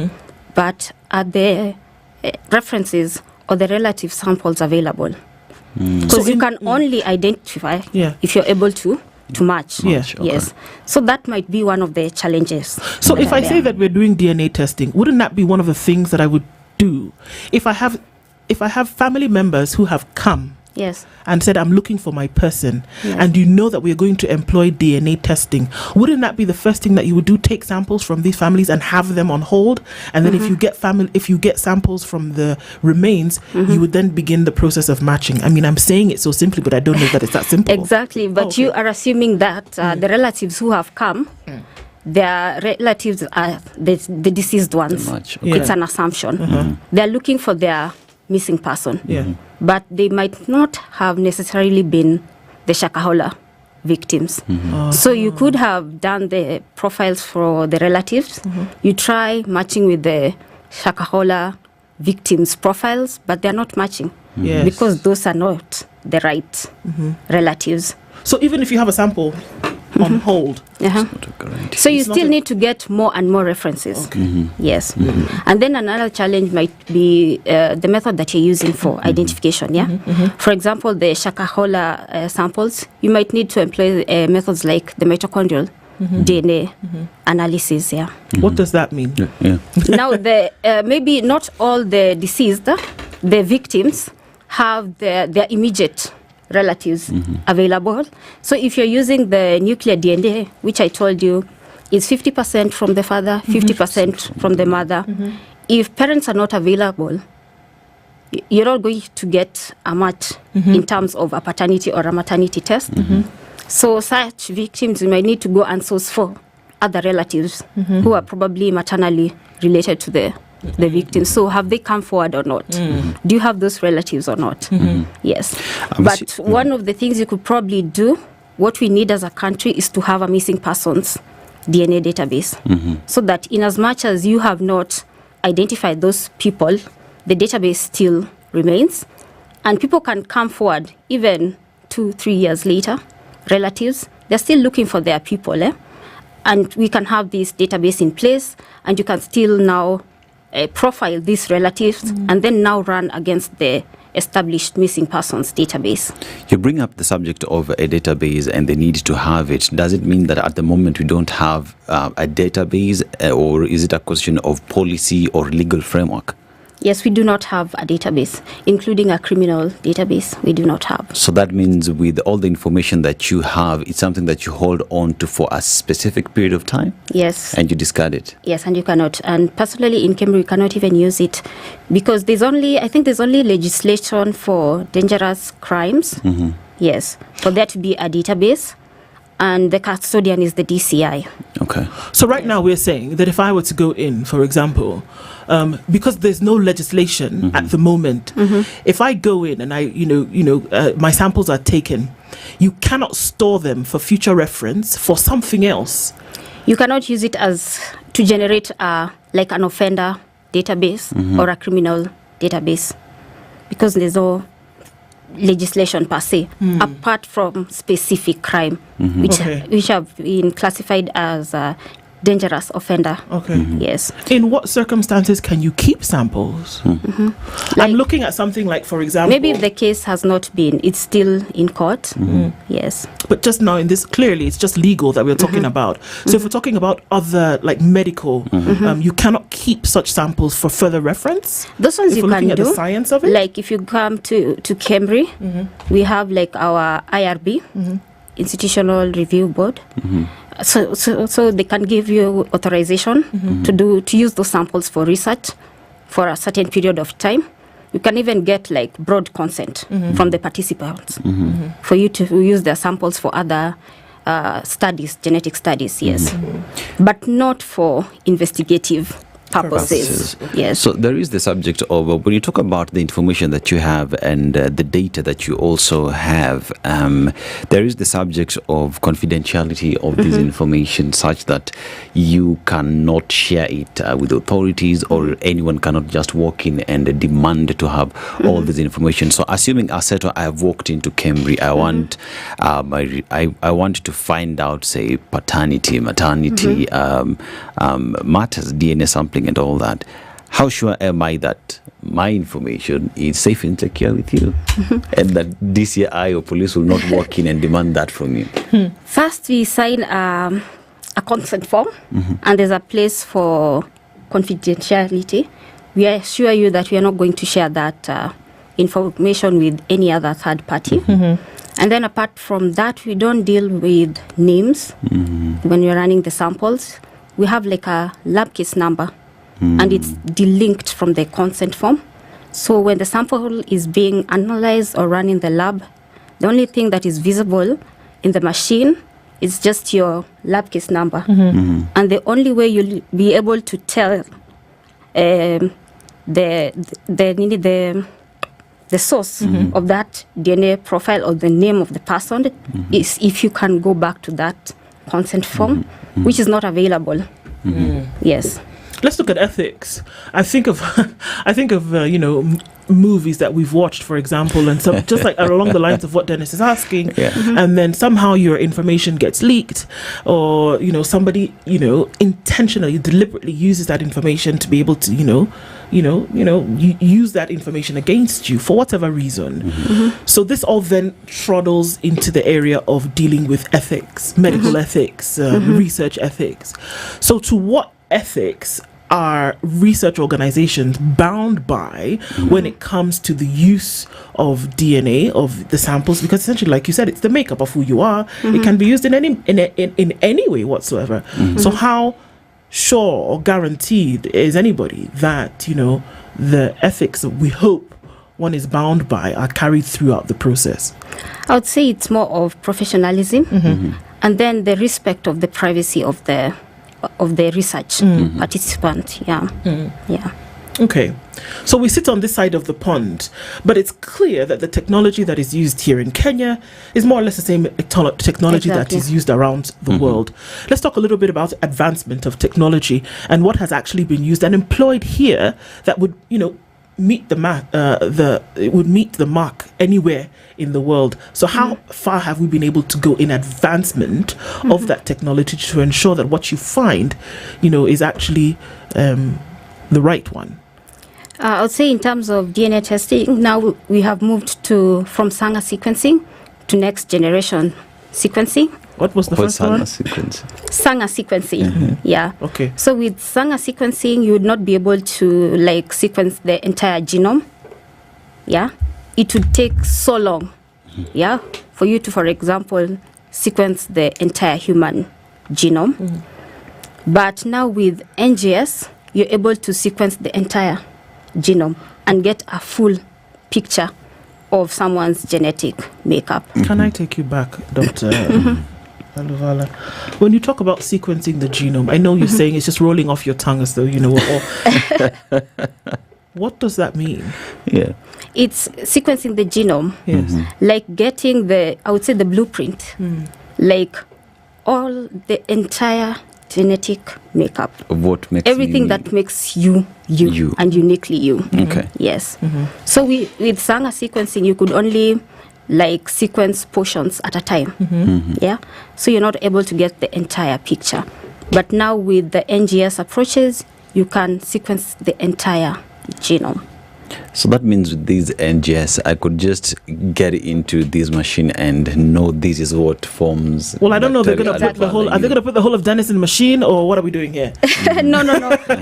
but are the references or the relative samples available? Because you can only identify if you're able to match. Yes. So that might be one of the challenges. So if I say that we're doing DNA testing, wouldn't that be one of the things that I would do if I have family members who have come and said, I'm looking for my person, and that we're going to employ DNA testing? Wouldn't that be the first thing that you would do? Take samples from these families and have them on hold, and then if you get samples from the remains, you would then begin the process of matching. I mean, I'm saying it so simply, but I don't know that it's that simple. Exactly, but you are assuming that the relatives who have come, their relatives are the deceased ones. It's an assumption. They're looking for their missing person, but they might not have necessarily been the Shakahola victims. So you could have done the profiles for the relatives. You try matching with the Shakahola victims' profiles, but they're not matching because those are not the right relatives. So even if you have a sample on hold, so you still need to get more and more references. Yes. And then another challenge might be the method that you're using for identification. For example, the Shakahola samples, you might need to employ methods like the mitochondrial DNA analysis. What does that mean? Now, maybe not all the deceased, the victims, have their immediate relatives available. So if you're using the nuclear DNA, which I told you is 50% from the father, 50% from the mother, if parents are not available, you're not going to get a match in terms of a paternity or a maternity test. So such victims, you might need to go and source for other relatives who are probably maternally related to the victim. So have they come forward or not? Do you have those relatives or not? Yes. But one of the things you could probably do, what we need as a country is to have a missing persons DNA database, so that in as much as you have not identified those people, the database still remains, and people can come forward even 2-3 years later, relatives, they're still looking for their people, and we can have this database in place, and you can still now profile these relatives and then now run against the established missing persons database. You bring up the subject of a database and the need to have it. Does it mean that at the moment we don't have a database, or is it a question of policy or legal framework? Yes, we do not have a database, including a criminal database. We do not have. So that means with all the information that you have, it's something that you hold on to for a specific period of time? Yes. And you discard it? Yes, and you cannot. And personally, in Kenya, we cannot even use it because there's only legislation for dangerous crimes. Yes, for there to be a database. And the custodian is the DCI. Okay. So right now we're saying that if I were to go in, for example, because there's no legislation at the moment, if I go in and my samples are taken, you cannot store them for future reference for something else. You cannot use it as to generate like an offender database or a criminal database because there's no legislation per se, apart from specific crime, which have been classified as dangerous offender. Okay. Yes. In what circumstances can you keep samples? I'm looking at something like, for example, maybe if the case has not been, it's still in court. Yes. But just now in this, clearly it's just legal that we're talking about. So if we're talking about other like medical, you cannot keep such samples for further reference. Those ones if you we're looking can at do. the science of it. Like if you come to Cambry, we have like our IRB, Institutional Review Board. So they can give you authorization to use those samples for research for a certain period of time. You can even get like broad consent from the participants for you to use their samples for other studies, genetic studies, yes, but not for investigative purposes. Yes. So there is the subject of when you talk about the information that you have and the data that you also have, there is the subject of confidentiality of this information such that you cannot share it with authorities or anyone cannot just walk in and demand to have all this information. So assuming Aseto, I have walked into Cambry, I want I want to find out, say, paternity, maternity matters, DNA sampling and all that. How sure am I that my information is safe and secure with you and that DCI or police will not walk in and demand that from you? First, we sign a consent form and there's a place for confidentiality. We assure you that we are not going to share that information with any other third party. And then apart from that, we don't deal with names when we're running the samples. We have like a lab case number and it's delinked from the consent form. So when the sample is being analyzed or run in the lab, the only thing that is visible in the machine is just your lab case number. And the only way you'll be able to tell the source of that DNA profile or the name of the person is if you can go back to that consent form, which is not available. Yes. Let's look at ethics. I think of movies that we've watched, for example, and some just like along the lines of what Dennis is asking, and then somehow your information gets leaked, or somebody intentionally, deliberately uses that information to be able to use that information against you for whatever reason. So this all then troddles into the area of dealing with ethics, medical ethics, research ethics. So to what ethics are research organizations bound by when it comes to the use of DNA of the samples? Because essentially, like you said, it's the makeup of who you are. It can be used in any way whatsoever. So how sure or guaranteed is anybody that the ethics that we hope one is bound by are carried throughout the process? I would say it's more of professionalism and then the respect of the privacy of the research participant. Okay, so we sit on this side of the pond, but it's clear that the technology that is used here in Kenya is more or less the same technology that is used around the world. Let's talk a little bit about advancement of technology and what has actually been used and employed here that would meet the mark anywhere in the world. So how far have we been able to go in advancement of that technology to ensure that what you find is actually the right one? I would say in terms of DNA testing, now we have moved from Sanger sequencing to next generation sequencing. What was the first one? Sanger sequencing. Yeah. Okay. So with Sanger sequencing, you would not be able to sequence the entire genome. Yeah. It would take so long. Yeah. For you to, for example, sequence the entire human genome. But now with NGS, you're able to sequence the entire genome and get a full picture of someone's genetic makeup. Can I take you back, Dr. Aluvala? When you talk about sequencing the genome, I know you're saying it's just rolling off your tongue as though you know what. What does that mean? Yeah, it's sequencing the genome. Yes, like getting the blueprint, like all the entire genetic makeup of what makes everything that makes you and uniquely you. Okay. Yes. So with Sanger sequencing, you could only sequence portions at a time. Yeah. So you're not able to get the entire picture. But now with the NGS approaches, you can sequence the entire genome. So that means with these NGS, I could just get into this machine and know this is what forms. Well, I don't know. They're going to put the whole. Are they going to put the whole of Dennis in the machine, or what are we doing here? No.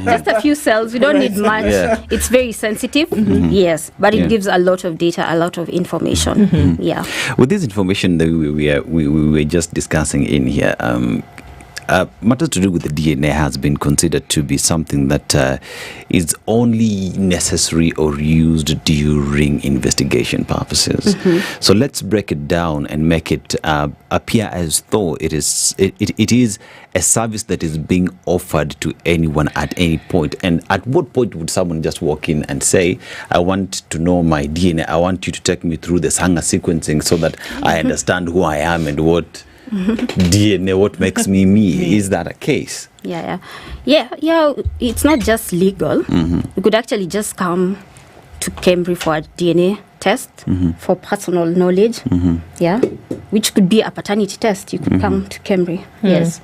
Just a few cells. We don't need much. Yeah. It's very sensitive. Yes, but it gives a lot of data, a lot of information. Yeah. With this information that we were just discussing in here, matters to do with the DNA has been considered to be something that is only necessary or used during investigation purposes. So let's break it down and make it appear as though it is a service that is being offered to anyone at any point. And at what point would someone just walk in and say, I want to know my DNA, I want you to take me through the Sanger sequencing so that I understand who I am and what DNA, what makes me me? Is that a case? Yeah. It's not just legal. You could actually just come to Cambridge for a DNA test for personal knowledge. Yeah, which could be a paternity test. You could come to Cambridge. Yes.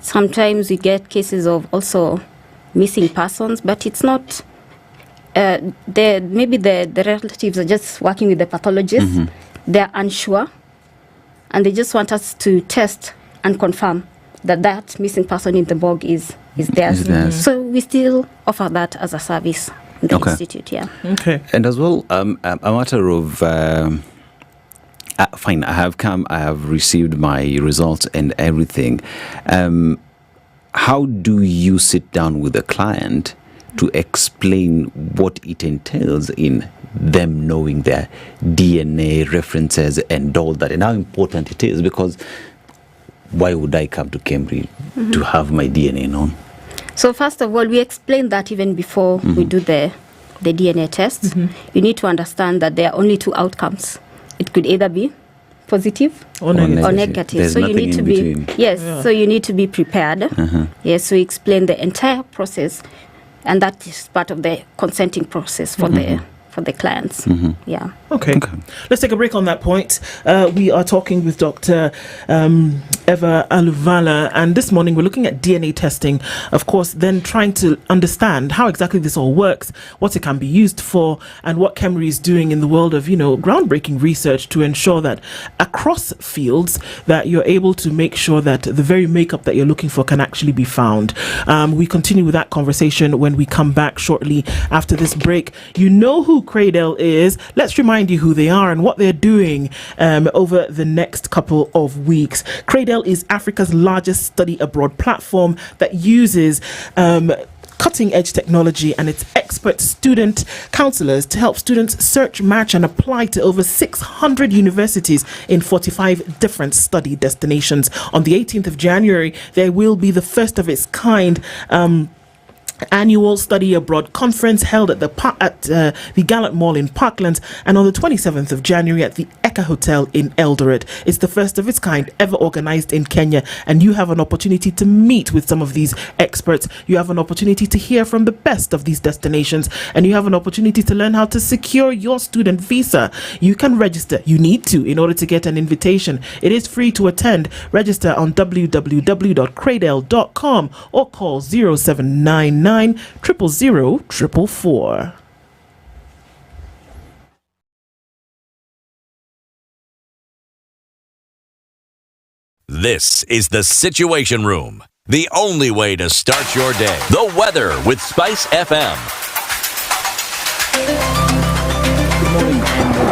Sometimes we get cases of also missing persons, but it's not. Maybe the relatives are just working with the pathologist. They're unsure. And they just want us to test and confirm that missing person in the bog is theirs. So we still offer that as a service in the institute. Yeah. Okay. And as well, a matter of fine. I have received my results and everything. How do you sit down with the client to explain what it entails in them knowing their DNA references and all that, and how important it is? Because why would I come to Cambridge to have my DNA known? So first of all, we explain that even before we do the DNA test. You need to understand that there are only two outcomes. It could either be positive or negative. There's so you need to be between. So you need to be prepared. Yes, so we explain the entire process, and that is part of the consenting process for the clients. Yeah. Okay. Let's take a break on that point. We are talking with Dr. Eva Aluvala, and this morning we're looking at DNA testing, of course, then trying to understand how exactly this all works, what it can be used for, and what Cambridge is doing in the world of, groundbreaking research to ensure that across fields that you're able to make sure that the very makeup that you're looking for can actually be found. We continue with that conversation when we come back shortly after this break. You know who Cradle is. Let's remind you who they are and what they're doing over the next couple of weeks. Cradle is Africa's largest study abroad platform that uses cutting-edge technology and its expert student counselors to help students search, match and apply to over 600 universities in 45 different study destinations. On the 18th of January, there will be the first of its kind annual study abroad conference held at the Gallant Mall in Parklands, and on the 27th of January at the Okoh Hotel in Eldoret. It's the first of its kind ever organized in Kenya, and you have an opportunity to meet with some of these experts. You have an opportunity to hear from the best of these destinations, and you have an opportunity to learn how to secure your student visa. You can register. You need to in order to get an invitation. It is free to attend. Register on www.cradle.com or call 0799 000 444. This is the Situation Room, the only way to start your day. The weather with Spice FM.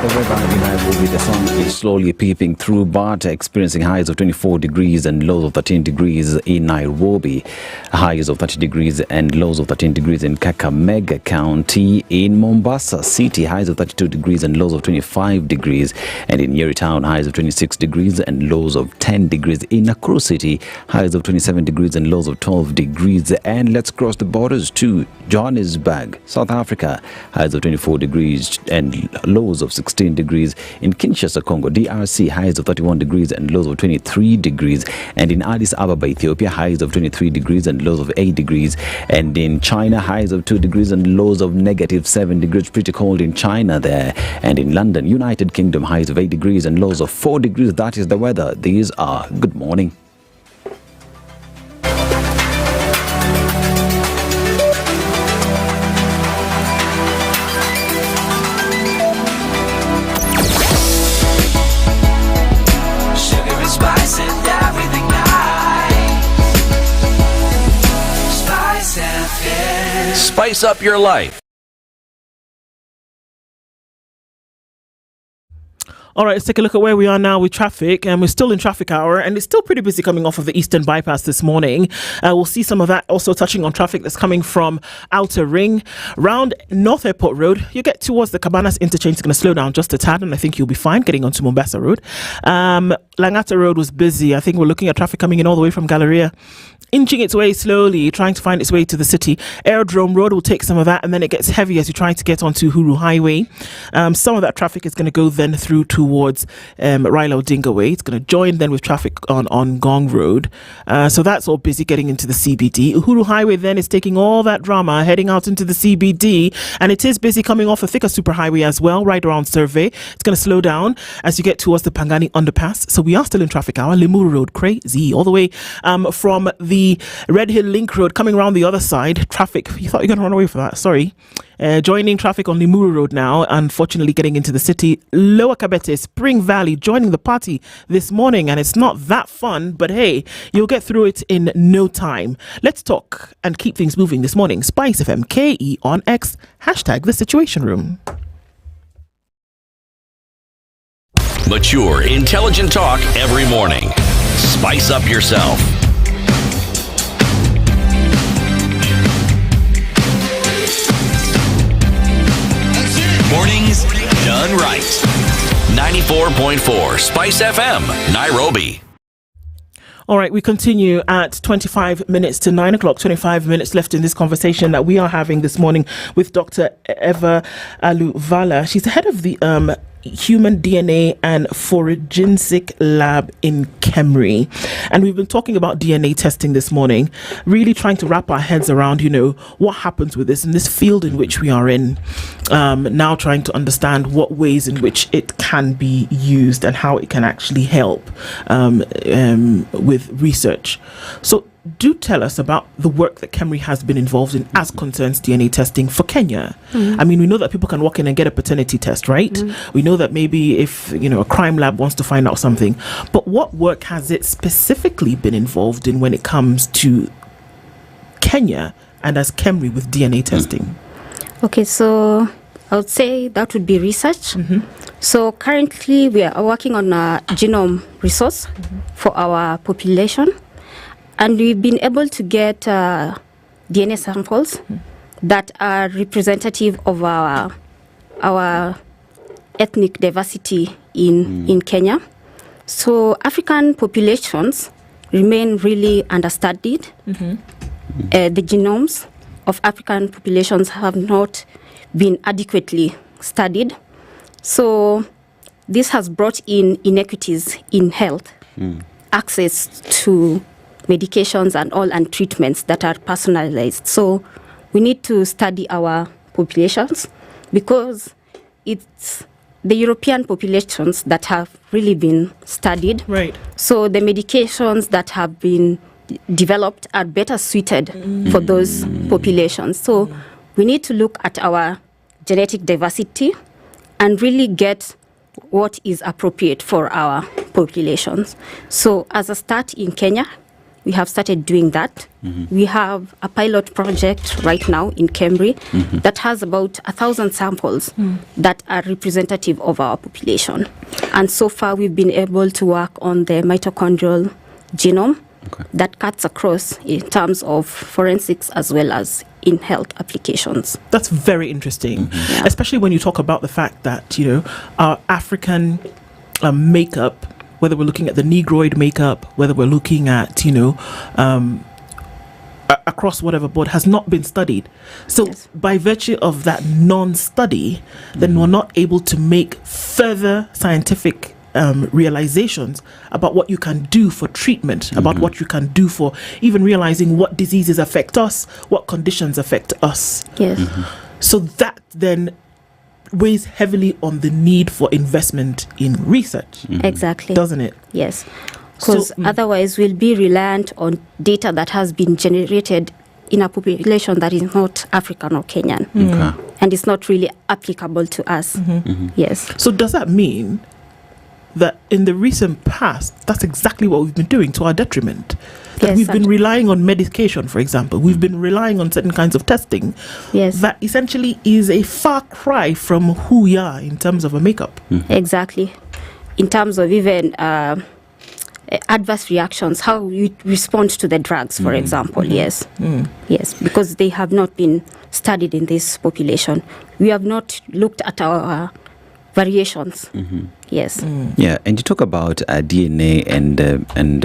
The weather in Nairobi, the sun is slowly peeping through, but experiencing highs of 24 degrees and lows of 13 degrees in Nairobi, highs of 30 degrees and lows of 13 degrees in Kakamega County, in Mombasa City, highs of 32 degrees and lows of 25 degrees, and in Nyeri Town, highs of 26 degrees and lows of 10 degrees, in Nakuru City, highs of 27 degrees and lows of 12 degrees, and let's cross the borders to Johannesburg, South Africa, highs of 24 degrees and lows of 16 degrees, in Kinshasa, Congo, DRC, highs of 31 degrees and lows of 23 degrees, and in Addis Ababa, Ethiopia, highs of 23 degrees and lows of 8 degrees, and in China, highs of 2 degrees and lows of negative 7 degrees, pretty cold in China there, and in London, United Kingdom, highs of 8 degrees and lows of 4 degrees. That is the weather. These are Good Morning. Spice up your life. All right, let's take a look at where we are now with traffic. And we're still in traffic hour, and it's still pretty busy coming off of the Eastern Bypass this morning. We'll see some of that also touching on traffic that's coming from Outer Ring. Round North Airport Road, you get towards the Cabanas interchange, it's going to slow down just a tad, and I think you'll be fine getting onto Mombasa Road. Langata Road was busy. I think we're looking at traffic coming in all the way from Galleria, inching its way slowly, trying to find its way to the city. Aerodrome Road will take some of that, and then it gets heavy as you're trying to get onto Huru Highway. Some of that traffic is going to go then through towards Raila Odinga Way. It's going to join then with traffic on Gong Road. So that's all busy getting into the CBD. Uhuru Highway then is taking all that drama heading out into the CBD, and it is busy coming off a thicker superhighway as well, right around Survey. It's going to slow down as you get towards the Pangani Underpass. So we are still in traffic hour. Limuru Road, crazy. All the way from the Red Hill Link Road coming around the other side. Traffic, you thought you were going to run away from that, sorry. Joining traffic on Limuru Road now, unfortunately getting into the city. Lower Kabete, Spring Valley joining the party this morning, and it's not that fun, but hey, you'll get through it in no time. Let's talk and keep things moving this morning. SpiceFM KE on X, hashtag The Situation Room. Mature, intelligent talk every morning. Spice up yourself. Mornings done right. 94.4 Spice FM, Nairobi. All right, we continue at 25 minutes to 9 o'clock, 25 minutes left in this conversation that we are having this morning with Dr. Eva Aluvala. She's the head of the Human DNA and Forensic Lab in Kemri. And we've been talking about DNA testing this morning, really trying to wrap our heads around, what happens with this in this field in which we are in. Now trying to understand what ways in which it can be used and how it can actually help with research. So do tell us about the work that Kemri has been involved in as concerns DNA testing for Kenya. Mm-hmm. I mean, we know that people can walk in and get a paternity test, right? Mm-hmm. We know that maybe if, a crime lab wants to find out something, but what work has it specifically been involved in when it comes to Kenya and as Kemri with DNA testing? Okay, so I would say that would be research. Mm-hmm. So currently we are working on a genome resource for our population. And we've been able to get DNA samples that are representative of our ethnic diversity in Kenya. So African populations remain really understudied. Mm-hmm. The genomes of African populations have not been adequately studied. So this has brought in inequities in health, access to medications and treatments that are personalized. So we need to study our populations because it's the European populations that have really been studied. Right. So the medications that have been developed are better suited for those populations. So we need to look at our genetic diversity and really get what is appropriate for our populations. So as a start in Kenya, we have started doing that. Mm-hmm. We have a pilot project right now in Kemri that has about 1,000 samples that are representative of our population. And so far, we've been able to work on the mitochondrial genome that cuts across in terms of forensics as well as in health applications. That's very interesting, especially when you talk about the fact that, our African makeup, whether we're looking at the Negroid makeup, whether we're looking at, across whatever board, has not been studied. So by virtue of that non-study, then we're not able to make further scientific realizations about what you can do for treatment, about what you can do for even realizing what diseases affect us, what conditions affect us. Yes. So that then weighs heavily on the need for investment in research. Exactly. Doesn't it? Yes. Because otherwise we'll be reliant on data that has been generated in a population that is not African or Kenyan. And it's not really applicable to us. Yes. So does that mean that in the recent past, that's exactly what we've been doing to our detriment? That Yes, we've been relying on medication, for example. We've been relying on certain kinds of testing. Yes. That essentially is a far cry from who we are in terms of a makeup. Exactly. In terms of even adverse reactions, how you respond to the drugs, for example. Yes. Yes, because they have not been studied in this population. We have not looked at our variations. Yes. Yeah, and you talk about DNA and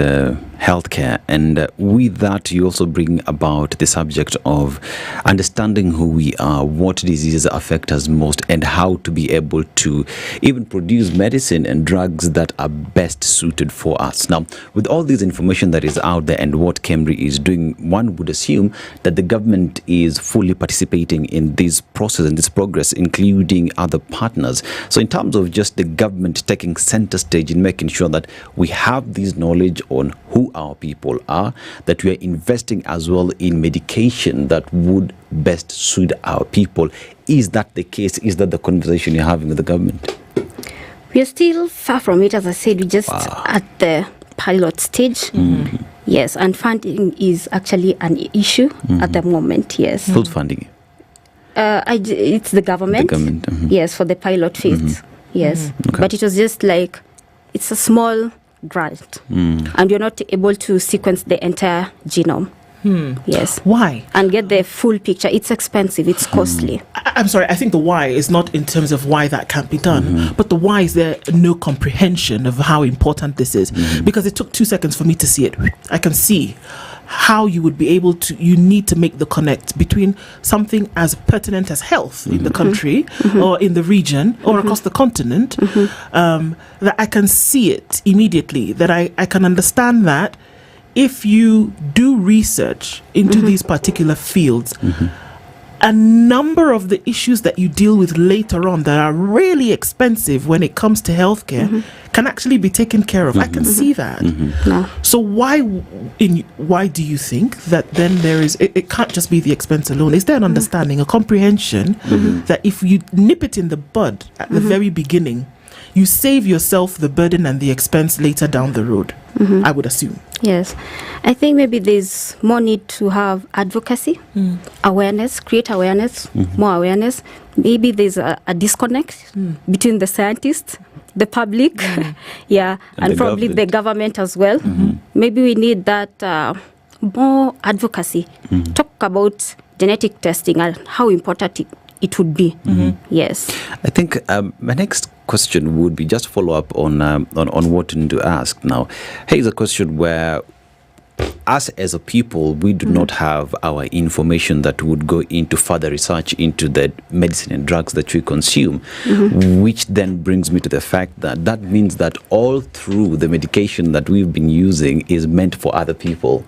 healthcare, and with that you also bring about the subject of understanding who we are, what diseases affect us most, and how to be able to even produce medicine and drugs that are best suited for us. Now, with all this information that is out there and what KEMRI is doing, one would assume that the government is fully participating in this process and this progress, including other partners. So in terms of just the government taking center stage in making sure that we have this knowledge on who our people are, that we are investing as well in medication that would best suit our people. Is that the case? Is that the conversation you're having with the government? We are still far from it, as I said. We're just at the pilot stage. Yes, and funding is actually an issue at the moment. Yes. Who's funding? It's the government. Yes, for the pilot phase. Yes, but it was just like, it's a small grant, and you're not able to sequence the entire genome. Yes. Why? And get the full picture. It's expensive. It's costly. I'm sorry, I think the why is not in terms of why that can't be done, but the why is there no comprehension of how important this is. Because it took 2 seconds for me to see it. I can see how you would be able to, you need to make the connect between something as pertinent as health in the country or in the region or across the continent, that I can see it immediately, that I can understand that if you do research into these particular fields, a number of the issues that you deal with later on that are really expensive when it comes to healthcare can actually be taken care of. I can see that. So why do you think that then there is, it can't just be the expense alone? Is there an understanding, a comprehension that if you nip it in the bud at the very beginning, you save yourself the burden and the expense later down the road, I would assume? Yes. I think maybe there's more need to have advocacy, awareness, create awareness, more awareness. Maybe there's a disconnect between the scientists, the public, and probably the government as well. Maybe we need that more advocacy. Talk about genetic testing and how important it would be. Yes. I think my next question would be just follow up on what Ndu asked. Now, here's a question where us as a people, we do not have our information that would go into further research into the medicine and drugs that we consume, which then brings me to the fact that that means that all through the medication that we've been using is meant for other people.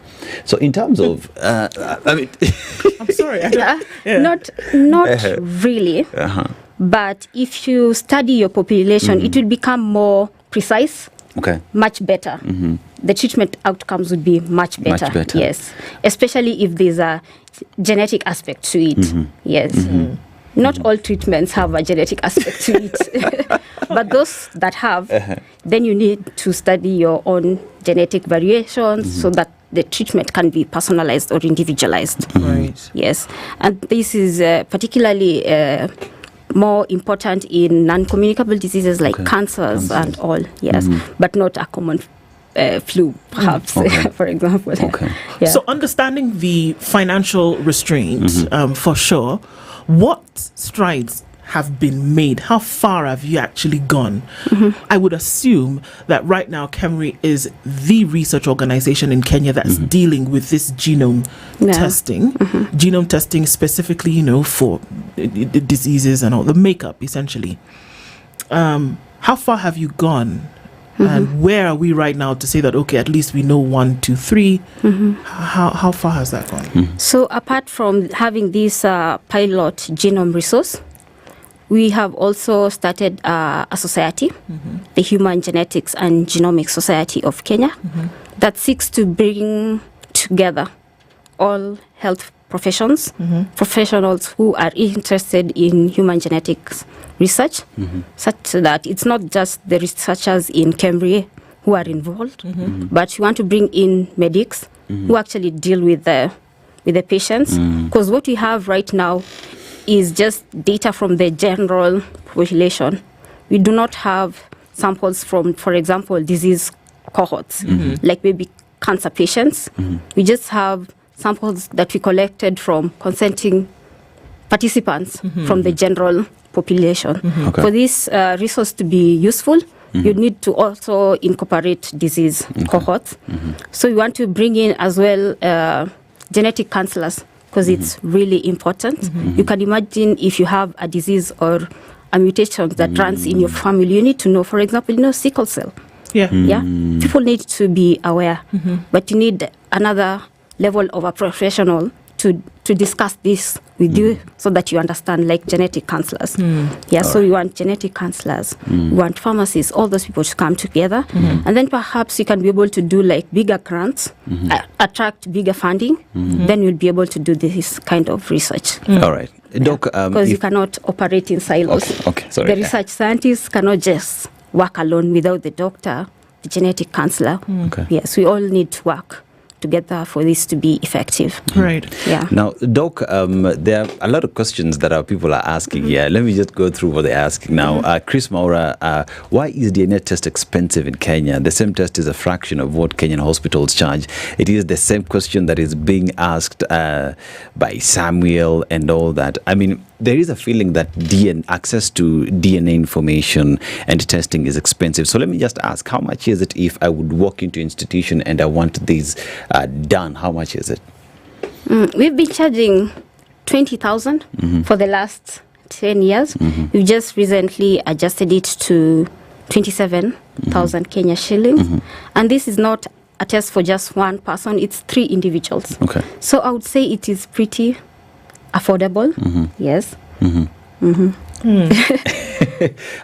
So in terms of, I mean, I'm sorry. Not really. But if you study your population, it will become more precise. Much better. The treatment outcomes would be much better. Yes, especially if there's a genetic aspect to it. Yes. Not all treatments have a genetic aspect to it, but those that have, then you need to study your own genetic variations so that the treatment can be personalized or individualized. Right. Yes, and this is particularly more important in non-communicable diseases like cancers and all. Yes, but not a common flu, perhaps, for example. Yeah. So understanding the financial restraints, for sure, what strides have been made? How far have you actually gone? I would assume that right now KEMRI is the research organization in Kenya that's dealing with this genome testing. Genome testing specifically, for the diseases and all, the makeup, essentially. How far have you gone? And where are we right now to say that, okay, at least we know 1, 2, 3? How far has that gone? So apart from having this pilot genome resource, we have also started a society, the Human Genetics and Genomic Society of Kenya, that seeks to bring together all health professionals who are interested in human genetics research, such that it's not just the researchers in KEMRI who are involved, but we want to bring in medics, who actually deal with the patients. Because what we have right now is just data from the general population. We do not have samples from, for example, disease cohorts, like maybe cancer patients. We just have samples that we collected from consenting participants from the general population. Okay. For this resource to be useful, you need to also incorporate disease cohorts. So we want to bring in as well genetic counselors, because it's really important. You can imagine if you have a disease or a mutation that runs in your family, you need to know, for example, sickle cell. Yeah. People need to be aware, but you need another level of a professional to discuss this with you so that you understand, like genetic counselors. So we want genetic counselors, we want pharmacists, all those people to come together. And then perhaps you can be able to do like bigger grants, attract bigger funding, then you'll be able to do this kind of research. All right. Doc, because you cannot operate in silos. Okay, sorry. The research scientists cannot just work alone without the doctor, the genetic counselor. Okay. Yes, we all need to work together for this to be effective. Right. Yeah. Now, Doc, there are a lot of questions that our people are asking here. Let me just go through what they're asking now. Chris Maura, why is DNA test expensive in Kenya? The same test is a fraction of what Kenyan hospitals charge. It is the same question that is being asked by Samuel and all that. I mean, there is a feeling that access to DNA information and testing is expensive. So let me just ask, how much is it if I would walk into an institution and I want these done? How much is it? We've been charging 20,000 for the last 10 years. We've just recently adjusted it to 27,000 Kenya shillings. And this is not a test for just one person, it's 3 individuals. Okay. So I would say it is pretty affordable. Yes.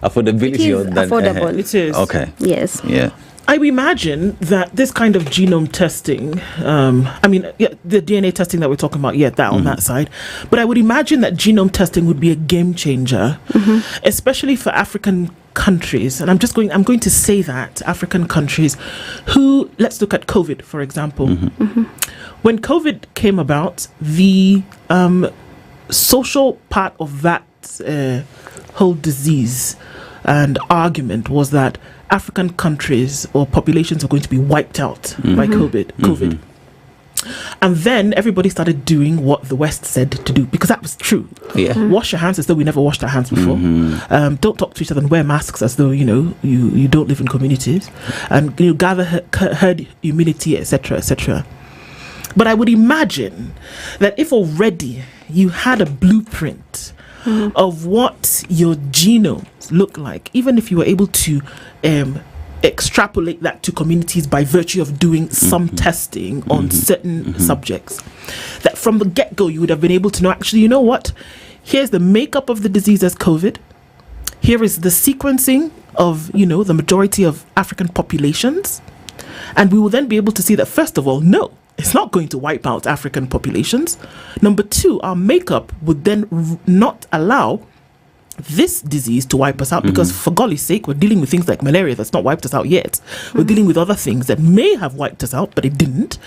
Affordability It is on that. affordable. It is. Okay. Yes. Yeah. I imagine that this kind of genome testing, the DNA testing that we're talking about, that on that side, but I would imagine that genome testing would be a game changer, especially for African countries. And I'm going to say that African countries who, let's look at COVID, for example. When COVID came about, the social part of that whole disease and argument was that African countries or populations are going to be wiped out by COVID. And then everybody started doing what the West said to do, because that was true. Wash your hands as though we never washed our hands before. Don't talk to each other and wear masks as though you don't live in communities, and gather herd immunity, etc., etc. But I would imagine that if already you had a blueprint of what your genomes look like, even if you were able to extrapolate that to communities by virtue of doing some testing on certain subjects, that from the get-go you would have been able to know, actually, you know what? Here's the makeup of the disease as COVID. Here is the sequencing of, the majority of African populations. And we will then be able to see that, first of all, no, it's not going to wipe out African populations. Number 2, our makeup would then not allow this disease to wipe us out, because for golly's sake, we're dealing with things like malaria that's not wiped us out yet. We're dealing with other things that may have wiped us out, but it didn't.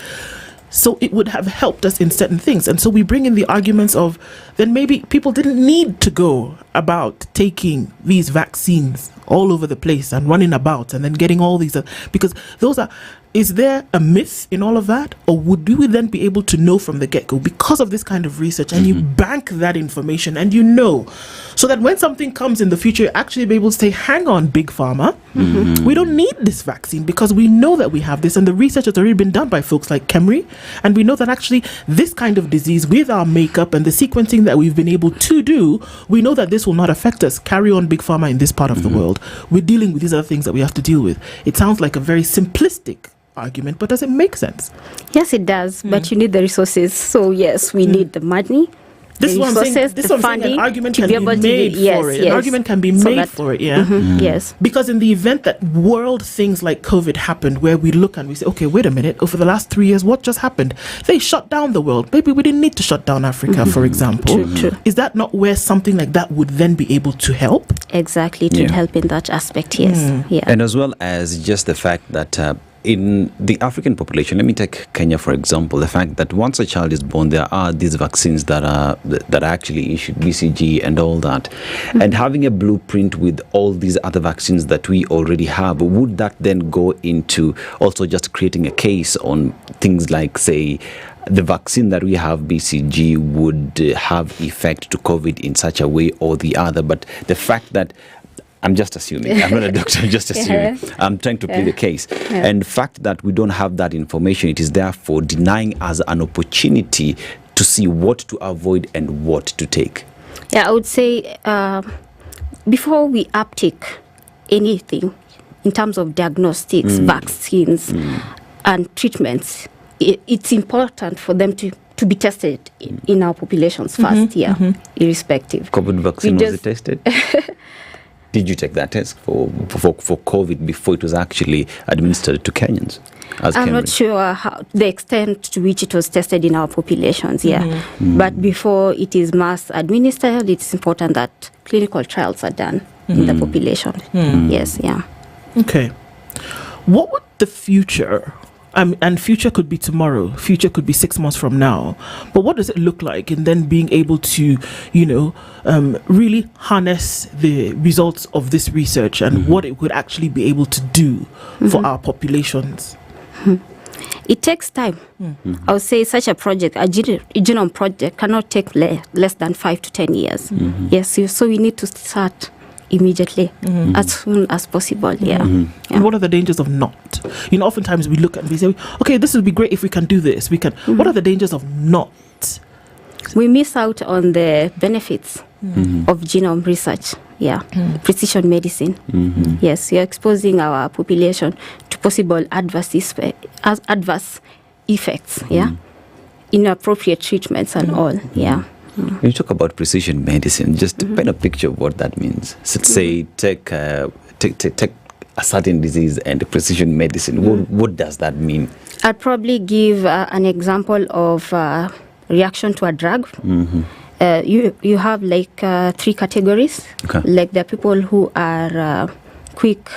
So it would have helped us in certain things. And so we bring in the arguments of, then maybe people didn't need to go about taking these vaccines all over the place and running about and then getting all these, because those are, is there a myth in all of that? Or would we then be able to know from the get-go because of this kind of research, and you bank that information and so that when something comes in the future, you actually be able to say, hang on, Big Pharma, we don't need this vaccine because we know that we have this, and the research has already been done by folks like Kemri, and we know that actually this kind of disease, with our makeup and the sequencing that we've been able to do, we know that this will not affect us. Carry on, Big Pharma, in this part of the world. We're dealing with these other things that we have to deal with. It sounds like a very simplistic argument, but does it make sense? Yes, it does, but you need the resources. So yes, we need the money, this the is what I'm saying. the funding, an argument to can be be able made to for it. An argument can be made for it, Yes. Because in the event that world things like COVID happened, where we look and we say, okay, wait a minute, over the last 3 years, what just happened? They shut down the world. Maybe we didn't need to shut down Africa, for example. True. Is that not where something like that would then be able to help? Exactly, it would help in that aspect, yes. And as well as just the fact that in the African population, let me take Kenya for example, the fact that once a child is born, there are these vaccines that are actually issued, BCG and all that. And having a blueprint with all these other vaccines that we already have, would that then go into also just creating a case on things like, say, the vaccine that we have, BCG, would have effect to COVID in such a way or the other? But the fact that I'm just assuming. I'm not a doctor, I'm just assuming. I'm trying to plead the case. And the fact that we don't have that information, it is therefore denying us an opportunity to see what to avoid and what to take. Yeah, I would say before we uptake anything in terms of diagnostics, vaccines, and treatments, it's important for them to be tested in our populations first, irrespective. COVID vaccine, was it tested? Did you take that test for COVID before it was actually administered to Kenyans? I'm not sure how the extent to which it was tested in our populations, But before it is mass administered, it's important that clinical trials are done in the population. Yes, Okay. What would the future, and future could be tomorrow, future could be 6 months from now, but what does it look like in then being able to, really harness the results of this research and what it would actually be able to do for our populations? It takes time. I would say such a project, a genome project, cannot take less than 5 to 10 years. Yes, so we need to start immediately, as soon as possible. And what are the dangers of not? Oftentimes we look and we say, okay, this would be great if we can do this. We can. What are the dangers of not? We miss out on the benefits of genome research. Precision medicine. Yes, you're exposing our population to possible adverse effects. Inappropriate treatments and all. When you talk about precision medicine, just paint a picture of what that means. So say take a certain disease and precision medicine. What does that mean? I'd probably give an example of reaction to a drug. You have like 3 categories. Like there are people who are quick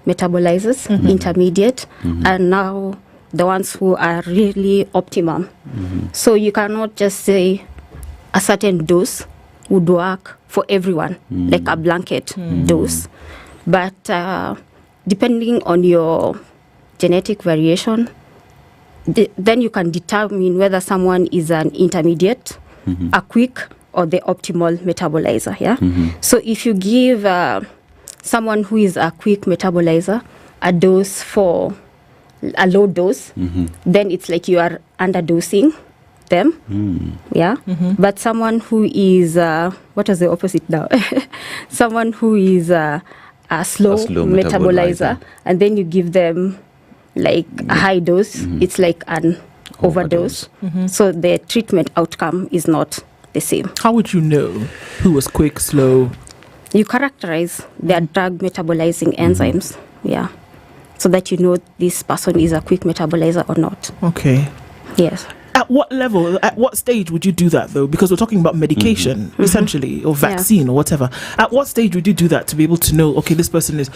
metabolizers, intermediate, and now the ones who are really optimum. So you cannot just say a certain dose would work for everyone, like a blanket dose. But depending on your genetic variation, then you can determine whether someone is an intermediate, a quick, or the optimal metabolizer. So if you give someone who is a quick metabolizer a dose for a low dose, then it's like you are underdosing them. But someone who is what is the opposite now? Someone who is a slow metabolizer, and then you give them like a high dose, it's like an overdose. So the treatment outcome is not the same. How would you know who was quick, slow? You characterize their drug metabolizing enzymes, so that you know this person is a quick metabolizer or not. Okay. Yes. At what level, at what stage would you do that though? Because we're talking about medication, essentially, or vaccine or whatever. At what stage would you do that to be able to know, okay, this person is,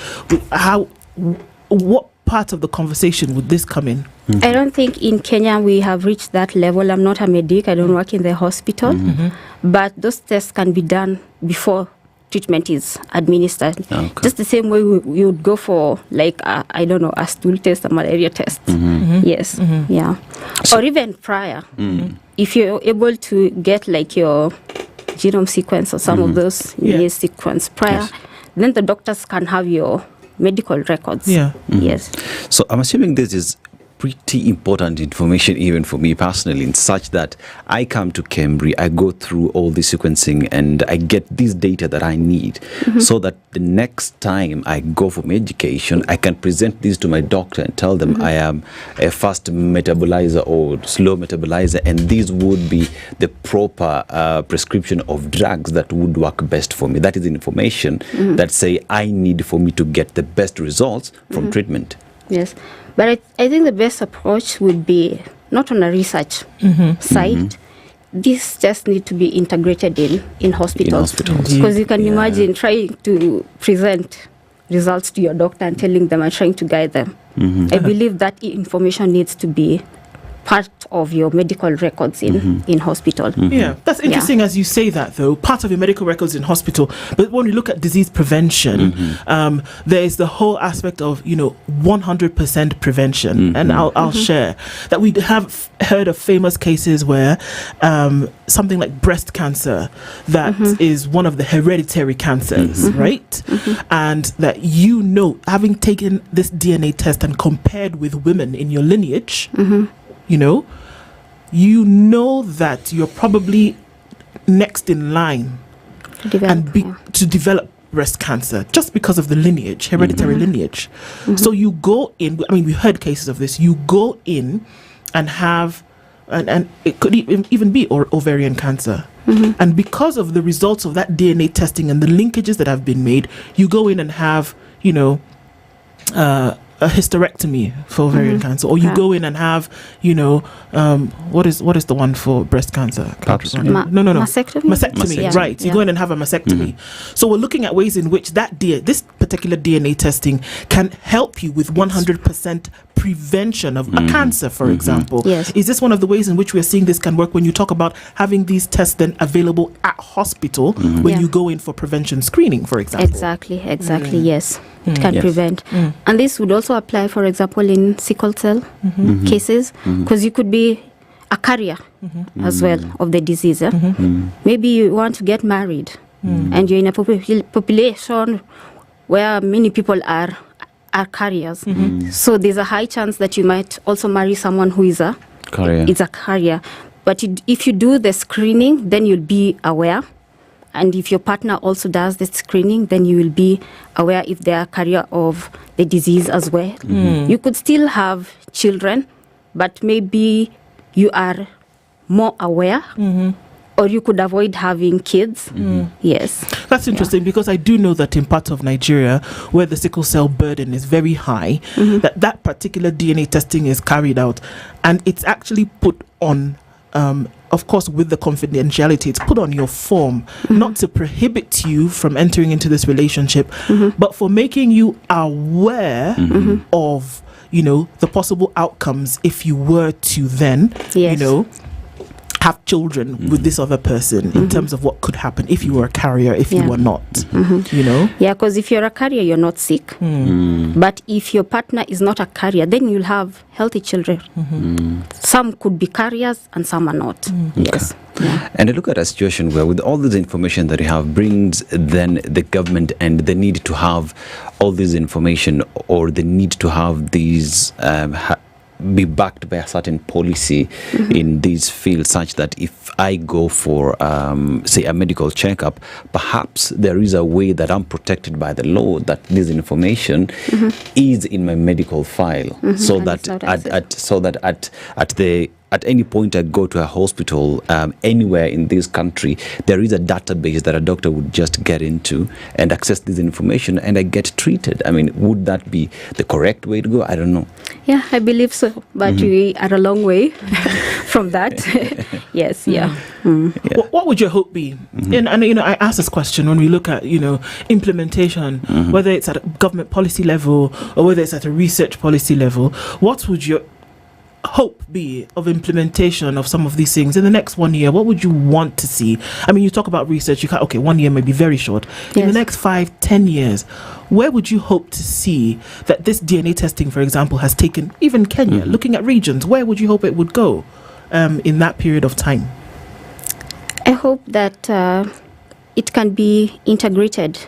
what part of the conversation would this come in? I don't think in Kenya we have reached that level. I'm not a medic, I don't work in the hospital, but those tests can be done before treatment is administered. Just the same way we would go for like a stool test, a malaria test. Yes, or even prior. If you're able to get like your genome sequence or some of those sequence prior, then the doctors can have your medical records. Yes. So I'm assuming this is pretty important information even for me personally, in such that I come to Cambry, I go through all the sequencing and I get this data that I need, so that the next time I go for my education, I can present this to my doctor and tell them I am a fast metabolizer or slow metabolizer, and this would be the proper prescription of drugs that would work best for me. That is information that say I need for me to get the best results from treatment. Yes, but I think the best approach would be not on a research side. This just need to be integrated in hospitals. Because you can imagine trying to present results to your doctor and telling them and trying to guide them. I believe that information needs to be part of your medical records in hospital. Yeah, that's interesting as you say that, though. Part of your medical records in hospital. But when we look at disease prevention, there is the whole aspect of 100% prevention, and I'll share that we have heard of famous cases where something like breast cancer that is one of the hereditary cancers, right? And that having taken this DNA test and compared with women in your lineage. You know that you're probably next in line to develop breast cancer just because of the lineage, hereditary lineage. So you go in, we heard cases of this, you go in and have, and it could even be ovarian cancer. And because of the results of that DNA testing and the linkages that have been made, you go in and have, a hysterectomy for ovarian cancer, or you go in and have, what is the one for breast cancer? Mastectomy. Right. You go in and have a mastectomy. So we're looking at ways in which this particular DNA testing can help you with 100% prevention of a cancer, for example. Yes. Is this one of the ways in which we're seeing this can work when you talk about having these tests then available at hospital when you go in for prevention screening, for example? Exactly. Yes. It can prevent. And this would also apply, for example, in sickle cell cases, because you could be a carrier as well of the disease. Maybe you want to get married and you're in a population where many people are carriers. So there's a high chance that you might also marry someone who is a carrier. But if you do the screening, then you'll be aware. And if your partner also does the screening, then you will be aware if they are carrier of the disease as well. You could still have children, but maybe you are more aware, or you could avoid having kids. Yes. That's interesting because I do know that in parts of Nigeria where the sickle cell burden is very high, that particular DNA testing is carried out, and it's actually put on of course, with the confidentiality, it's put on your form, not to prohibit you from entering into this relationship, but for making you aware of, the possible outcomes if you were to then, have children with this other person in terms of what could happen if you were a carrier, if you were not, Yeah, because if you're a carrier, you're not sick. But if your partner is not a carrier, then you'll have healthy children. Some could be carriers and some are not. Yes. Yeah. And I look at a situation where with all this information that you have brings then the government and the need to have all this information, or the need to have these be backed by a certain policy in these fields, such that if I go for say a medical checkup, perhaps there is a way that I'm protected by the law that this information is in my medical file, so that at any point I go to a hospital anywhere in this country, there is a database that a doctor would just get into and access this information, and I get treated. Would that be the correct way to go? I don't know. Yeah, I believe so, but we are a long way from that. Yes, What would your hope be? And I ask this question when we look at implementation, whether it's at a government policy level or whether it's at a research policy level. What would your hope be of implementation of some of these things in the next 1 year? What would you want to see? You talk about research, 1 year may be very short. In the next 5-10 years, where would you hope to see that this DNA testing, for example, has taken even Kenya, looking at regions? Where would you hope it would go in that period of time? I hope that it can be integrated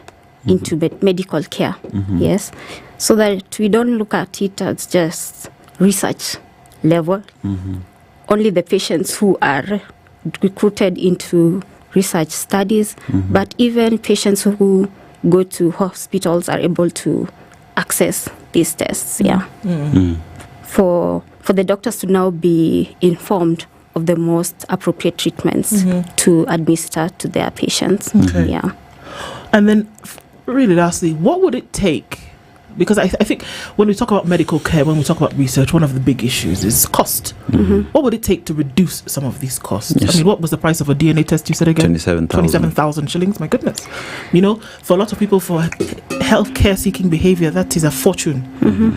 into medical care, yes, so that we don't look at it as just research level. Only the patients who are recruited into research studies, but even patients who go to hospitals are able to access these tests. For the doctors to now be informed of the most appropriate treatments to administer to their patients. And then really lastly, what would it take because I think when we talk about medical care, when we talk about research, one of the big issues is cost. What would it take to reduce some of these costs? Yes. I mean, what was the price of a DNA test you said again? 27,000 shillings. My goodness. You know, for a lot of people, for healthcare seeking behavior, that is a fortune.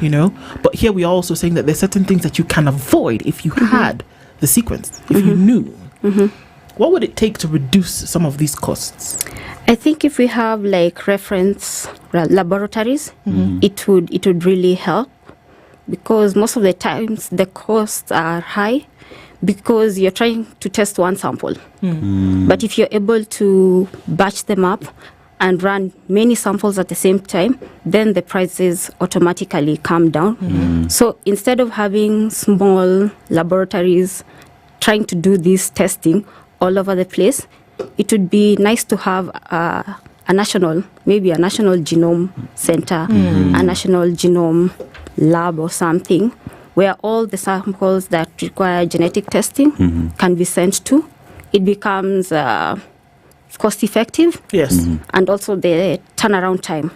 You know, but here we are also saying that there's certain things that you can avoid if you had the sequence, if you knew. What would it take to reduce some of these costs? I think if we have like reference laboratories, it would really help, because most of the times the costs are high because you're trying to test one sample. But if you're able to batch them up and run many samples at the same time, then the prices automatically come down. So instead of having small laboratories trying to do this testing all over the place, it would be nice to have a national genome center, a national genome lab or something, where all the samples that require genetic testing can be sent to. It becomes cost effective. Yes. And also the turnaround time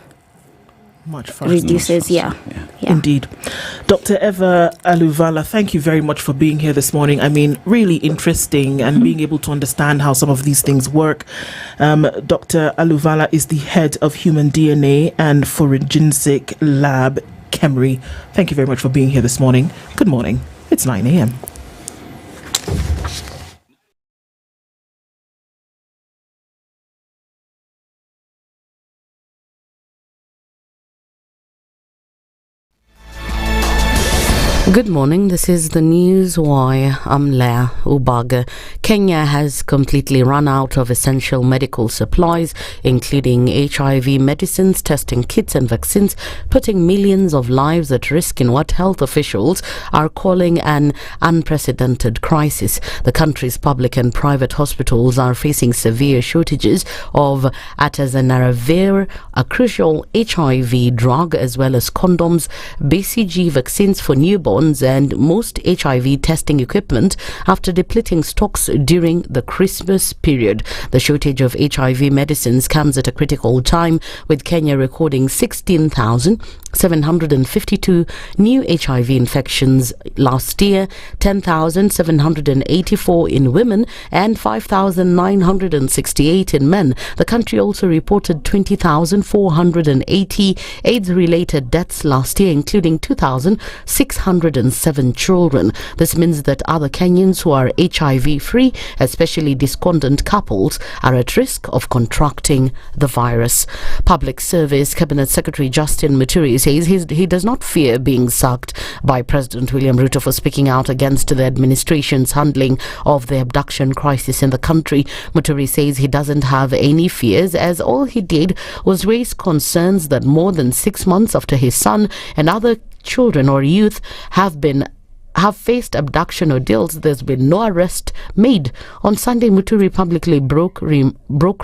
much faster. Reduces, yeah. Indeed. Dr. Eva Aluvala, thank you very much for being here this morning. I mean, really interesting and being able to understand how some of these things work. Dr. Aluvala is the head of Human DNA and Forensic Lab, KEMRI. Thank you very much for being here this morning. Good morning. It's 9 a.m. Good morning, this is the News Wire. I'm Leah Ubaga. Kenya has completely run out of essential medical supplies, including HIV medicines, testing kits and vaccines, putting millions of lives at risk in what health officials are calling an unprecedented crisis. The country's public and private hospitals are facing severe shortages of atazanavir, a crucial HIV drug, as well as condoms, BCG vaccines for newborns, and most HIV testing equipment after depleting stocks during the Christmas period. The shortage of HIV medicines comes at a critical time, with Kenya recording 16,752 new HIV infections last year, 10,784 in women and 5,968 in men. The country also reported 20,480 AIDS-related deaths last year, including 2,607 children. This means that other Kenyans who are HIV-free, especially despondent couples, are at risk of contracting the virus. Public Service Cabinet Secretary Justin Muturi says he does not fear being sacked by President William Ruto for speaking out against the administration's handling of the abduction crisis in the country. Muturi says he doesn't have any fears, as all he did was raise concerns that more than 6 months after his son and other children or youth have faced abduction ordeals, there's been no arrest made. On Sunday, Muturi publicly broke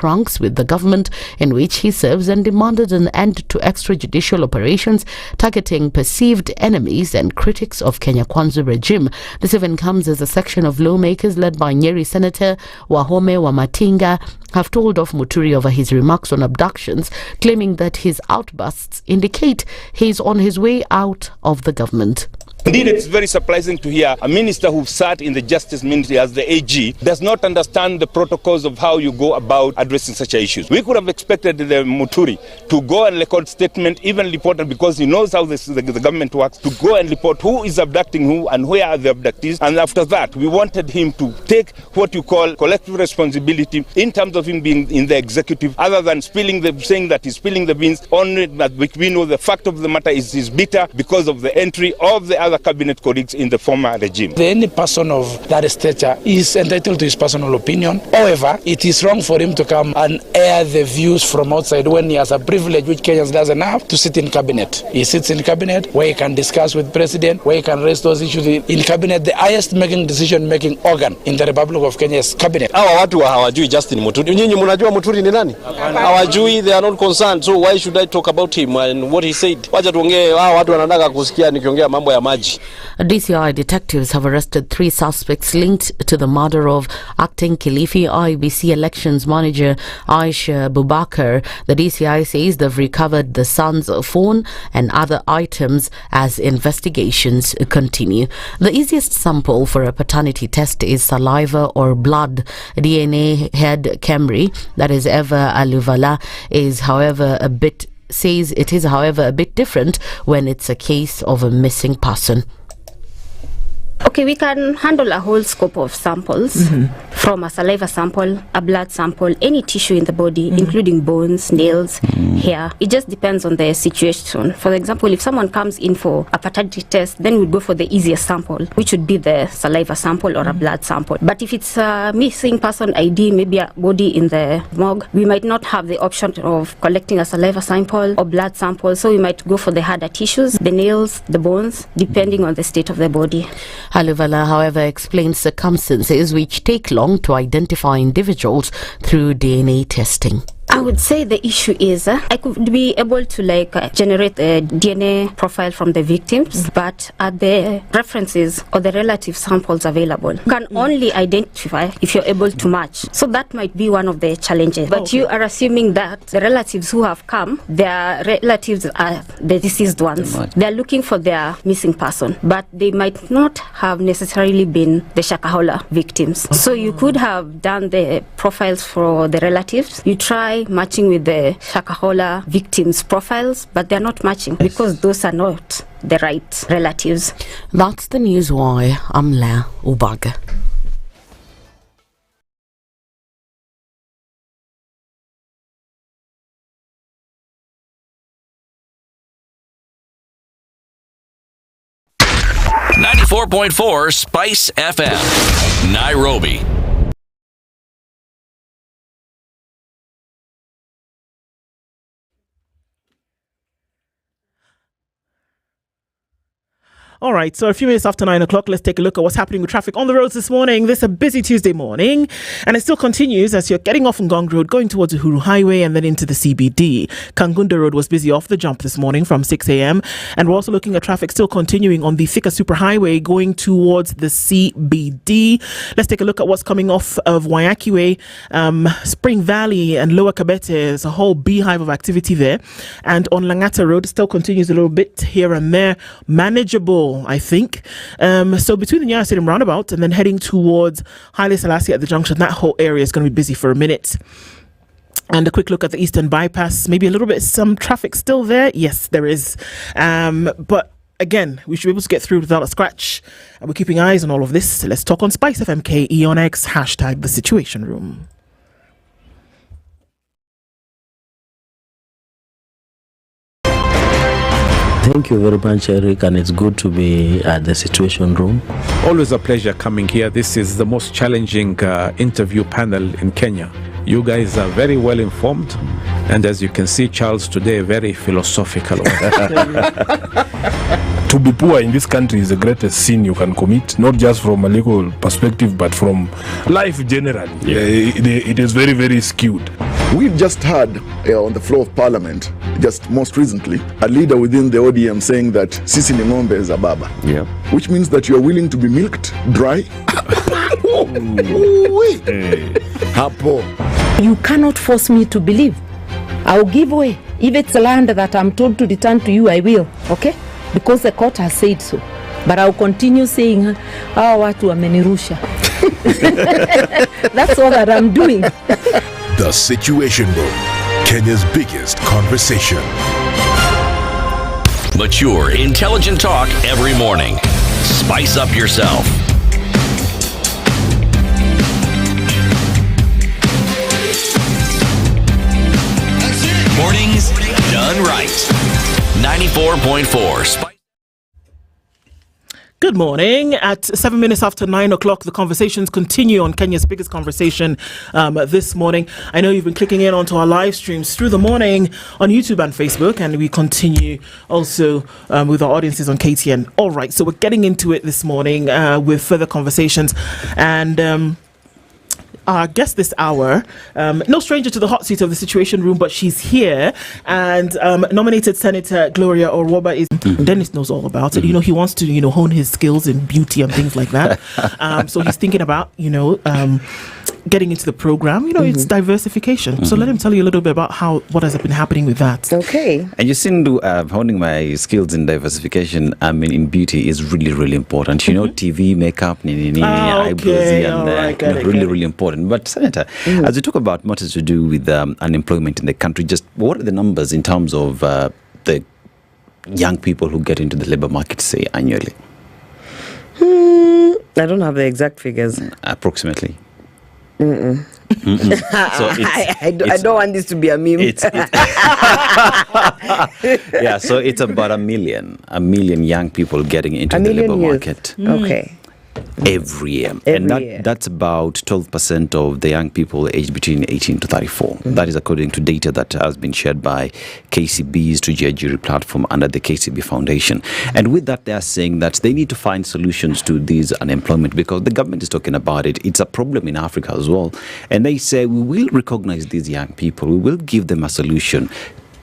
ranks with the government in which he serves and demanded an end to extrajudicial operations targeting perceived enemies and critics of Kenya Kwanza regime. This even comes as a section of lawmakers led by Nyeri Senator Wahome Wamatinga have told off Muturi over his remarks on abductions, claiming that his outbursts indicate he's on his way out of the government. Indeed, it's very surprising to hear a minister who sat in the Justice Ministry as the AG does not understand the protocols of how you go about addressing such issues. We could have expected the Muturi to go and record statement, even report, because he knows how the government works, to go and report who is abducting who and where are the abductees. And after that, we wanted him to take what you call collective responsibility in terms of him being in the executive, other than saying that he's spilling the beans. Only that we know the fact of the matter is he's bitter because of the entry of the other cabinet colleagues in the former regime. Any person of that stature is entitled to his personal opinion. However, it is wrong for him to come and air the views from outside when he has a privilege which Kenyans doesn't have to sit in cabinet. He sits in cabinet where he can discuss with president, where he can raise those issues in cabinet. The highest decision-making organ in the Republic of Kenya is cabinet. Hawa watu hawajui Justin Muturi. Nyinyi mnajua Muturi ni nani? Hawajui, they are not concerned. So why should I talk about him and what he said? Wacha tuongee, hawa watu wanataka kusikia nikiongea mambo ya maji. maji. DCI detectives have arrested 3 suspects linked to the murder of acting Kilifi IBC elections manager Asha Bubakar. The DCI says they've recovered the son's phone and other items as investigations continue. The easiest sample for a paternity test is saliva or blood. DNA head Camry, that is Eva Aluvala, says it is however a bit different when it's a case of a missing person. Okay, we can handle a whole scope of samples from a saliva sample, a blood sample, any tissue in the body, including bones, nails, hair. It just depends on the situation. For example, if someone comes in for a paternity test, then we'd go for the easiest sample, which would be the saliva sample or a blood sample. But if it's a missing person ID, maybe a body in the morgue, we might not have the option of collecting a saliva sample or blood sample, so we might go for the harder tissues, the nails, the bones, depending on the state of the body. Aluvala, however, explains circumstances which take long to identify individuals through DNA testing. I would say the issue is I could be able to generate a DNA profile from the victims, but are the references or the relative samples available? You can only identify if you're able to match. So that might be one of the challenges. But you are assuming that the relatives who have come, their relatives are the deceased ones. They're looking for their missing person, but they might not have necessarily been the Shakahola victims. So you could have done the profiles for the relatives. You try matching with the Shakahola victims' profiles, but they're not matching because those are not the right relatives. That's the news why I'm Lea Ubaga. .4 Spice FM, Nairobi. All right, so a few minutes after 9 o'clock, let's take a look at what's happening with traffic on the roads this morning. This is a busy Tuesday morning, and it still continues as you're getting off on Ngong Road, going towards Uhuru Highway and then into the CBD. Kangunda Road was busy off the jump this morning from 6 a.m. And we're also looking at traffic still continuing on the Thika Superhighway going towards the CBD. Let's take a look at what's coming off of Waiyaki Way, Spring Valley and Lower Kabete. There's a whole beehive of activity there. And on Langata Road, still continues a little bit here and there. Manageable, I think. So between the Nyeri Stadium roundabout and then heading towards Haile Selassie at the junction, that whole area is going to be busy for a minute. And a quick look at the Eastern Bypass, maybe a little bit, some traffic still there. Yes, there is. But again, we should be able to get through without a scratch. And we're keeping eyes on all of this. Let's talk on SpiceFM KE on X, hashtag the Situation Room. Thank you very much, Eric, and it's good to be at the Situation Room. Always a pleasure coming here. This is the most challenging interview panel in Kenya. You guys are very well informed, and as you can see, Charles today, very philosophical. To be poor in this country is the greatest sin you can commit, not just from a legal perspective, but from life generally. It is very, very skewed. We've just heard on the floor of Parliament, just most recently, a leader within the ODM saying that Sisi ni ng'ombe is a baba. Yeah. Which means that you're willing to be milked dry. You cannot force me to believe. I'll give way. If it's a land that I'm told to return to you, I will. Okay? Because the court has said so. But I'll continue saying, hawa watu wamenirusha. That's all that I'm doing. The Situation Room, Kenya's biggest conversation. Mature, intelligent talk every morning. Spice up yourself. Mornings done right. 94.4 Spice. Good morning. At 7 minutes after 9 o'clock, the conversations continue on Kenya's biggest conversation this morning. I know you've been clicking in onto our live streams through the morning on YouTube and Facebook, and we continue also with our audiences on KTN. All right, so we're getting into it this morning with further conversations. And our guest this hour. No stranger to the hot seat of the Situation Room, but she's here. And nominated Senator Gloria Orwoba is... Dennis knows all about it. You know, he wants to, hone his skills in beauty and things like that. So he's thinking about, getting into the program. It's diversification. So let him tell you a little bit about what has been happening with that. Okay. And you seem to honing my skills in diversification, in beauty is really, really important. TV, makeup, eyebrows, really important. But Senator, as we talk about matters to do with unemployment in the country, just what are the numbers in terms of the young people who get into the labor market, say, annually? I don't have the exact figures. Approximately. So I don't want this to be a meme. So it's about a million young people getting into the labor market. Okay. Every year. That's about 12% of the young people aged between 18 to 34. That is according to data that has been shared by KCB's Jury platform under the KCB Foundation. And with that, they are saying that they need to find solutions to this unemployment because the government is talking about it. It's a problem in Africa as well. And they say, we will recognize these young people. We will give them a solution.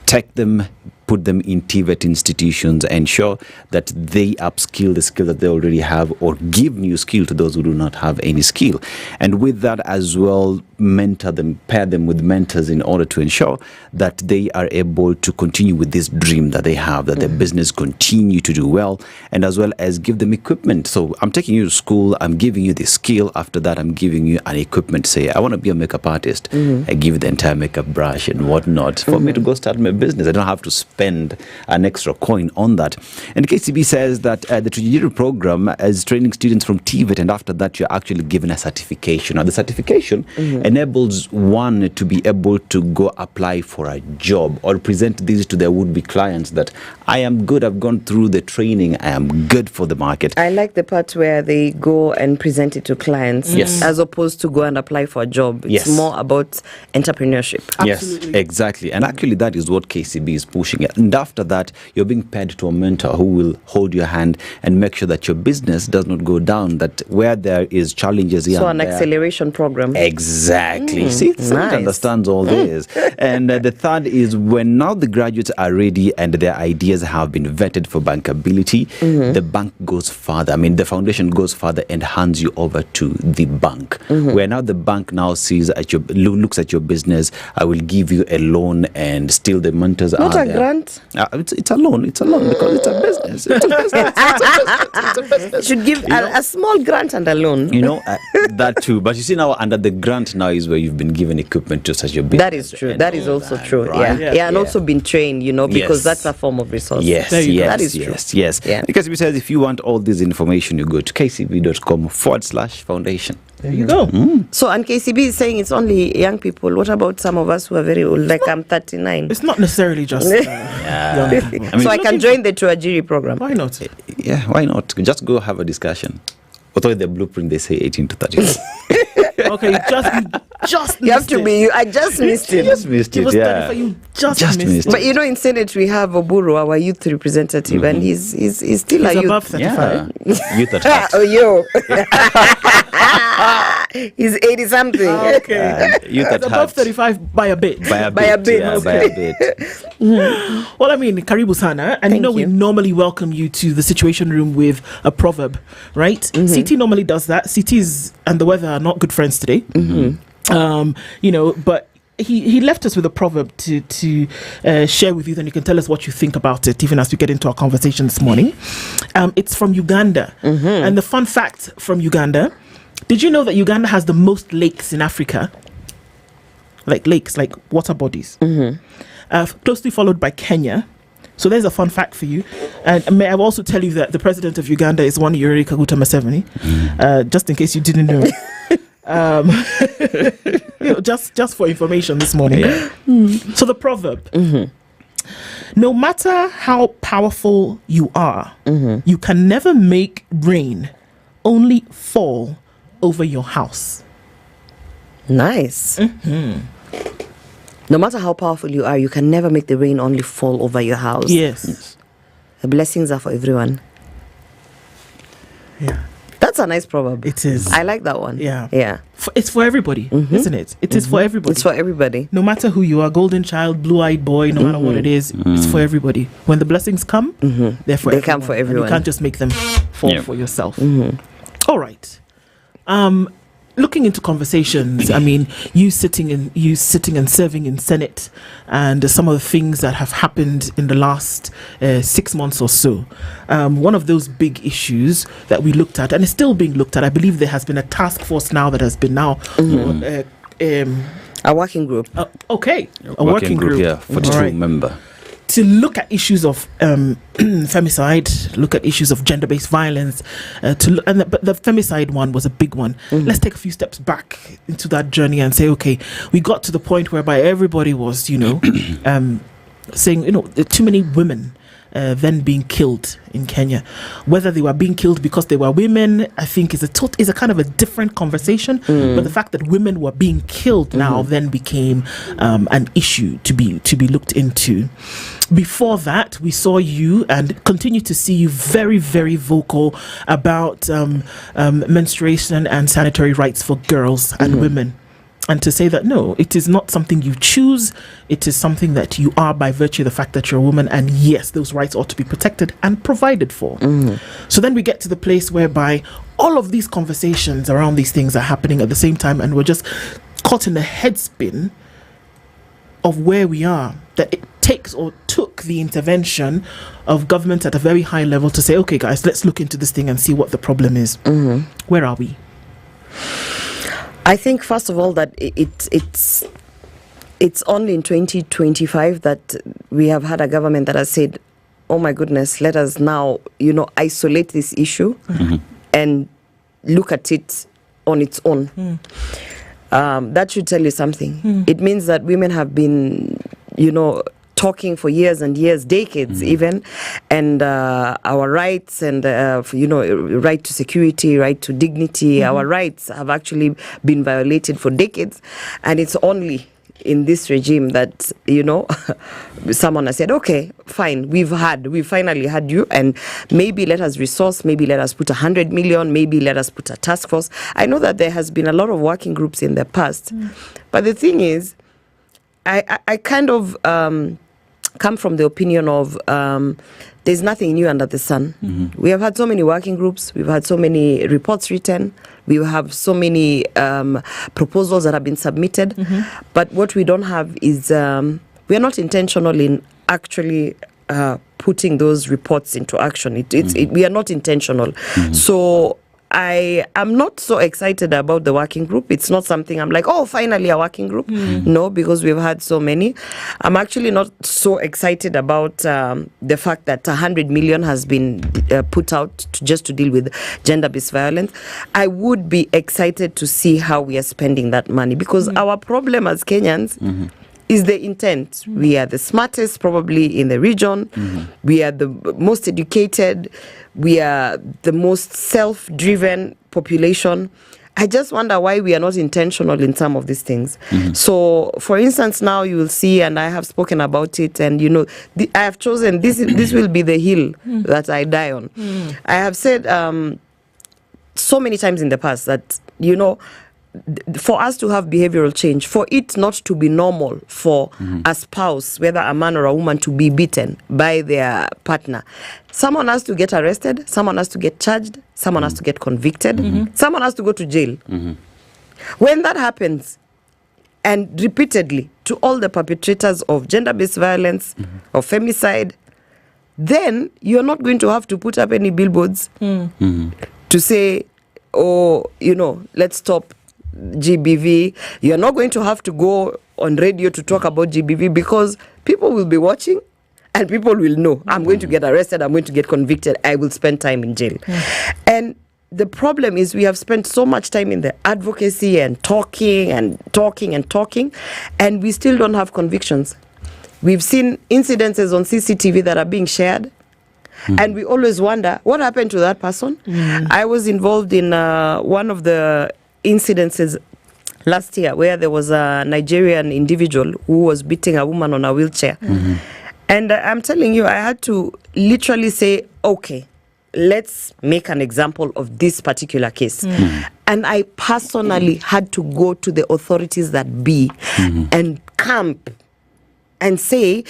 Take them, put them in TVET institutions, ensure that they upskill the skill that they already have or give new skill to those who do not have any skill. And with that as well, mentor them, pair them with mentors in order to ensure that they are able to continue with this dream that they have, that their business continue to do well, and as well as give them equipment. So I'm taking you to school, I'm giving you the skill. After that, I'm giving you an equipment. Say, I want to be a makeup artist. I give you the entire makeup brush and whatnot for me to go start my business. I don't have to spend an extra coin on that. And KCB says that the Trujillo program is training students from TVET, and after that you're actually given a certification. Now the certification enables one to be able to go apply for a job or present this to their would-be clients that I am good, I've gone through the training, I am good for the market. I like the part where they go and present it to clients as opposed to go and apply for a job. It's more about entrepreneurship. Absolutely. Yes, exactly. And actually that is what KCB is pushing it. And after that, you're being paired to a mentor who will hold your hand and make sure that your business does not go down, that where there is challenges here. So an acceleration program. Exactly. See, nice. Understands all this. And the third is when now the graduates are ready and their ideas have been vetted for bankability, the bank goes further. The foundation goes further and hands you over to the bank. Where now the bank now sees at your looks at your business, I will give you a loan, and still the mentors not are a there. Grant. It's a loan. It's a loan because it's a business. It's a business. It's a business. Should give a small grant and a loan. That too. But you see now under the grant now is where you've been given equipment to such your business. That is true. That is also true. Right? Yeah, and also been trained. Because that's a form of resource. Yes. That is true. Yes. Yeah. Because it says if you want all this information, you go to kcb.com/foundation. There you go. So, and KCB is saying it's only young people. What about some of us who are very old? Like I'm 39. It's not necessarily just young people. So I can join the Tuajiri program. Why not? Yeah, why not? Just go have a discussion. Although the blueprint they say 18 to 34. Okay, just you have to be. I just missed it. Just missed it. Yeah. You just missed it. But in Senate we have Oburu, our youth representative, and he's still a youth. Above 35. Yeah. Youth at heart. Oh, yo. He's 80 something. Okay. Youth at above 35 by a bit. By a bit. Yeah, by a bit. Well, karibu sana, and we normally welcome you to the Situation Room with a proverb, right? CT normally does that. CT and the weather are not good friends today. But he left us with a proverb to share with you, then you can tell us what you think about it, even as we get into our conversation this morning. It's from Uganda. And the fun fact from Uganda, did you know that Uganda has the most lakes in Africa? Like lakes, like water bodies. Closely followed by Kenya. So there's a fun fact for you. And may I also tell you that the president of Uganda is one Yoweri Kaguta Museveni, just in case you didn't know. Just for information this morning. So the proverb, no matter how powerful you are, you can never make rain only fall over your house. Nice. No matter how powerful you are, you can never make the rain only fall over your house. Yes. The blessings are for everyone. Yeah. That's That's a nice proverb. It is. I like that one. Yeah. Yeah. It's for everybody, isn't it? It is for everybody. It's for everybody. No matter who you are, golden child, blue-eyed boy, no matter what it is, it's for everybody. When the blessings come, they're for They everyone. come for everyone. And you can't just make them fall for yourself. All right. Looking into conversations, I mean, you sitting and serving in Senate, and some of the things that have happened in the last 6 months or so. One of those big issues that we looked at, and it's still being looked at, I believe there has been a task force now that has been a working group. Okay, a working group. Yeah, 42 member. To look at issues of femicide, look at issues of gender-based violence, but the femicide one was a big one. Let's take a few steps back into that journey and say, okay, we got to the point whereby everybody was, saying, too many women then being killed in Kenya. Whether they were being killed because they were women, I think is a kind of a different conversation. But the fact that women were being killed now then became an issue to be looked into. Before that, we saw you and continue to see you very, very vocal about menstruation and sanitary rights for girls and women. And to say that, no, it is not something you choose. It is something that you are by virtue of the fact that you're a woman. And yes, those rights ought to be protected and provided for. So then we get to the place whereby all of these conversations around these things are happening at the same time. And we're just caught in the headspin of where we are. That it takes or took the intervention of government at a very high level to say, okay, guys, let's look into this thing and see what the problem is. Where are we? I think, first of all, that it's only in 2025 that we have had a government that has said, oh my goodness, let us now, isolate this issue and look at it on its own. That should tell you something. It means that women have been, talking for years and years, decades even, and our rights and, right to security, right to dignity, our rights have actually been violated for decades. And it's only in this regime that, someone has said, okay, fine, we finally had you, and maybe let us resource, maybe let us put 100 million, maybe let us put a task force. I know that there has been a lot of working groups in the past, but the thing is, I kind of come from the opinion of there's nothing new under the sun. We have had so many working groups, we've had so many reports written, we have so many proposals that have been submitted, but what we don't have is we are not intentional in actually putting those reports into action. We are not intentional. So I am not so excited about the working group. It's not something I'm like, oh, finally a working group. No, because we've had so many. I'm actually not so excited about the fact that 100 million has been put out just to deal with gender-based violence. I would be excited to see how we are spending that money, because our problem as Kenyans is the intent. We are the smartest probably in the region. We are the most educated. We are the most self-driven population. I just wonder why we are not intentional in some of these things. So, for instance, now you will see, and I have spoken about it, and I have chosen this will be the hill that I die on. I have said so many times in the past that, for us to have behavioral change, for it not to be normal for a spouse, whether a man or a woman, to be beaten by their partner, someone has to get arrested, someone has to get charged, someone has to get convicted, someone has to go to jail. When that happens, and repeatedly to all the perpetrators of gender-based violence, of femicide, then you're not going to have to put up any billboards to say, let's stop GBV. You're not going to have to go on radio to talk about GBV, because people will be watching and people will know, I'm going to get arrested, I'm going to get convicted, I will spend time in jail. And the problem is we have spent so much time in the advocacy and talking, and we still don't have convictions. We've seen incidences on CCTV that are being shared, and we always wonder, what happened to that person? I was involved in one of the incidences last year where there was a Nigerian individual who was beating a woman on a wheelchair. And I'm telling you, I had to literally say, okay, let's make an example of this particular case. And I personally had to go to the authorities that be and camp and say,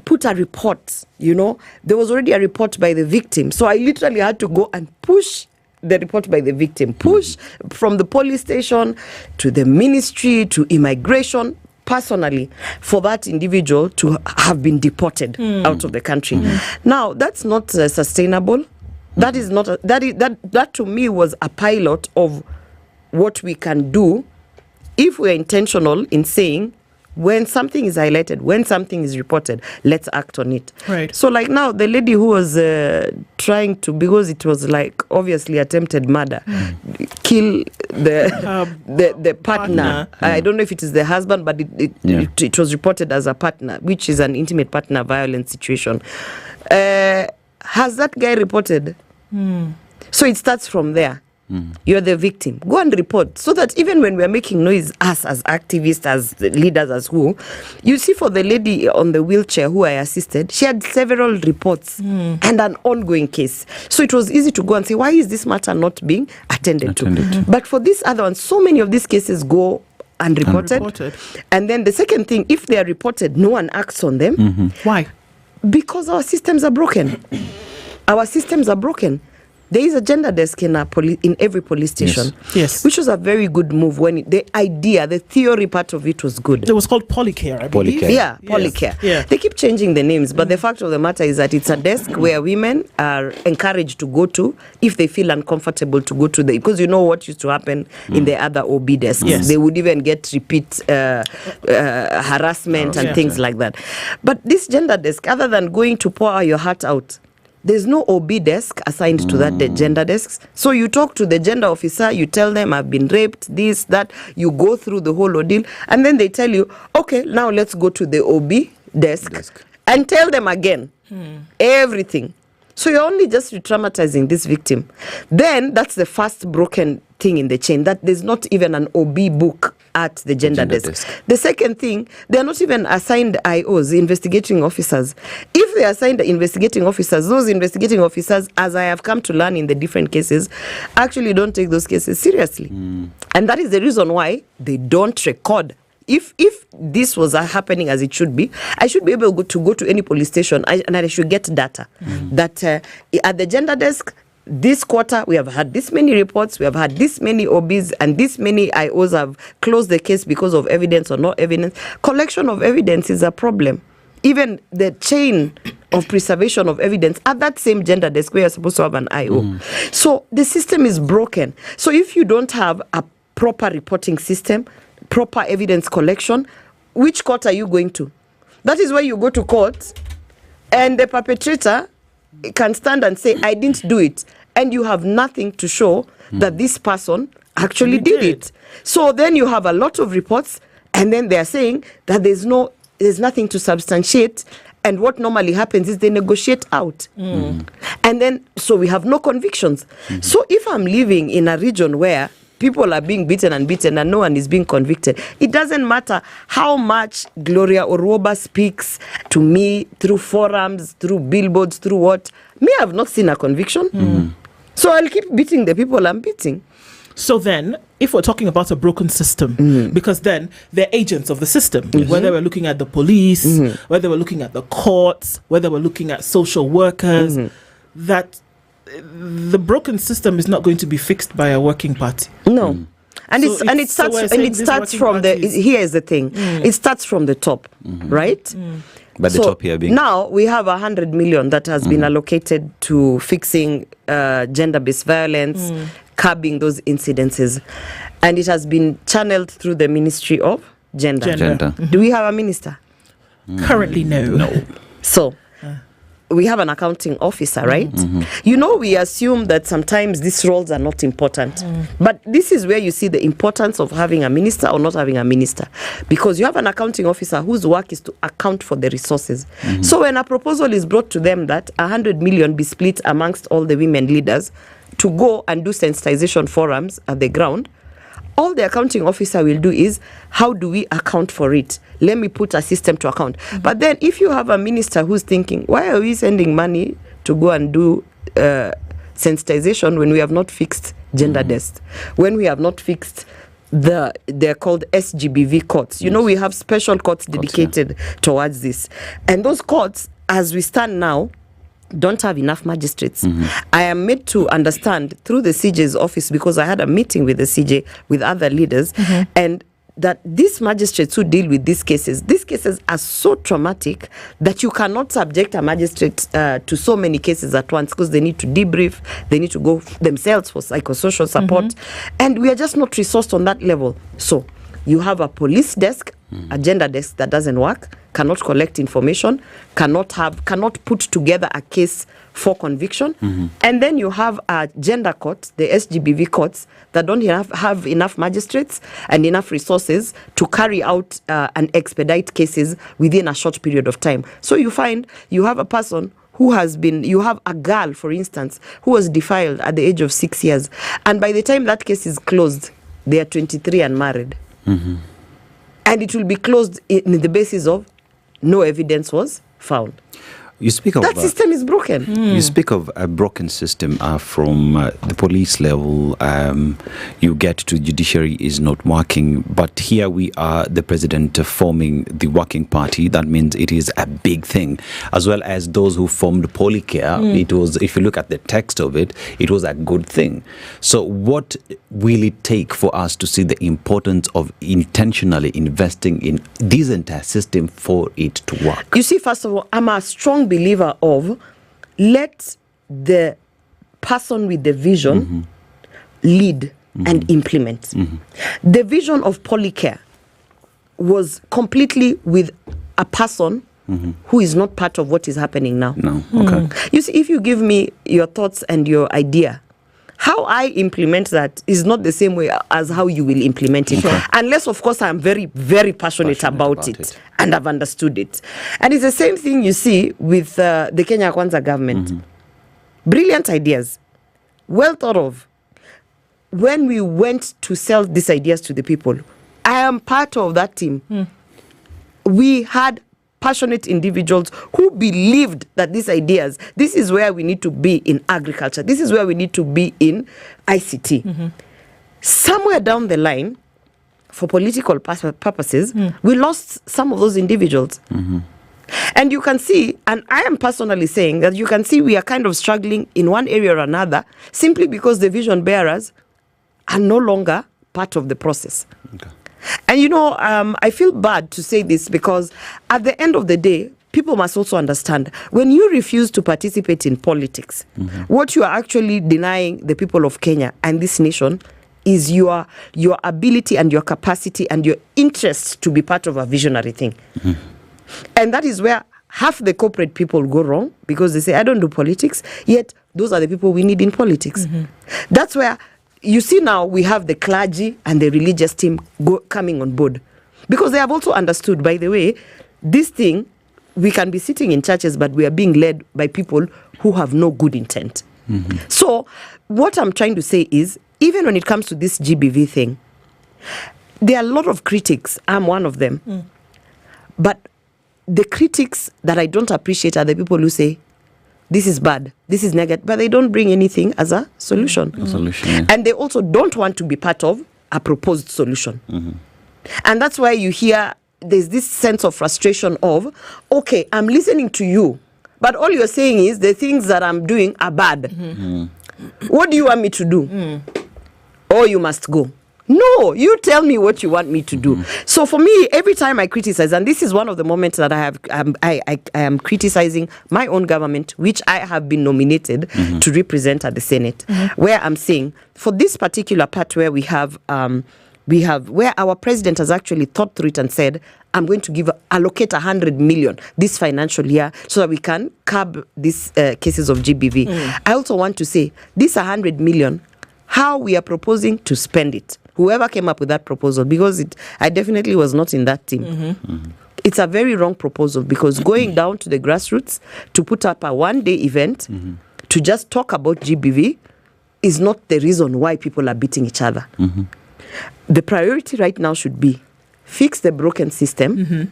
put a report, There was already a report by the victim. So I literally had to go and push the report by the victim, push from the police station to the ministry to immigration, personally, for that individual to have been deported out of the country. Now, that's not sustainable. That is not that to me was a pilot of what we can do if we are intentional in saying, when something is highlighted, when something is reported, let's act on it. Right. So like now, the lady who was trying to, because it was like obviously attempted murder, kill the partner. I don't know if it is the husband, but it was reported as a partner, which is an intimate partner violence situation. Has that guy reported? So it starts from there. You're the victim. Go and report, so that even when we're making noise, us as activists, as leaders, as who, you see, for the lady on the wheelchair who I assisted, she had several reports and an ongoing case. So it was easy to go and say, why is this matter not being attended to? But for this other one, so many of these cases go unreported. And then the second thing, if they are reported, no one acts on them. Why? Because our systems are broken. Our systems are broken. There is a gender desk in every police station. Yes. Which was a very good move when the theory part of it was good. It was called Polycare, I believe. Yeah, Polycare. Yeah. They keep changing the names, but the fact of the matter is that it's a desk where women are encouraged to go to if they feel uncomfortable to go to because you know what used to happen in the other OB desks. Yes. They would even get repeat harassment and things like that. But this gender desk, other than going to pour your heart out, there's no OB desk assigned to that gender desks. So you talk to the gender officer, you tell them I've been raped, this, that, you go through the whole ordeal, and then they tell you, okay, now let's go to the OB desk. And tell them again everything. So you're only just re-traumatizing this victim. Then that's the first broken thing in the chain, that there's not even an OB book at the gender desk. The second thing, they're not even assigned IOs, investigating officers. If they are assigned investigating officers, those investigating officers, as I have come to learn in the different cases, actually don't take those cases seriously. And that is the reason why they don't record. If this was happening as it should be, I should be able to go to any police station and I should get data that at the gender desk, this quarter we have had this many reports, we have had this many OBs, and this many IOs have closed the case because of evidence or no evidence. Collection of evidence is a problem. Even the chain of preservation of evidence at that same gender desk where you're supposed to have an IO. So the system is broken. So if you don't have a proper reporting system, proper evidence collection, which court are you going to? That is why you go to court and the perpetrator can stand and say, I didn't do it. And you have nothing to show that this person actually did it. So then you have a lot of reports, and then they're saying that there's nothing to substantiate. And what normally happens is they negotiate out. And then, so we have no convictions. So if I'm living in a region where people are being beaten and no one is being convicted, it doesn't matter how much Gloria Oroba speaks to me through forums, through billboards, through what. Me, I've not seen a conviction. So I'll keep beating the people I'm beating. So then, if we're talking about a broken system, because then they're agents of the system, whether we're looking at the police, whether we're looking at the courts, whether we're looking at social workers, that the broken system is not going to be fixed by a working party. No. And it starts from here's the thing. It starts from the top, right? But the top here being now we have 100 million that has been allocated to fixing gender-based violence, curbing those incidences, and it has been channeled through the Ministry of Gender. Do we have a minister? Currently, no. So we have an accounting officer, right? We assume that sometimes these roles are not important. But this is where you see the importance of having a minister or not having a minister. Because you have an accounting officer whose work is to account for the resources. So when a proposal is brought to them that 100 million be split amongst all the women leaders to go and do sensitization forums at the ground, all the accounting officer will do is, how do we account for it? Let me put a system to account. But then if you have a minister who's thinking, why are we sending money to go and do sensitization when we have not fixed gender desk, when we have not fixed they're called SGBV courts. You know, we have special courts dedicated towards this. And those courts, as we stand now, don't have enough magistrates. I am made to understand through the CJ's office, because I had a meeting with the CJ with other leaders, and that these magistrates who deal with these cases are so traumatic that you cannot subject a magistrate to so many cases at once, because they need to debrief, they need to go themselves for psychosocial support, and we are just not resourced on that level. So you have a police desk, a gender desk that doesn't work, cannot collect information, cannot put together a case for conviction, and then you have a gender court, the SGBV courts, that don't have enough magistrates and enough resources to carry out and expedite cases within a short period of time. So you find you have a person you have a girl, for instance, who was defiled at the age of 6 years, and by the time that case is closed, they are 23 and married. And it will be closed in the basis of no evidence was found. You speak of that system is broken. You speak of a broken system from the police level. You get to judiciary is not working, but here we are, the president forming the working party. That means it is a big thing, as well as those who formed Polycare. It was, if you look at the text of it, it was a good thing. So what will it take for us to see the importance of intentionally investing in this entire system for it to work? You see, first of all, I'm a strong believer of let the person with the vision lead and implement. The vision of Polycare was completely with a person who is not part of what is happening now. You see, if you give me your thoughts and your idea, how I implement that is not the same way as how you will implement it. Unless, of course, I'm very, very passionate about it and I've understood it. And it's the same thing you see with the Kenya Kwanza government. Brilliant ideas, well thought of. When we went to sell these ideas to the people, I am part of that team. We had passionate individuals who believed that these ideas, this is where we need to be in agriculture, this is where we need to be in ICT. Somewhere down the line, for political purposes, we lost some of those individuals. And you can see, and I am personally saying that you can see we are kind of struggling in one area or another simply because the vision bearers are no longer part of the process. And you know, I feel bad to say this because at the end of the day, people must also understand when you refuse to participate in politics, what you are actually denying the people of Kenya and this nation is your ability and your capacity and your interest to be part of a visionary thing. And that is where half the corporate people go wrong, because they say, I don't do politics, yet those are the people we need in politics. That's where you see now we have the clergy and the religious team coming on board, because they have also understood, by the way, this thing, we can be sitting in churches, but we are being led by people who have no good intent. So what I'm trying to say is, even when it comes to this GBV thing, there are a lot of critics. I'm one of them. But the critics that I don't appreciate are the people who say, this is bad, this is negative, but they don't bring anything as a solution. And they also don't want to be part of a proposed solution. And that's why you hear there's this sense of frustration of, okay, I'm listening to you, but all you're saying is the things that I'm doing are bad. What do you want me to do? Or you must go. No, you tell me what you want me to do. So for me, every time I criticize, and this is one of the moments that I am criticizing my own government, which I have been nominated to represent at the Senate, where I'm saying, for this particular part where we have where our president has actually thought through it and said, I'm going to allocate 100 million this financial year so that we can curb these cases of GBV. I also want to say, this 100 million, how we are proposing to spend it. Whoever came up with that proposal, because I definitely was not in that team. It's a very wrong proposal, because going down to the grassroots to put up a one-day event to just talk about GBV is not the reason why people are beating each other. The priority right now should be fix the broken system,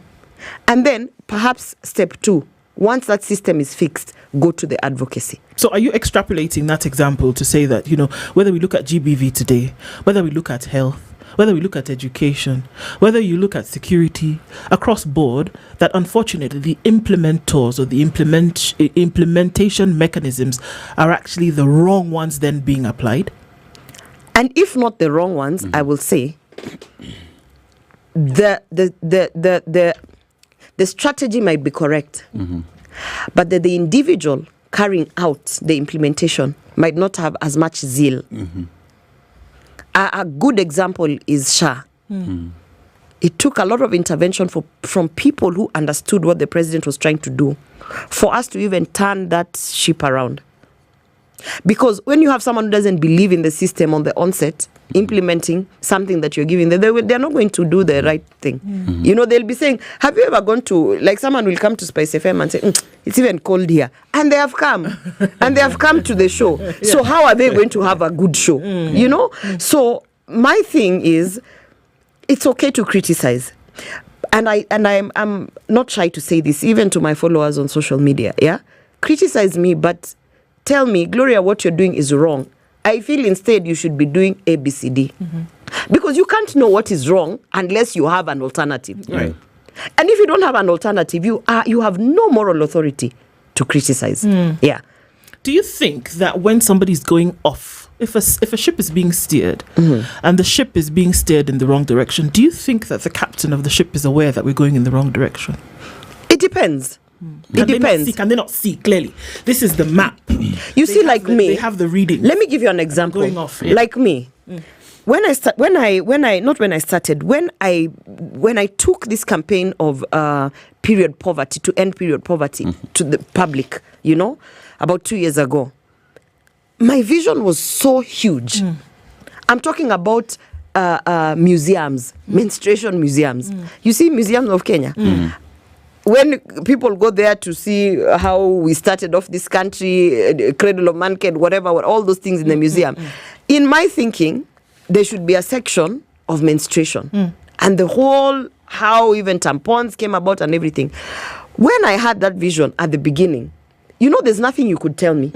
and then perhaps step 2, Once that system is fixed, go to the advocacy. So are you extrapolating that example to say that, whether we look at GBV today, whether we look at health, whether we look at education, whether you look at security, across board, that unfortunately the implementors or the implementation mechanisms are actually the wrong ones then being applied? And if not the wrong ones, I will say the strategy might be correct, but the individual carrying out the implementation might not have as much zeal. A good example is SHA. It took a lot of intervention from people who understood what the president was trying to do for us to even turn that ship around. Because when you have someone who doesn't believe in the system on the onset, implementing something that you're giving them, they're not going to do the right thing. They'll be saying, have you ever gone to, like someone will come to SpiceFM and say, it's even cold here. And they have come. And they have come to the show. Yeah. So how are they going to have a good show? So my thing is, it's okay to criticize. And I'm not shy to say this, even to my followers on social media. Yeah, criticize me, but tell me, Gloria, what you're doing is wrong. I feel instead you should be doing ABCD. Because you can't know what is wrong unless you have an alternative. Right. And if you don't have an alternative, you have no moral authority to criticize. Yeah. Do you think that when somebody's going off, if a ship is being steered and the ship is being steered in the wrong direction, do you think that the captain of the ship is aware that we're going in the wrong direction? It depends. It depends. Can they not see clearly? This is the map. You see, like me, they have the reading. Let me give you an example. Going off, like me, when I took this campaign of period poverty to end period poverty to the public, about 2 years ago, my vision was so huge. I'm talking about museums, menstruation museums. You see, museums of Kenya. When people go there to see how we started off this country, cradle of mankind, whatever, all those things in the museum. In my thinking, there should be a section of menstruation. And the whole, how even tampons came about and everything. When I had that vision at the beginning, there's nothing you could tell me.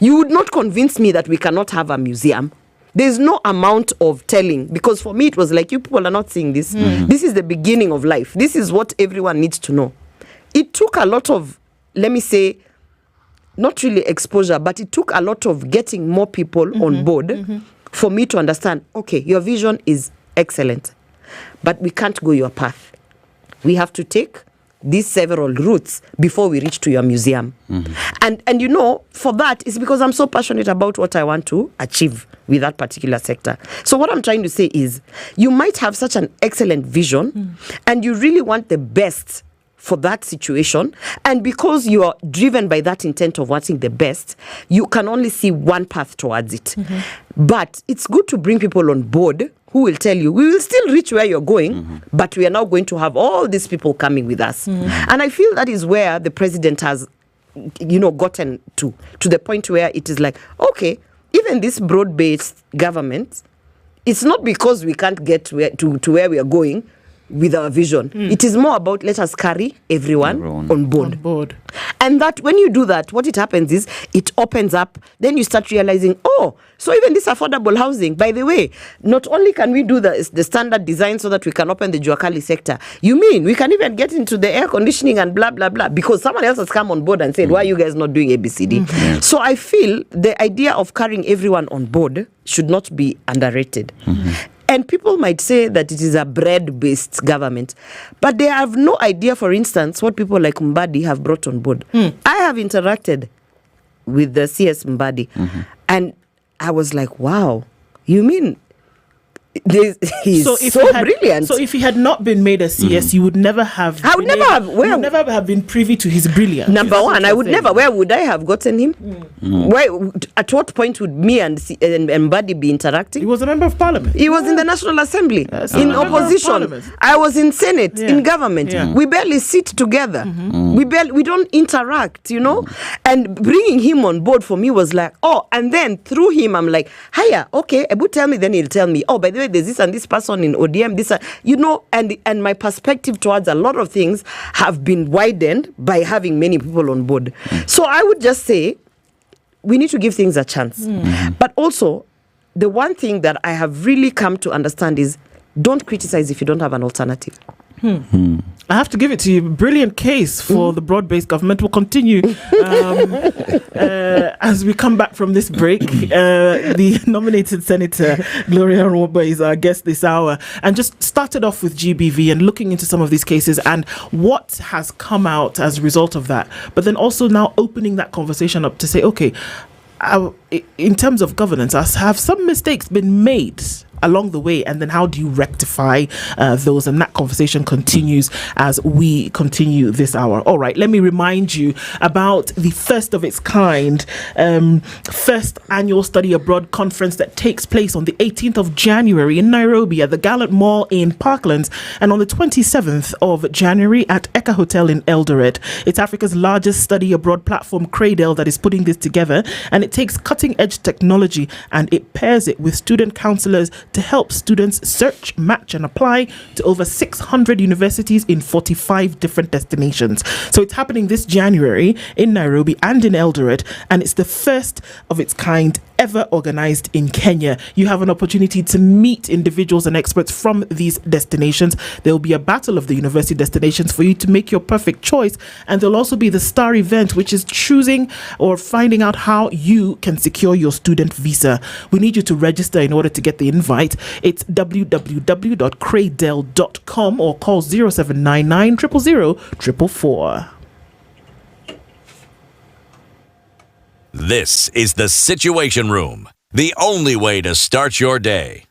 You would not convince me that we cannot have a museum. There's no amount of telling, because for me it was like, you people are not seeing this. This is the beginning of life. This is what everyone needs to know. It took a lot of, let me say, not really exposure, but it took a lot of getting more people on board for me to understand, okay, your vision is excellent, but we can't go your path. We have to take these several routes before we reach to your museum. And for that, it's because I'm so passionate about what I want to achieve with that particular sector. So what I'm trying to say is, you might have such an excellent vision and you really want the best for that situation, and because you are driven by that intent of wanting the best, you can only see one path towards it. But it's good to bring people on board who will tell you, we will still reach where you're going, but we are now going to have all these people coming with us. And I feel that is where the president has, gotten to the point where it is like, okay, even this broad-based government, it's not because we can't get to where we are going with our vision. It is more about, let us carry everyone on board. And that when you do that, what it happens is it opens up, then you start realizing, so even this affordable housing, by the way, not only can we do the standard design so that we can open the Juakali sector, you mean we can even get into the air conditioning and blah, blah, blah, because someone else has come on board and said, why are you guys not doing ABCD? So I feel the idea of carrying everyone on board should not be underrated. And people might say that it is a bread-based government, but they have no idea, for instance, what people like Mbadi have brought on board. I have interacted with the CS Mbadi, and I was like, wow, you mean he's so brilliant. So if he had not been made a CS, you would never have... I would never have... You would never have been privy to his brilliance. Number one, I would never... Where would I have gotten him? At what point would me and Mbadi be interacting? He was a member of parliament. He was in the National Assembly, in opposition. I was in Senate, in government. We barely sit together. We don't interact, And bringing him on board for me was like, and then through him, I'm like, hiya, okay, Ebu tell me, then he'll tell me, by the way, the way, there's this and this person in ODM, this, and my perspective towards a lot of things have been widened by having many people on board. So I would just say, we need to give things a chance. But also, the one thing that I have really come to understand is, don't criticize if you don't have an alternative. I have to give it to you. Brilliant case for the broad-based government. We'll continue as we come back from this break. The nominated Senator Gloria Nwoba is our guest this hour, and just started off with GBV and looking into some of these cases and what has come out as a result of that. But then also now opening that conversation up to say, okay, in terms of governance, have some mistakes been made along the way, and then how do you rectify those? And that conversation continues as we continue this hour. All right, let me remind you about the first of its kind first annual Study Abroad conference that takes place on the 18th of January in Nairobi at the Gallant Mall in Parklands, and on the 27th of January at Okoh Hotel in Eldoret. It's Africa's largest study abroad platform, Cradle, that is putting this together, and it takes cutting edge technology and it pairs it with student counselors to help students search, match and apply to over 600 universities in 45 different destinations. So it's happening this January in Nairobi and in Eldoret, and it's the first of its kind ever organized in Kenya. You have an opportunity to meet individuals and experts from these destinations. There will be a battle of the university destinations for you to make your perfect choice, and there'll also be the star event, which is choosing or finding out how you can secure your student visa. We need you to register in order to get the invite. It's www.cradle.com or call 0799 000 444. This is the Situation Room, the only way to start your day.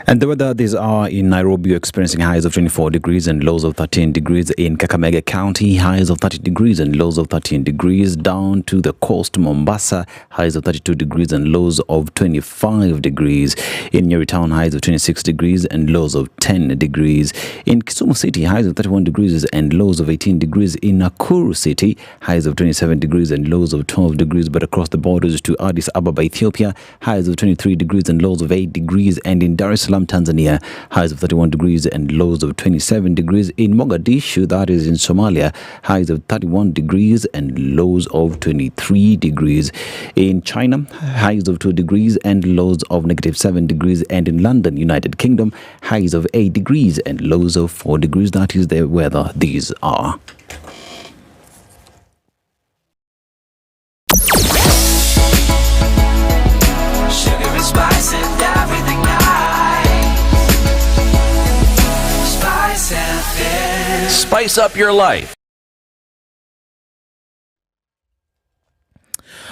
And the weather this hour in Nairobi, you're experiencing highs of 24 degrees and lows of 13 degrees. In Kakamega County, highs of 30 degrees and lows of 13 degrees. Down to the coast, Mombasa, highs of 32 degrees and lows of 25 degrees. In Nyeri Town, highs of 26 degrees and lows of 10 degrees. In Kisumu City, highs of 31 degrees and lows of 18 degrees. In Nakuru City, highs of 27 degrees and lows of 12 degrees. But across the borders to Addis Ababa, Ethiopia, highs of 23 degrees and lows of 8 degrees. And in Dar es Salaam, Tanzania, highs of 31 degrees and lows of 27 degrees. In Mogadishu, that is in Somalia, highs of 31 degrees and lows of 23 degrees. In China, highs of 2 degrees and lows of -7 degrees. And in London, United Kingdom, highs of 8 degrees and lows of 4 degrees. That is the weather these are. Sugar and spice and everything nice. SpiceFM. Spice up your life.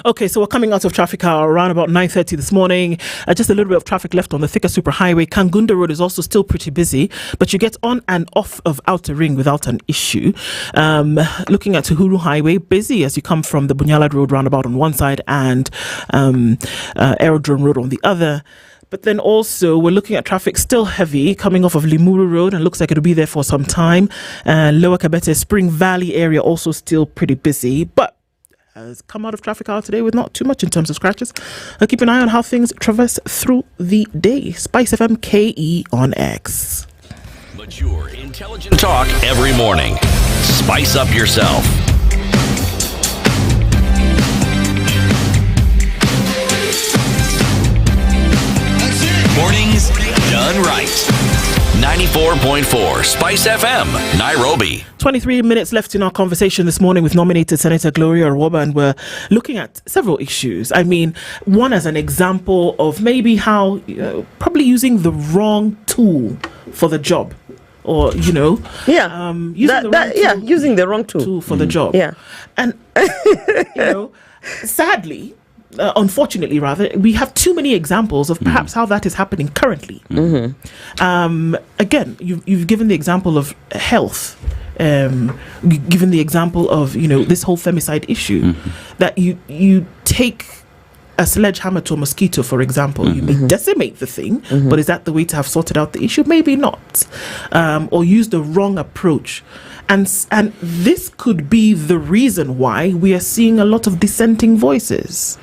Okay, so we're coming out of traffic hour around about 9:30 this morning. Just a little bit of traffic left on the Thika Superhighway. Kangunda Road is also still pretty busy, but you get on and off of Outer Ring without an issue. Looking at Uhuru Highway, busy as you come from the Bunyalad Road roundabout on one side and Aerodrome Road on the other. But then also we're looking at traffic still heavy coming off of Limuru Road, and looks like it'll be there for some time. Lower Kabete, Spring Valley area also still pretty busy, but has come out of traffic hour today with not too much in terms of scratches. Keep an eye on how things traverse through the day. SpiceFM KE on X. Mature, intelligent talk every morning. Spice up yourself. Mornings done right. 94.4 Spice FM, Nairobi. 23 minutes left in our conversation this morning with nominated Senator Gloria Nwoba, and we're looking at several issues. I mean, one as an example of maybe how probably using the wrong tool for the job, or using the wrong tool for the job. Yeah, and sadly. Unfortunately, rather, we have too many examples of perhaps how that is happening currently. Again, you've given the example of health, given the example of this whole femicide issue, that you take a sledgehammer to a mosquito, for example. You may decimate the thing, but is that the way to have sorted out the issue? Maybe not, or use the wrong approach. And this could be the reason why we are seeing a lot of dissenting voices.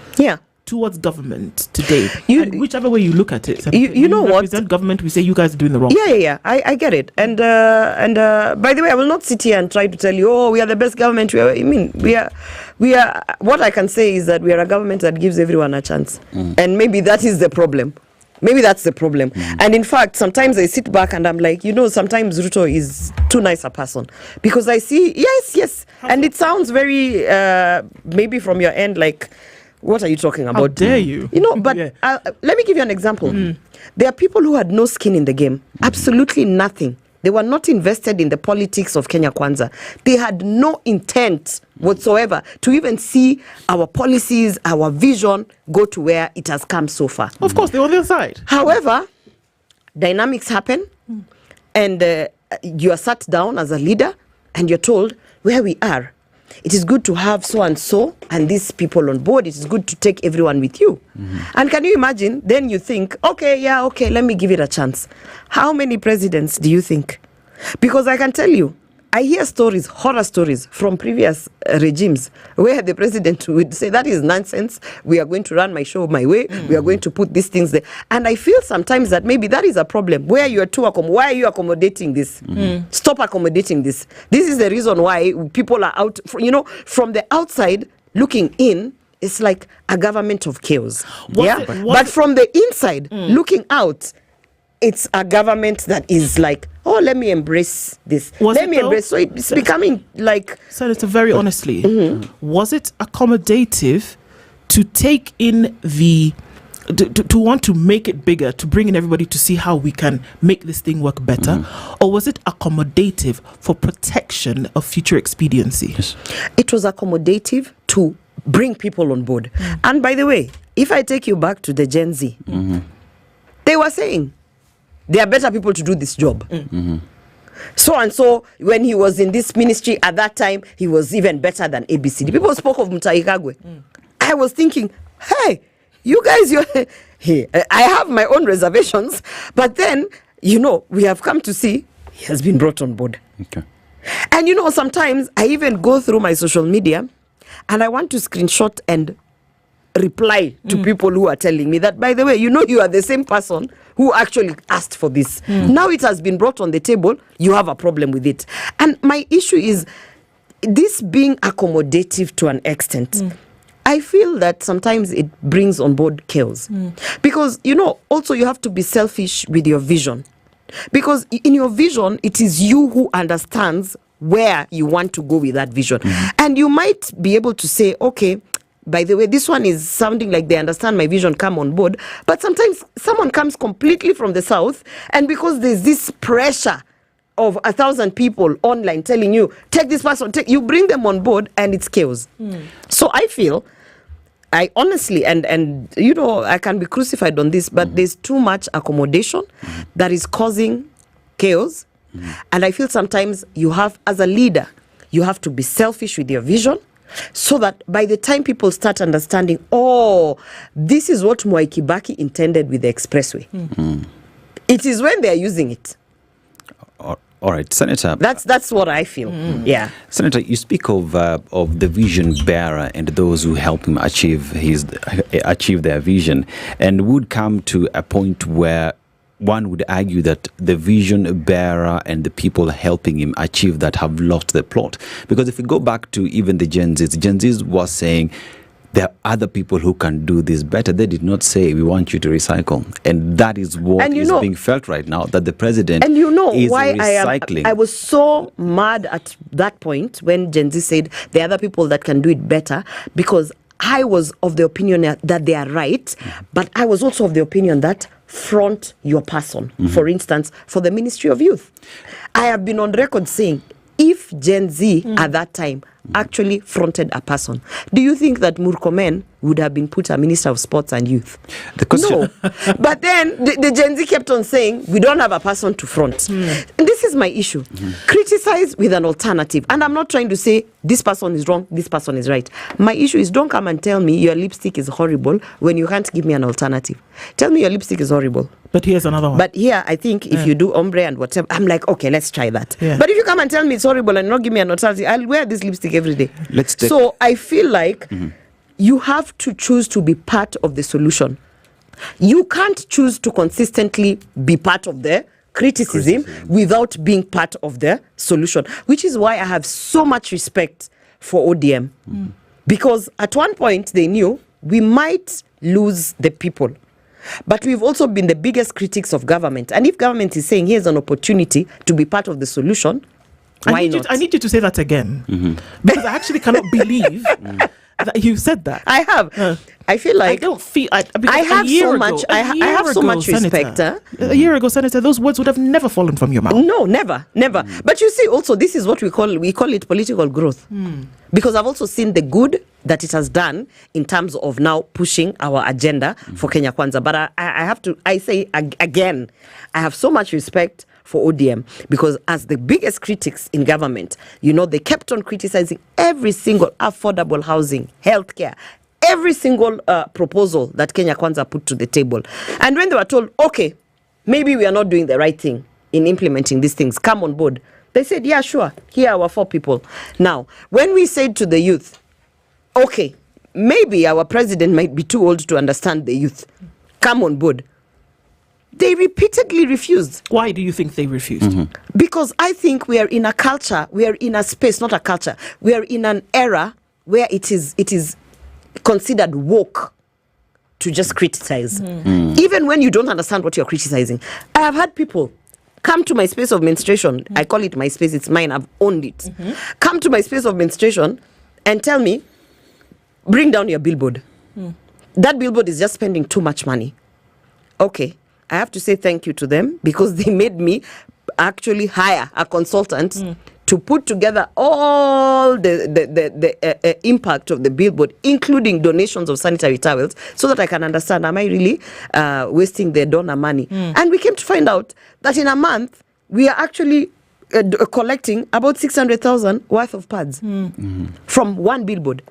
towards government today. And whichever way you look at it, you know what? Represent government, we say you guys are doing the wrong. Yeah. I get it. And by the way, I will not sit here and try to tell you, oh, we are the best government. We are. What I can say is that we are a government that gives everyone a chance, and maybe that is the problem. Maybe that's the problem. And in fact, sometimes I sit back and I'm like, sometimes Ruto is too nice a person. Because I see, yes. And it sounds very, maybe from your end, like, what are you talking about? How dare you? But let me give you an example. There are people who had no skin in the game. Absolutely nothing. They were not invested in the politics of Kenya Kwanza. They had no intent whatsoever to even see our policies, our vision go to where it has come so far. Of course, they're on their side. However, dynamics happen, and you are sat down as a leader and you're told where we are. It is good to have so and so and these people on board. It is good to take everyone with you. And can you imagine? Then you think, okay, let me give it a chance. How many presidents do you think? Because I can tell you, I hear stories, horror stories from previous regimes where the president would say, that is nonsense. We are going to run my show my way. We are going to put these things there. And I feel sometimes that maybe that is a problem where you are too why are you accommodating this? Stop accommodating this. This is the reason why people are out, from the outside looking in, it's like a government of chaos. But from the inside looking out, it's a government that is like, oh, let me embrace this. So it's becoming like... Senator, very honestly, was it accommodative to take in to want to make it bigger, to bring in everybody to see how we can make this thing work better? Or was it accommodative for protection of future expediency? Yes. It was accommodative to bring people on board. And by the way, if I take you back to the Gen Z, they were saying, there are better people to do this job. So and so, when he was in this ministry at that time, he was even better than ABCD. People spoke of Mutahi Kagwe. I was thinking, hey, you guys, I have my own reservations. But then, we have come to see he has been brought on board. Okay. And sometimes I even go through my social media and I want to screenshot and reply to people who are telling me that, by the way, you are the same person who actually asked for this. Now it has been brought on the table, you have a problem with it. And my issue is this being accommodative to an extent. I feel that sometimes it brings on board chaos. Because, also you have to be selfish with your vision. Because in your vision, it is you who understands where you want to go with that vision. And you might be able to say, okay, by the way, this one is sounding like they understand my vision, come on board. But sometimes someone comes completely from the south, and because there's this pressure of 1,000 people online telling you, take this person, you bring them on board, and it's chaos. So I feel, I honestly, and I can be crucified on this, but there's too much accommodation that is causing chaos. And I feel sometimes you have, as a leader, you have to be selfish with your vision, so that by the time people start understanding, oh, this is what Mwai Kibaki intended with the expressway. It is when they are using it. All right, Senator. That's what I feel. Yeah. Senator, you speak of the vision bearer and those who help him achieve their vision, and would come to a point where one would argue that the vision bearer and the people helping him achieve that have lost the plot. Because if we go back to even the Gen Zs was saying there are other people who can do this better. They did not say we want you to recycle. And that is what is being felt right now, that the president is recycling. I was so mad at that point when Gen Z said there are other people that can do it better, because I was of the opinion that they are right, but I was also of the opinion that front your person. For instance, for the Ministry of Youth, I have been on record saying, if Gen Z at that time actually fronted a person, do you think that Murkomen would have been put a Minister of Sports and Youth? No. But then the Gen Z kept on saying, we don't have a person to front. And this is my issue. Criticize with an alternative. And I'm not trying to say this person is wrong, this person is right. My issue is, don't come and tell me your lipstick is horrible when you can't give me an alternative. Tell me your lipstick is horrible. But here's another one. But here, I think if you do ombre and whatever, I'm like, okay, let's try that. But if you come and tell me it's horrible and not give me an alternative, I'll wear this lipstick every day. So I feel like you have to choose to be part of the solution. You can't choose to consistently be part of the criticism without being part of the solution, which is why I have so much respect for ODM. Because at one point they knew we might lose the people. But we've also been the biggest critics of government. And if government is saying here's an opportunity to be part of the solution, why not? I need you to say that again. Because I actually cannot believe that you said that. I have. I feel like I don't feel. I have so much. I have so much respect. A year ago, Senator, those words would have never fallen from your mouth. No, never. But you see, also, this is what we call it political growth. Because I've also seen the good that it has done in terms of now pushing our agenda for Kenya Kwanza. But I say again, I have so much respect for ODM, because as the biggest critics in government, they kept on criticizing every single affordable housing, healthcare, every single proposal that Kenya Kwanza put to the table. And when they were told, okay, maybe we are not doing the right thing in implementing these things, come on board, they said, yeah, sure, here are our 4 people. Now, when we said to the youth, okay, maybe our president might be too old to understand the youth, come on board, they repeatedly refused. Why do you think they refused? Because I think we are in a culture, we are in a space, not a culture, we are in an era where it is considered woke to just criticize. Even when you don't understand what you're criticizing. I have had people come to my space of menstruation. I call it my space, it's mine, I've owned it. Come to my space of menstruation and tell me, bring down your billboard. That billboard is just spending too much money. Okay, I have to say thank you to them, because they made me actually hire a consultant to put together all the impact of the billboard, including donations of sanitary towels, so that I can understand, am I really wasting the donor money? And we came to find out that in a month, we are actually collecting about 600,000 worth of pads from one billboard.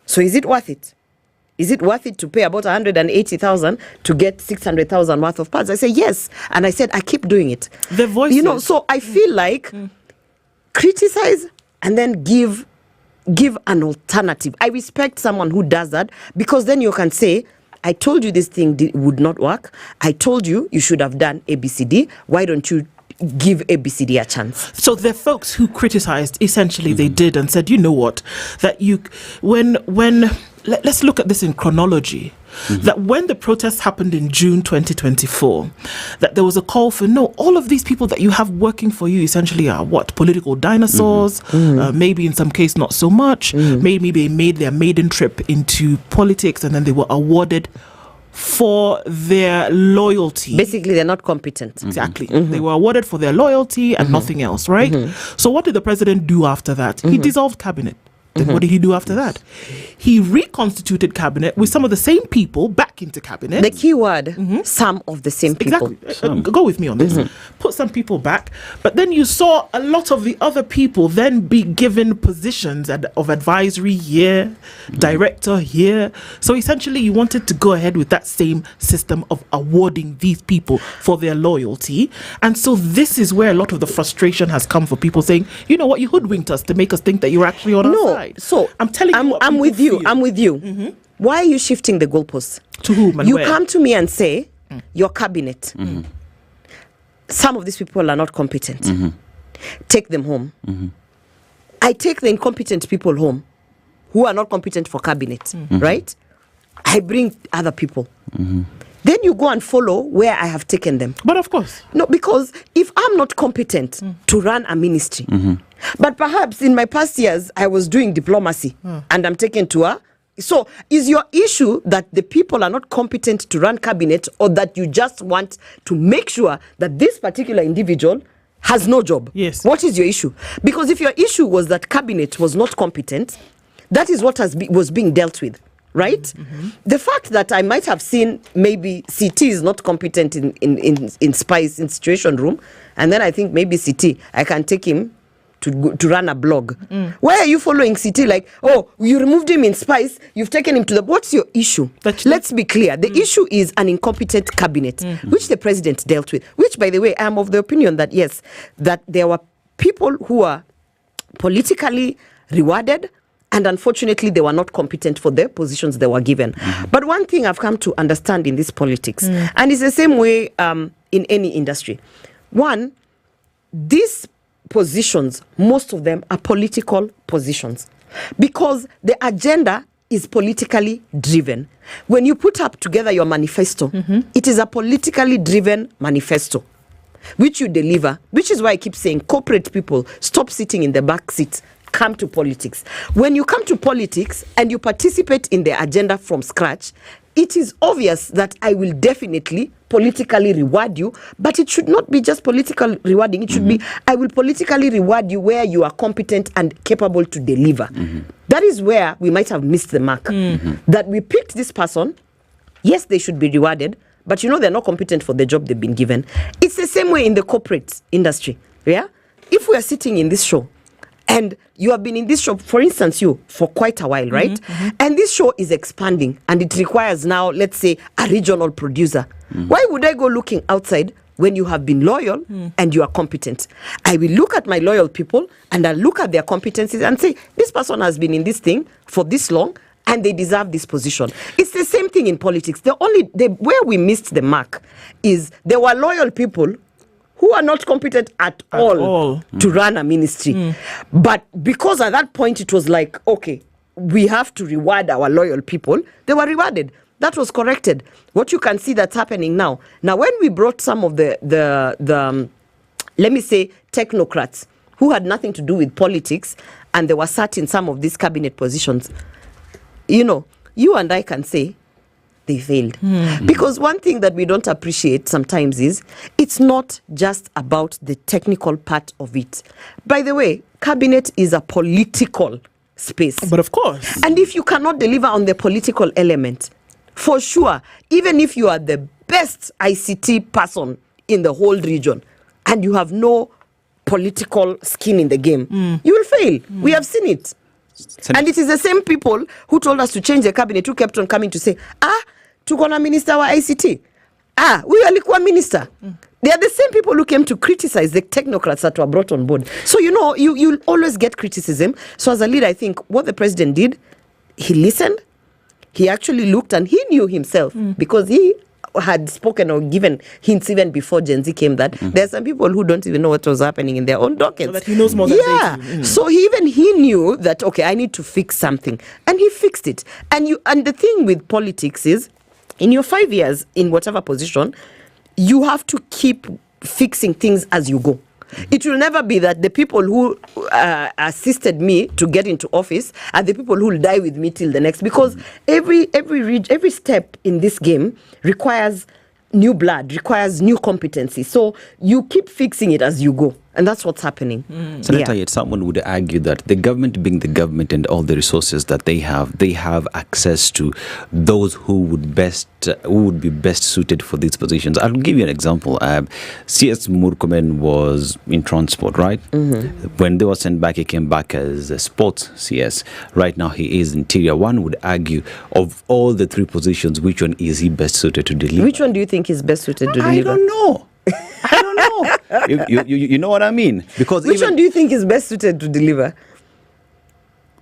So is it worth it? Is it worth it to pay about 180,000 to get 600,000 worth of pads? I say yes. And I said, I keep doing it. The voices. So I feel like criticize and then give an alternative. I respect someone who does that, because then you can say, I told you this thing would not work. I told you should have done ABCD. Why don't you give ABCD a chance? So there are folks who criticized, essentially they did, and said, you know what, that let's look at this in chronology. That when the protests happened in June 2024, that there was a call for, no, all of these people that you have working for you essentially are what? Political dinosaurs, maybe in some case not so much, maybe they made their maiden trip into politics and then they were awarded for their loyalty. Basically, they're not competent. Exactly. They were awarded for their loyalty and nothing else, right? So what did the president do after that? He dissolved cabinet. Then what did he do after that? He reconstituted cabinet with some of the same people back into cabinet. The key word, some of the same people. Exactly. Go with me on this. Put some people back. But then you saw a lot of the other people then be given positions of advisory here, director here. So essentially you wanted to go ahead with that same system of awarding these people for their loyalty. And so this is where a lot of the frustration has come for people saying, you know what, you hoodwinked us to make us think that you're actually on our side. So I'm telling you, I'm with you. I'm with you. Why are you shifting the goalposts? To whom and you where? come to me and say your cabinet. Some of these people are not competent. Take them home. I take the incompetent people home who are not competent for cabinet, right? I bring other people. Then you go and follow where I have taken them. But of course. No, because if I'm not competent to run a ministry, but perhaps in my past years, I was doing diplomacy and I'm taken to a... So is your issue that the people are not competent to run cabinet, or that you just want to make sure that this particular individual has no job? Yes. What is your issue? Because if your issue was that cabinet was not competent, that is what was being dealt with. Right? The fact that I might have seen maybe CT is not competent in Spice in Situation Room, and then I think maybe CT, I can take him to run a blog. Why are you following CT like, oh, you removed him in Spice, you've taken him to the... What's your issue? Let's be clear. The issue is an incompetent cabinet, which the president dealt with, which, by the way, I am of the opinion that, yes, that there were people who are politically rewarded And unfortunately, they were not competent for the positions they were given. But one thing I've come to understand in this politics, and it's the same way in any industry. One, these positions, most of them are political positions because the agenda is politically driven. When you put up together your manifesto, it is a politically driven manifesto which you deliver, which is why I keep saying corporate people, stop sitting in the back seat, come to politics. When you come to politics and you participate in the agenda from scratch, it is obvious that I will definitely politically reward you, but it should not be just political rewarding. It should be, I will politically reward you where you are competent and capable to deliver. That is where we might have missed the mark. That we picked this person, yes, they should be rewarded, but they're not competent for the job they've been given. It's the same way in the corporate industry. Yeah? If we are sitting in this show, and you have been in this show, for instance, for quite a while, right? And this show is expanding and it requires now, let's say, a regional producer. Why would I go looking outside when you have been loyal and you are competent? I will look at my loyal people and I'll look at their competencies and say, this person has been in this thing for this long and they deserve this position. It's the same thing in politics. Where we missed the mark is there were loyal people who are not competent at all to run a ministry. But because at that point it was like, okay, we have to reward our loyal people, they were rewarded. That was corrected. What you can see that's happening now. Now, when we brought some of the let me say, technocrats who had nothing to do with politics and they were sat in some of these cabinet positions, you and I can say, they failed. Because one thing that we don't appreciate sometimes is it's not just about the technical part of it. By the way, cabinet is a political space. But of course. And if you cannot deliver on the political element, for sure, even if you are the best ICT person in the whole region and you have no political skin in the game, you will fail. We have seen it. And it is the same people who told us to change the cabinet who kept on coming to say, tuko na minister wa ICT. Huyu alikuwa minister. They are the same people who came to criticize the technocrats that were brought on board. So, you'll always get criticism. So as a leader, I think what the president did, he listened. He actually looked and he knew himself because he had spoken or given hints even before Gen Z came that there are some people who don't even know what was happening in their own dockets. So that he knows more than they do. So he knew that, okay, I need to fix something. And he fixed it. And the thing with politics is, in your 5 years, in whatever position, you have to keep fixing things as you go. It will never be that the people who assisted me to get into office are the people who will die with me till the next. Because every step in this game requires new blood, requires new competency. So you keep fixing it as you go. And that's what's happening. Senator, yet someone would argue that the government being the government and all the resources that they have access to those who would be best suited for these positions. I'll give you an example. CS Murkomen was in transport, right? When they were sent back, he came back as a sports CS. Right now, he is interior. One would argue, of all the three positions, which one is he best suited to deliver? Which one do you think is best suited to deliver? I don't know. You know what I mean? Because which one do you think is best suited to deliver?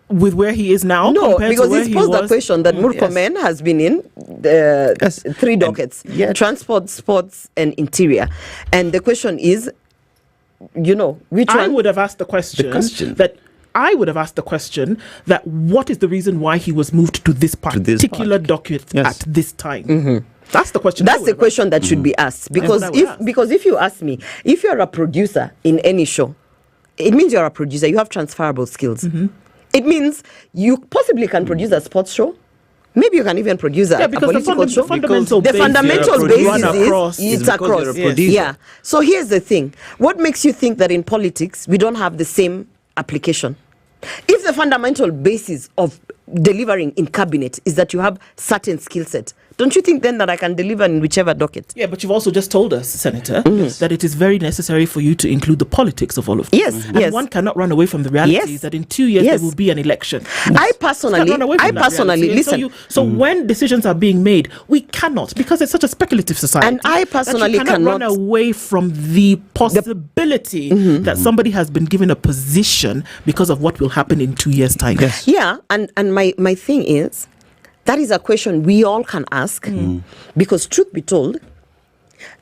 With where he is now? No, because he's posed the question that Murkomen has been in the three dockets, transport, sports, and interior. And the question is, which one? I would have asked the question that what is the reason why he was moved to this particular docket at this time? That's the question. That's the question that should be asked. Because if you ask me, if you're a producer in any show, it means you're a producer. You have transferable skills. It means you possibly can produce a sports show. Maybe you can even produce a political show. The fundamental basis is it's across. Yeah. So here's the thing. What makes you think that in politics we don't have the same application? If the fundamental basis of delivering in cabinet is that you have certain skill set, don't you think then that I can deliver in whichever docket? Yeah, but you've also just told us, Senator, that it is very necessary for you to include the politics of all of this. Yes, and one cannot run away from the reality that in 2 years there will be an election. I personally, listen. So when decisions are being made, we cannot, because it's such a speculative society. And I personally that you cannot run away from the possibility that somebody has been given a position because of what will happen in 2 years' time. Yes. Yeah, and my thing is, that is a question we all can ask, because truth be told,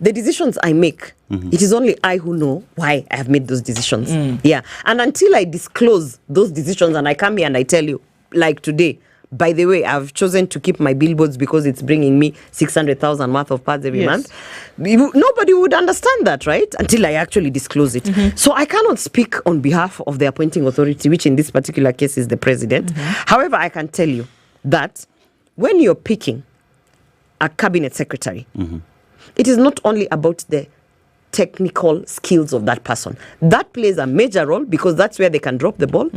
the decisions I make, it is only I who know why I have made those decisions. Yeah, and until I disclose those decisions and I come here and I tell you, like today, by the way, I've chosen to keep my billboards because it's bringing me 600,000 worth of pads every month. Nobody would understand that, right? Until I actually disclose it. So I cannot speak on behalf of the appointing authority, which in this particular case is the president. However, I can tell you that when you're picking a cabinet secretary, it is not only about the technical skills of that person. That plays a major role because that's where they can drop the ball.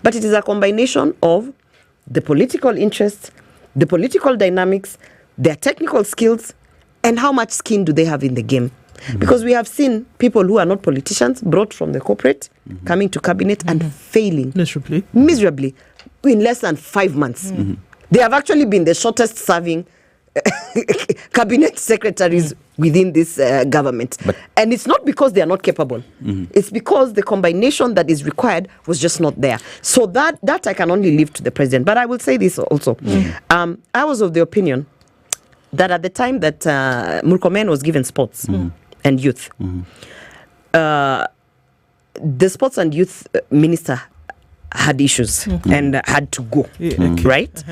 But it is a combination of the political interests, the political dynamics, their technical skills, and how much skin do they have in the game. Because we have seen people who are not politicians brought from the corporate, coming to cabinet and failing miserably in less than 5 months. They have actually been the shortest serving cabinet secretaries within this government. And it's not because they are not capable. It's because the combination that is required was just not there. So that I can only leave to the president. But I will say this also. I was of the opinion that at the time that Murkomen was given sports and youth, the sports and youth minister had issues and had to go, right?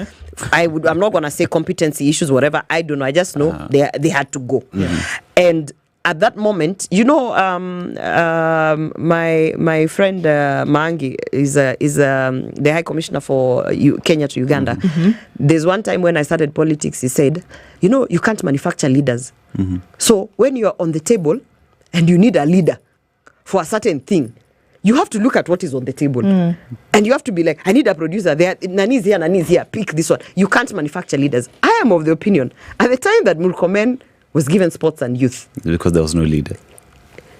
I'm not going to say competency issues, whatever. I don't know. I just know they had to go. And at that moment, you know, my friend Mangi is the High Commissioner for Kenya to Uganda. There's one time when I started politics, he said, you know, you can't manufacture leaders. So when you are on the table and you need a leader for a certain thing, you have to look at what is on the table. And you have to be like, I need a producer there. Nani's here, pick this one. You can't manufacture leaders. I am of the opinion, at the time that Murkomen was given sports and youth, because there was no leader,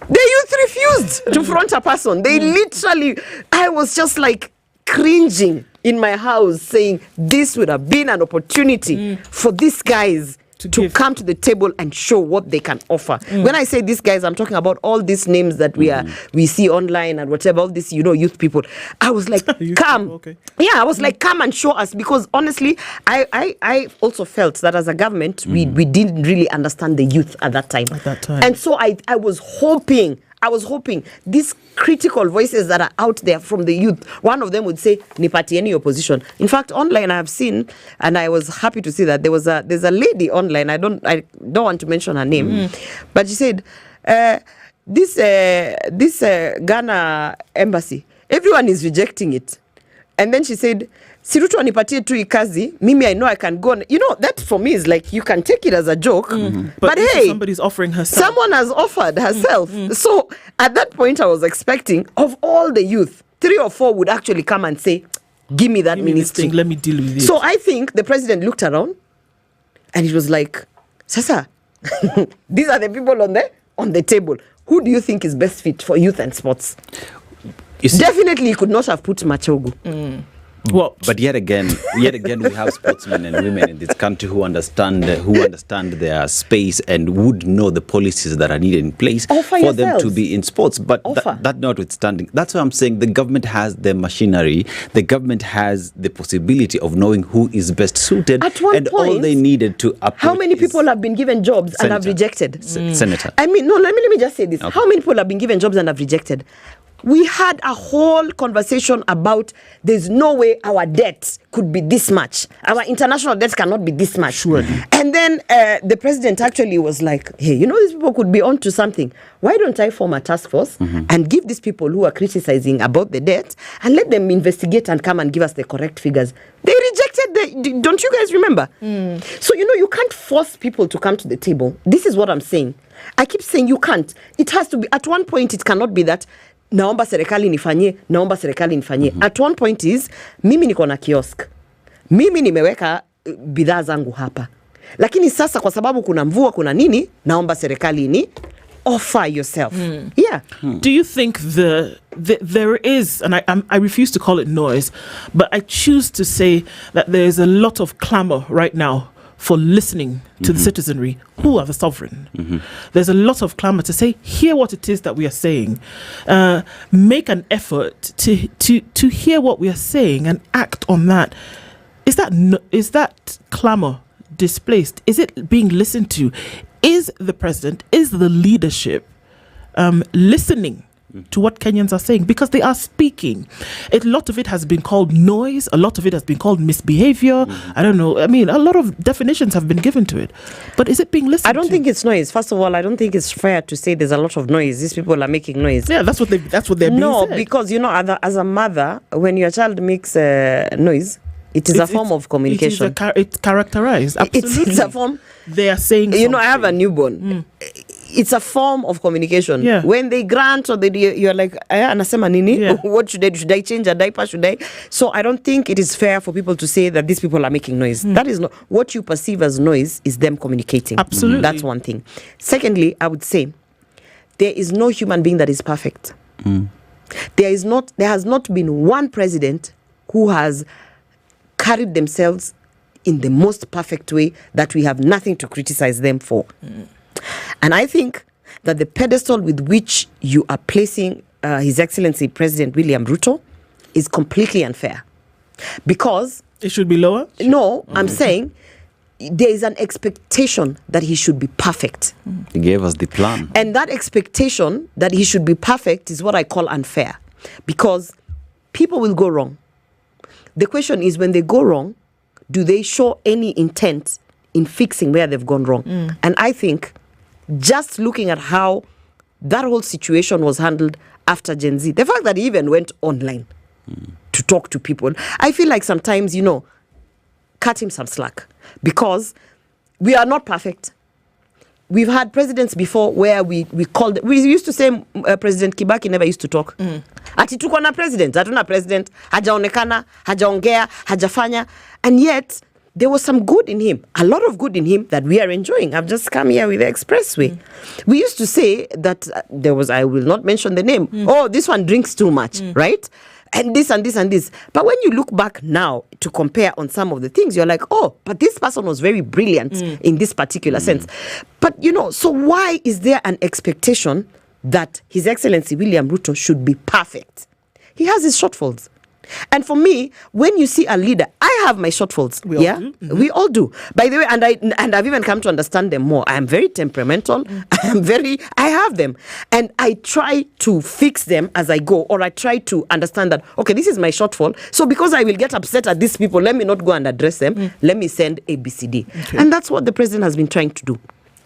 the youth refused to front a person. They literally, I was just like cringing in my house saying, this would have been an opportunity for these guys to come to the table and show what they can offer. When I say these guys, I'm talking about all these names that we see online and whatever, all these, you know, youth people. I was like, come. Yeah, I was like, come and show us. Because honestly, I also felt that as a government, we didn't really understand the youth at that time. And so I was hoping these critical voices that are out there from the youth, one of them would say, Nipati any opposition. In fact, online I have seen, and I was happy to see that there's a lady online, I don't want to mention her name, but she said, this Ghana embassy, everyone is rejecting it. And then she said, Sirutu anipatie tu ikazi, mimi I know I can go on. You know, that for me is like, you can take it as a joke. But hey, somebody's offering herself. Someone has offered herself. So at that point I was expecting, of all the youth, 3 or 4 would actually come and say, give me that ministry. Let me deal with it. So I think the president looked around and it was like, Sasa, these are the people on the table. Who do you think is best fit for youth and sports? Definitely he could not have put Machogu. Well, but yet again, we have sportsmen and women in this country who understand their space and would know the policies that are needed in place for them to be in sports. But that notwithstanding, that's why I'm saying the government has the machinery, the government has the possibility of knowing who is best suited, at one and point, all they needed to approach. How many people have been given jobs and have rejected? Senator. I mean, no, let me just say this. Okay. How many people have been given jobs and have rejected? We had a whole conversation about there's no way our debt could be this much. Our international debt cannot be this much. Surely. And then the president actually was like, hey, you know, these people could be onto something. Why don't I form a task force and give these people who are criticizing about the debt and let them investigate and come and give us the correct figures? They rejected don't you guys remember? So, you know, you can't force people to come to the table. This is what I'm saying. I keep saying you can't. It has to be, at one point, it cannot be that naomba serikali nifanyie. At one point is, mimi niko na kiosk, mimi nimeweka bidhaa zangu hapa, Lakini sasa kwa sababu kuna mvua kuna nini, naomba serikali ni offer yourself. Yeah. Do you think there is, and I refuse to call it noise, but I choose to say that there is a lot of clamor right now for listening to the citizenry who are the sovereign. There's a lot of clamor to say, hear what it is that we are saying, make an effort to hear what we are saying and act on that. Is that clamor displaced? Is it being listened to? Is the president, is the leadership listening to what Kenyans are saying? Because they are speaking. A lot of it has been called noise. A lot of it has been called misbehavior. I don't know. I mean, a lot of definitions have been given to it. But is it being listened to? I don't think it's noise. First of all, I don't think it's fair to say there's a lot of noise. These people are making noise. Yeah, that's what they're being said. Because, as a mother, when your child makes noise, it is a form of communication. It's characterized. Absolutely. It's a form. They are saying something. I have a newborn. It's a form of communication. Yeah. When they grant or you're like, anasema nini? Yeah. What should I do? Should I change a diaper? Should I? So I don't think it is fair for people to say that these people are making noise. That is not what you perceive as noise is them communicating. Absolutely. That's one thing. Secondly, I would say there is no human being that is perfect. There has not been one president who has carried themselves in the most perfect way that we have nothing to criticize them for. And I think that the pedestal with which you are placing His Excellency President William Ruto is completely unfair. Because... It should be lower? No, I'm saying there is an expectation that he should be perfect. He gave us the plan. And that expectation that he should be perfect is what I call unfair. Because people will go wrong. The question is, when they go wrong, do they show any intent in fixing where they've gone wrong? And I think just looking at how that whole situation was handled after Gen Z, the fact that he even went online to talk to people, I feel like sometimes, cut him some slack, because we are not perfect. We've had presidents before where we used to say President Kibaki never used to talk. Ati tuko na president, hatuna president, hajaonekana, hajaongea, hajafanya, and yet there was some good in him, a lot of good in him that we are enjoying. I've just come here with the expressway. We used to say that there was, I will not mention the name, this one drinks too much, right? And this and this and this. But when you look back now to compare on some of the things, you're like, but this person was very brilliant in this particular sense. But, so why is there an expectation that His Excellency William Ruto should be perfect? He has his shortfalls. And for me, when you see a leader, I have my shortfalls. We all do. We all do. By the way, and I've even come to understand them more. I am very temperamental. I have them. And I try to fix them as I go, or I try to understand that, okay, this is my shortfall. So because I will get upset at these people, let me not go and address them. Let me send ABCD. Okay. And that's what the president has been trying to do.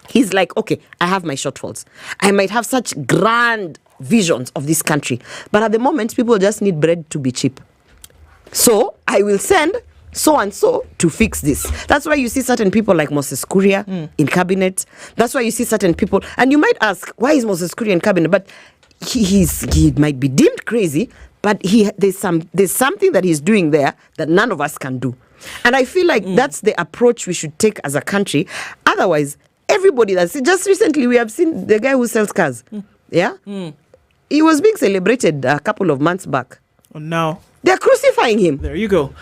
He's like, okay, I have my shortfalls. I might have such grand visions of this country, but at the moment, people just need bread to be cheap. So I will send so and so to fix this. That's why you see certain people like Moses Kuria in cabinet. That's why you see certain people. And you might ask, why is Moses Kuria in cabinet? But he might be deemed crazy, but there's something that he's doing there that none of us can do. And I feel like that's the approach we should take as a country. Otherwise, everybody just recently we have seen the guy who sells cars. Yeah? He was being celebrated a couple of months back. Oh, no. They're crucifying him. There you go.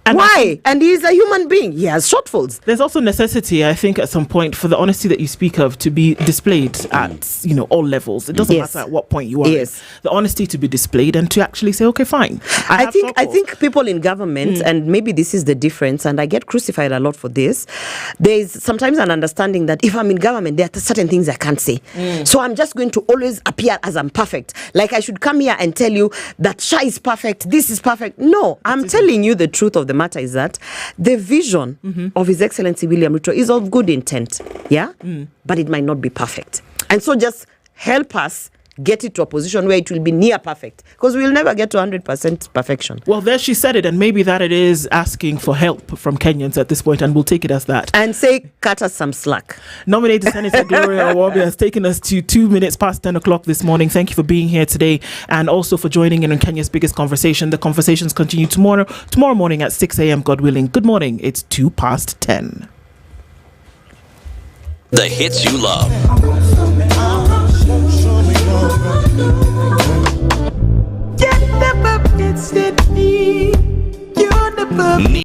And why? And he's a human being. He has shortfalls. There's also necessity, I think, at some point for the honesty that you speak of to be displayed at, all levels. It doesn't matter at what point you are. Yes. The honesty to be displayed and to actually say, okay, fine. I think people in government, and maybe this is the difference, and I get crucified a lot for this, there's sometimes an understanding that if I'm in government, there are certain things I can't say. So I'm just going to always appear as I'm perfect. Like I should come here and tell you that Shah is perfect, this is perfect. No, I'm telling you the truth of the matter is that the vision of His Excellency William Ruto is of good intent, but it might not be perfect. And so just help us get it to a position where it will be near perfect, because we will never get to 100% perfection. Well, there she said it, and maybe that it is asking for help from Kenyans at this point, and we'll take it as that. And say, cut us some slack. Nominated Senator Gloria Awabi has taken us to 2 minutes past 10 o'clock this morning. Thank you for being here today, and also for joining in on Kenya's biggest conversation. The conversations continue tomorrow morning at 6 a.m., God willing. Good morning. It's 2 past 10. The hits you love.